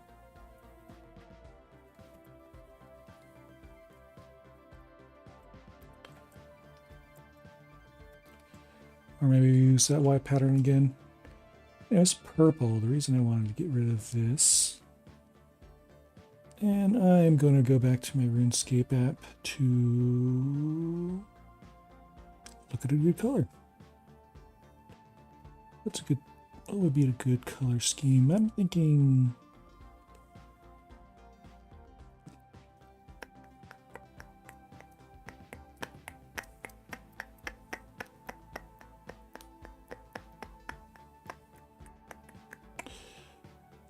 Or maybe use that white pattern again. Yeah, it's purple. The reason I wanted to get rid of this. And I'm going to go back to my RuneScape app to look at a good color. What would be a good color scheme? I'm thinking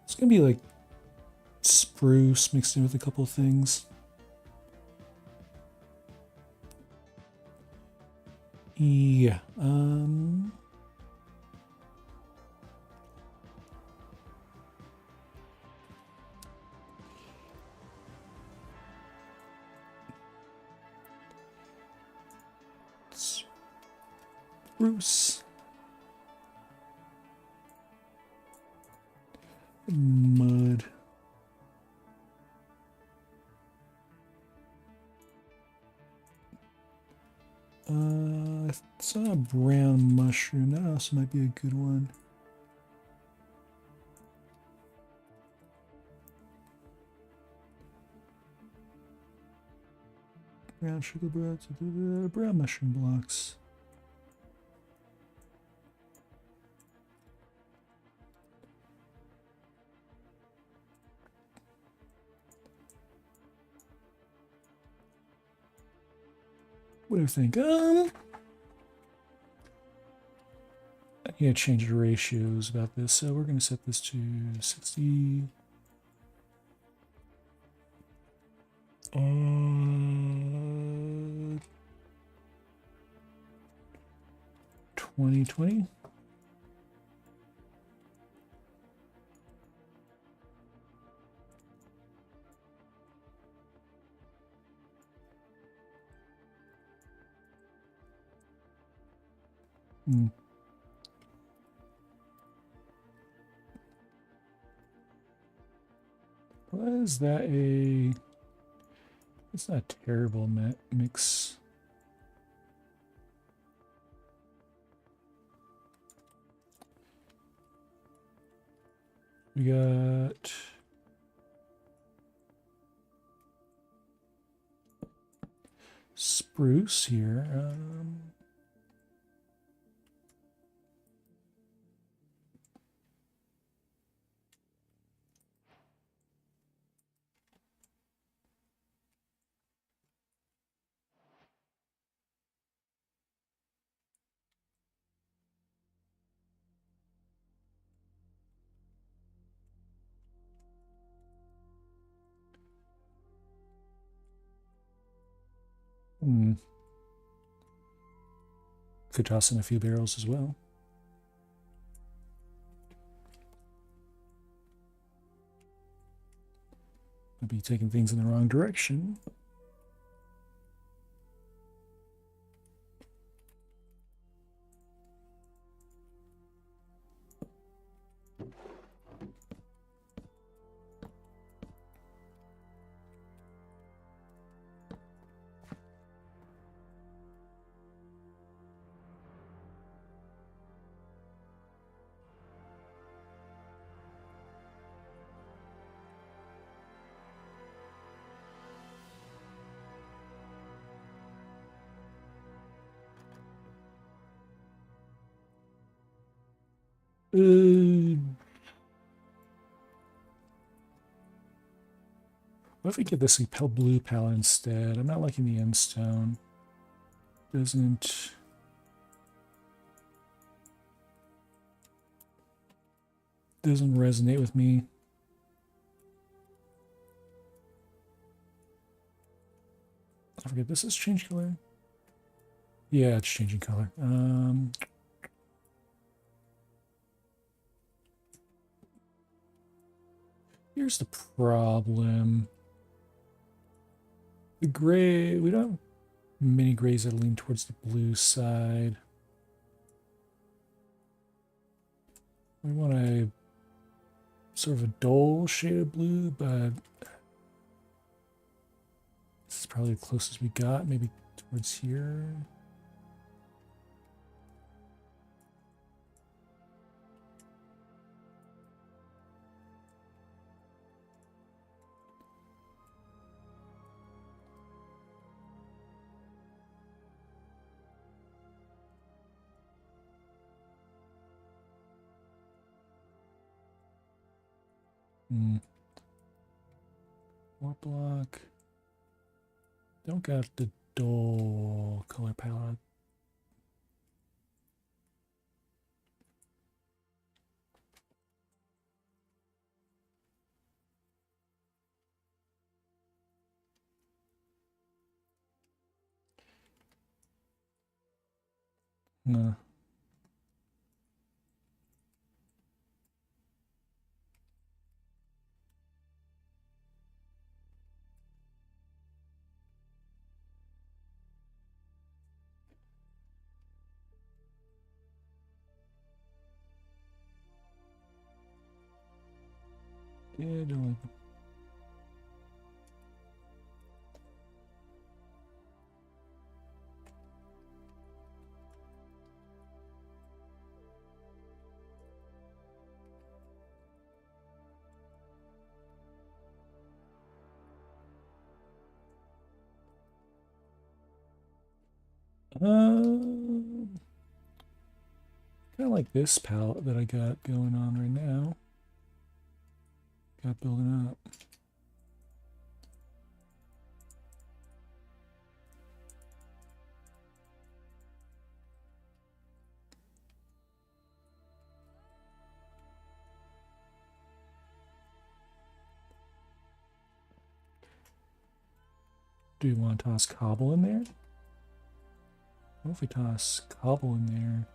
it's gonna be like spruce mixed in with a couple of things. Yeah. Spruce. Mud. I saw a brown mushroom. That also might be a good one. Brown sugar buds, brown mushroom blocks. What do you think? I need to change the ratios about this, so we're going to set this to 60. 2020. What is that? It's not a terrible mix. We got spruce here. Could toss in a few barrels as well. I'd be taking things in the wrong direction. What if we get this blue palette instead? I'm not liking the end stone. Doesn't resonate with me. I forget, this is change color? Yeah, it's changing color. Here's the problem. The gray, we don't have many grays that lean towards the blue side. We want a sort of a dull shade of blue, but this is probably the closest we got, maybe towards here. More block. Don't got the dull color palette. No. Yeah, don't like them. Kind of like this palette that I got going on right now. Got building up. Do you want to toss cobble in there? What if we toss cobble in there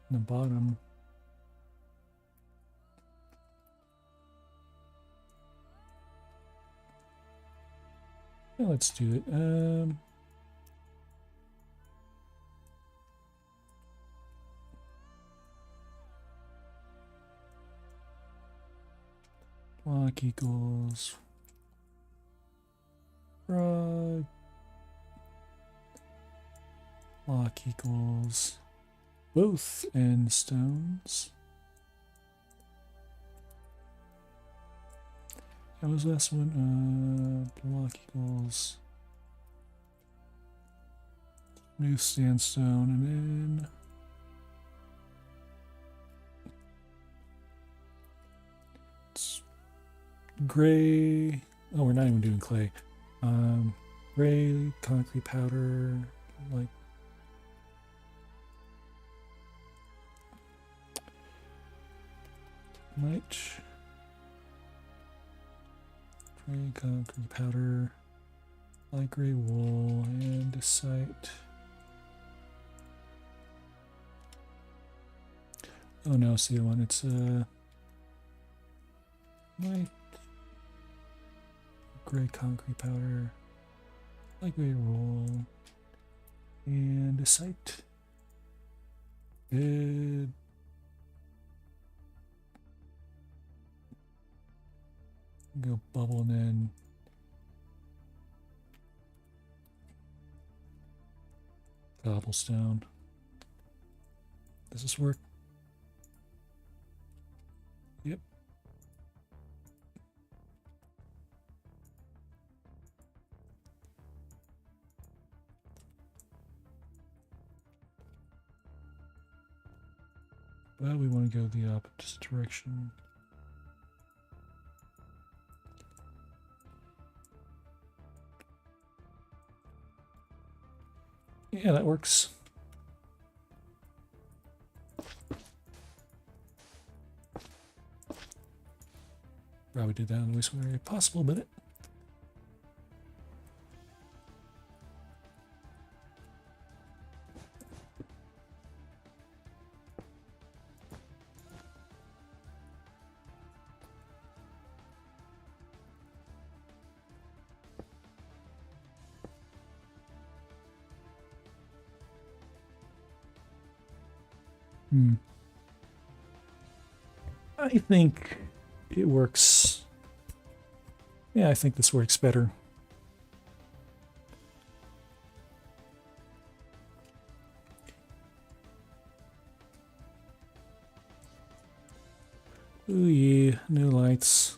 in the bottom? Yeah, let's do it. Block equals frog. Block equals both end stones. What was this one? Block equals smooth sandstone, and then it's gray. Oh, we're not even doing clay. Gray concrete powder, like light. Gray concrete powder, light gray wool, and a site. Oh no, it's the other one. It's light gray concrete powder, light gray wool, and a site. Good. Go bubble and then cobblestone. Does this work? Yep. But we want to go the opposite direction. Yeah, that works. Probably did that in the wasteful area. Possible minute. I think it works. Yeah, I think this works better. Ooh yeah, new lights.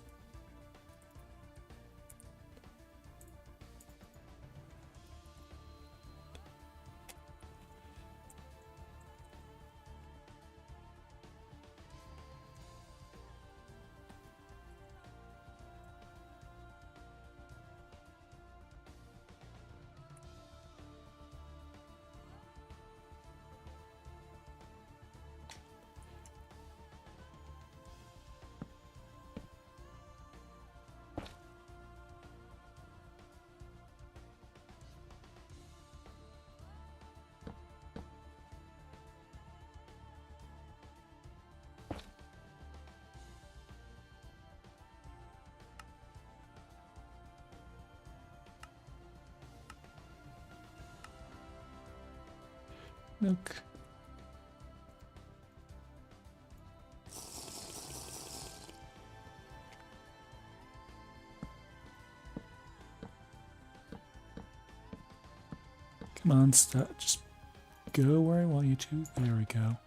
Milk. Come on, stop. Just go where I want you to. There we go.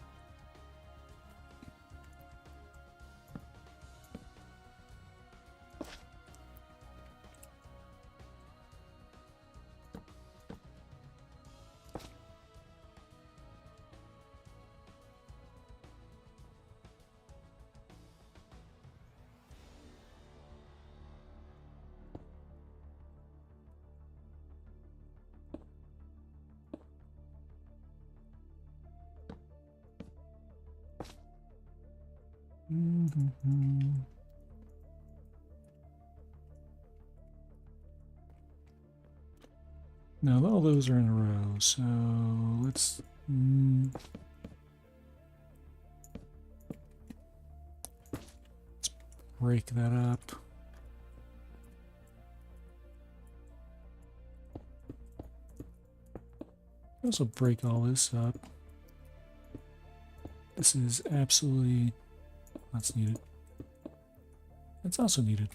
Now all those are in a row, so let's break that up. Also break all this up. This is absolutely, that's needed. That's also needed.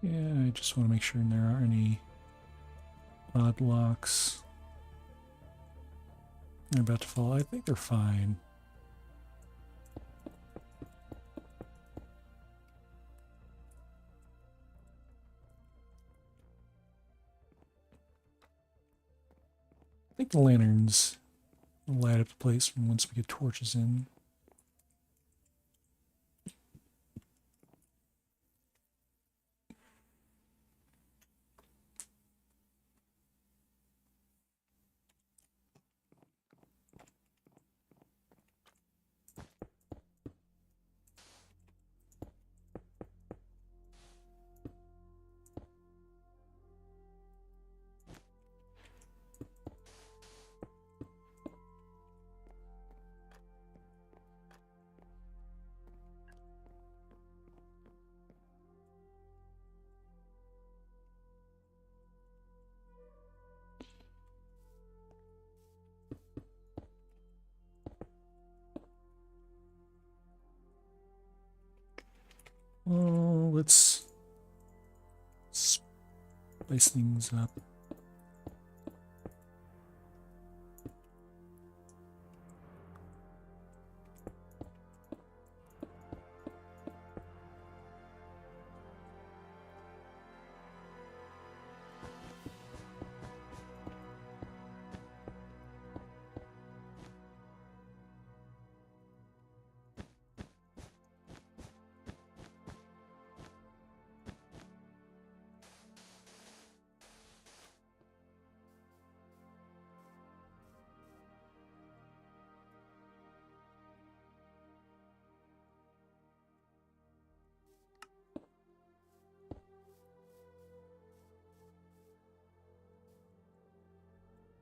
Yeah, I just want to make sure there aren't any odd blocks. They're about to fall. I think they're fine. I think the lanterns will light up the place once we get torches in. Well, let's spice things up.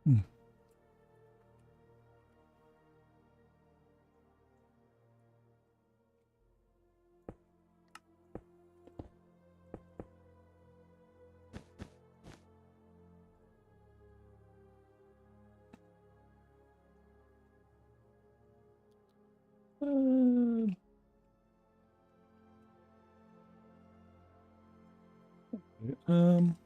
Hmm. Um,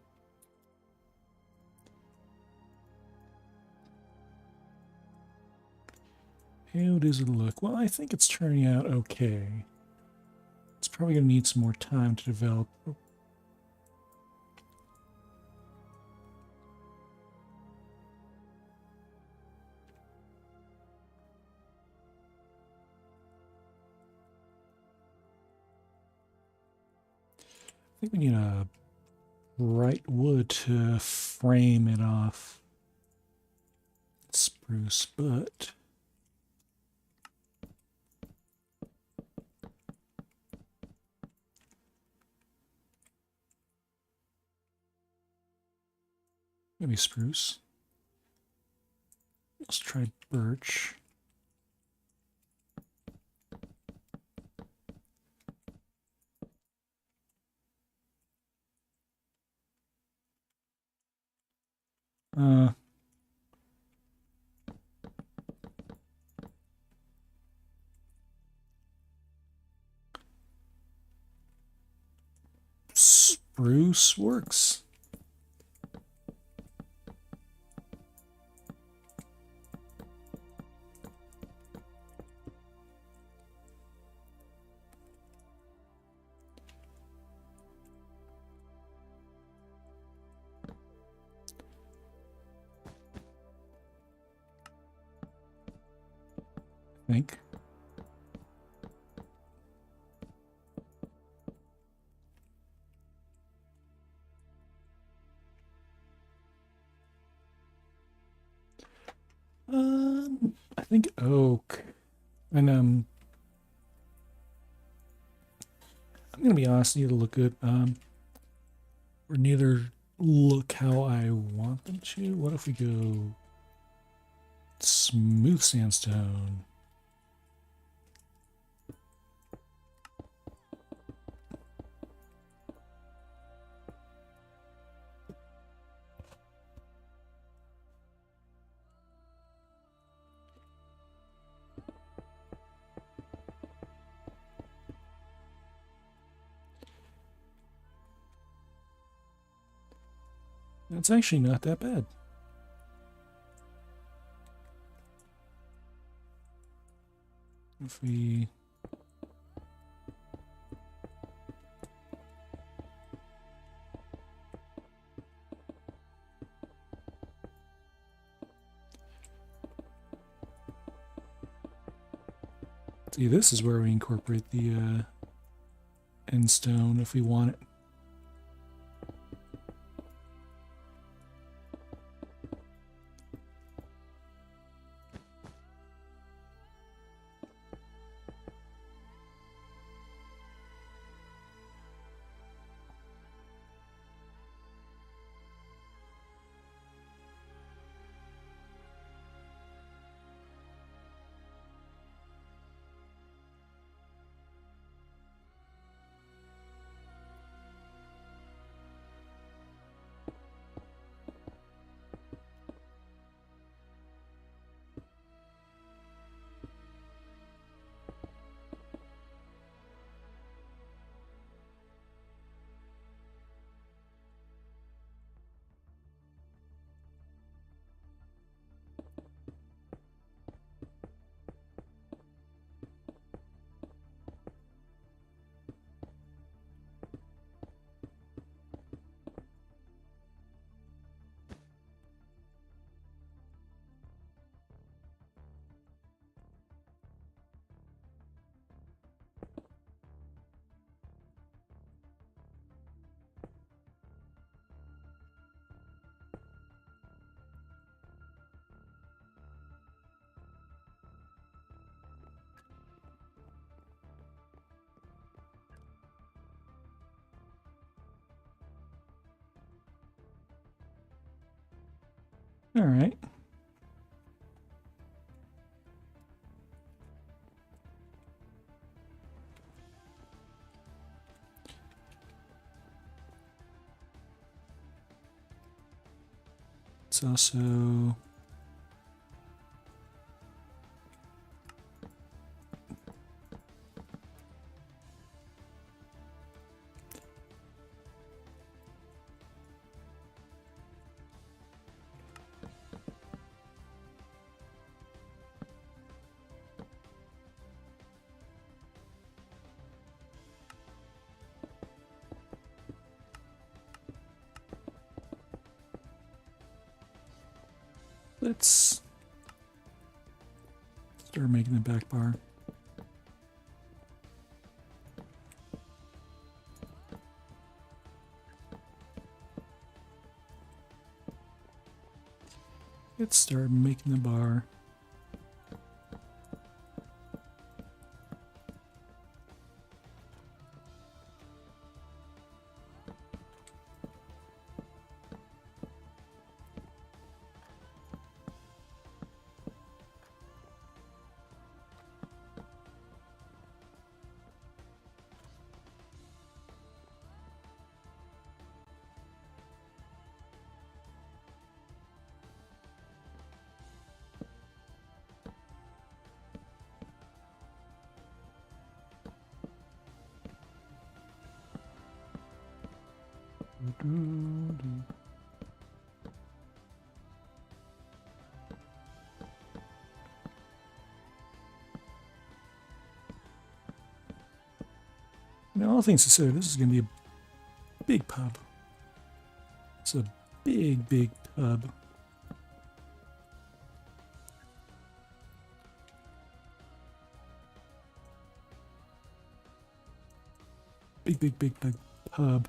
how does it look? Well, I think it's turning out okay. It's probably going to need some more time to develop. I think we need a bright wood to frame it off. Spruce, but maybe spruce. Let's try birch. Spruce works. I think. I think oak. And I'm gonna be honest, need to look good. Or neither look how I want them to. What if we go smooth sandstone? That's actually not that bad. If we see, this is where we incorporate the end stone if we want it. All right. It's also let's start making the back bar. Let's start making the bar. Now, all things considered, this is going to be a big pub. It's a big, big pub. Big, big, big, big pub.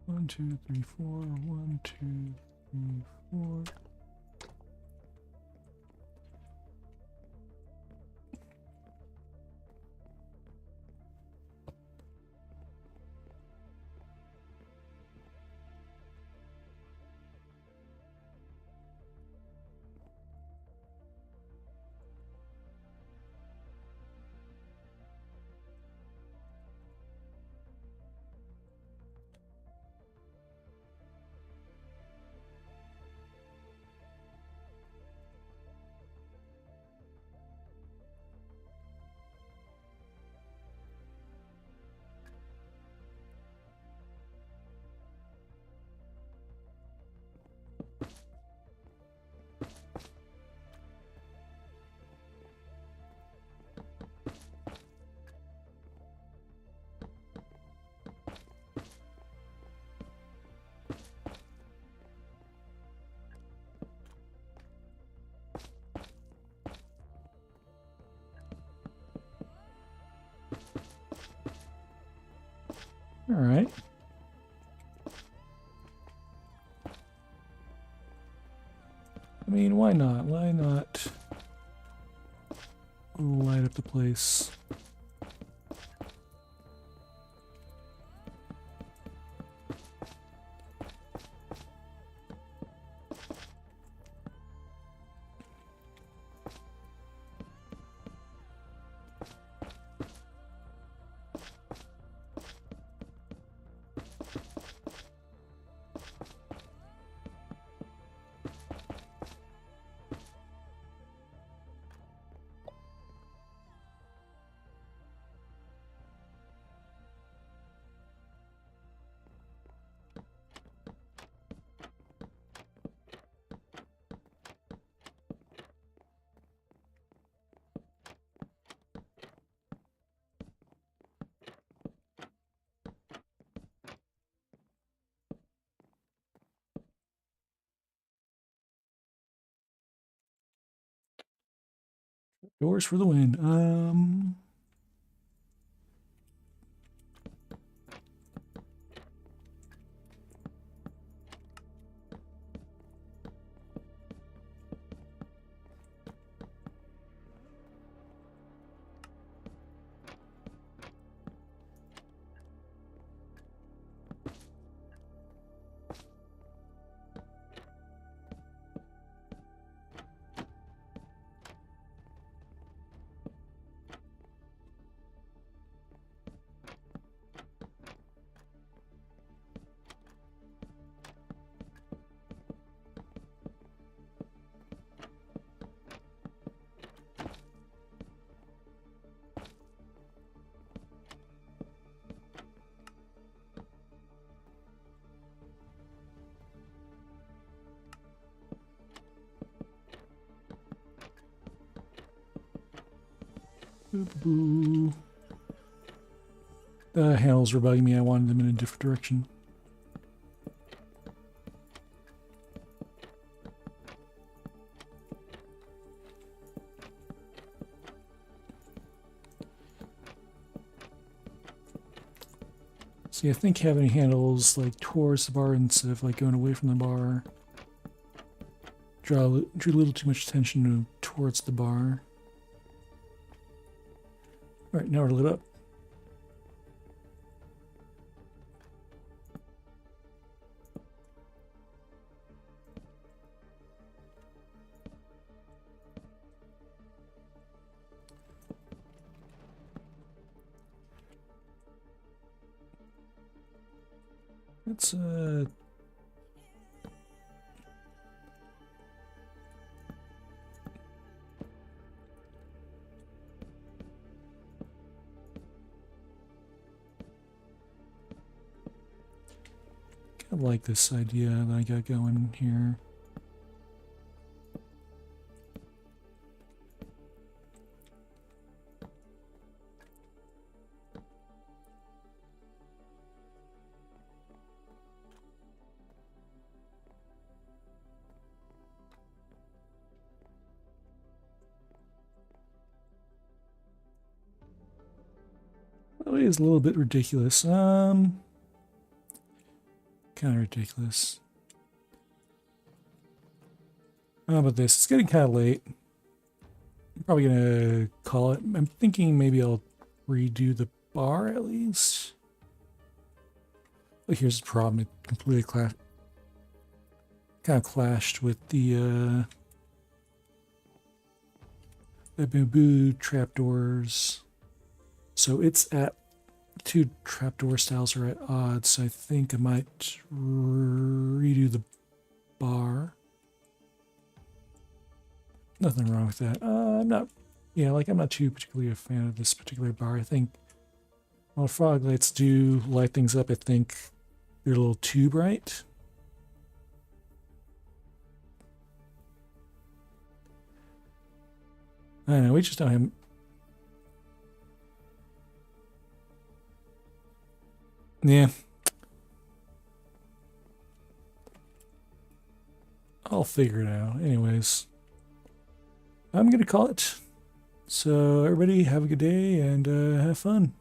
One, two, three, four. 1, 2, 3, 4. All right. I mean, why not? Why not light up the place? Doors for the win. Boo. The handles were bugging me. I wanted them in a different direction. See, I think having handles like towards the bar instead of like going away from the bar drew a little too much attention towards the bar. All right, now we're lit up. Let's I like this idea that I got going here. Well, it is a little bit ridiculous. Kind of ridiculous. How about this? It's getting kind of late. I'm probably gonna call it. I'm thinking maybe I'll redo the bar at least. But here's the problem. It completely kind of clashed with the bamboo trapdoors. So it's at two trapdoor styles are at odds. So I think I might redo the bar. Nothing wrong with that. I'm not, I'm not too particularly a fan of this particular bar. I think while fog lights do light things up, I think they're a little too bright. I don't know, we just don't have... Yeah. I'll figure it out. Anyways, I'm going to call it. So everybody have a good day and have fun.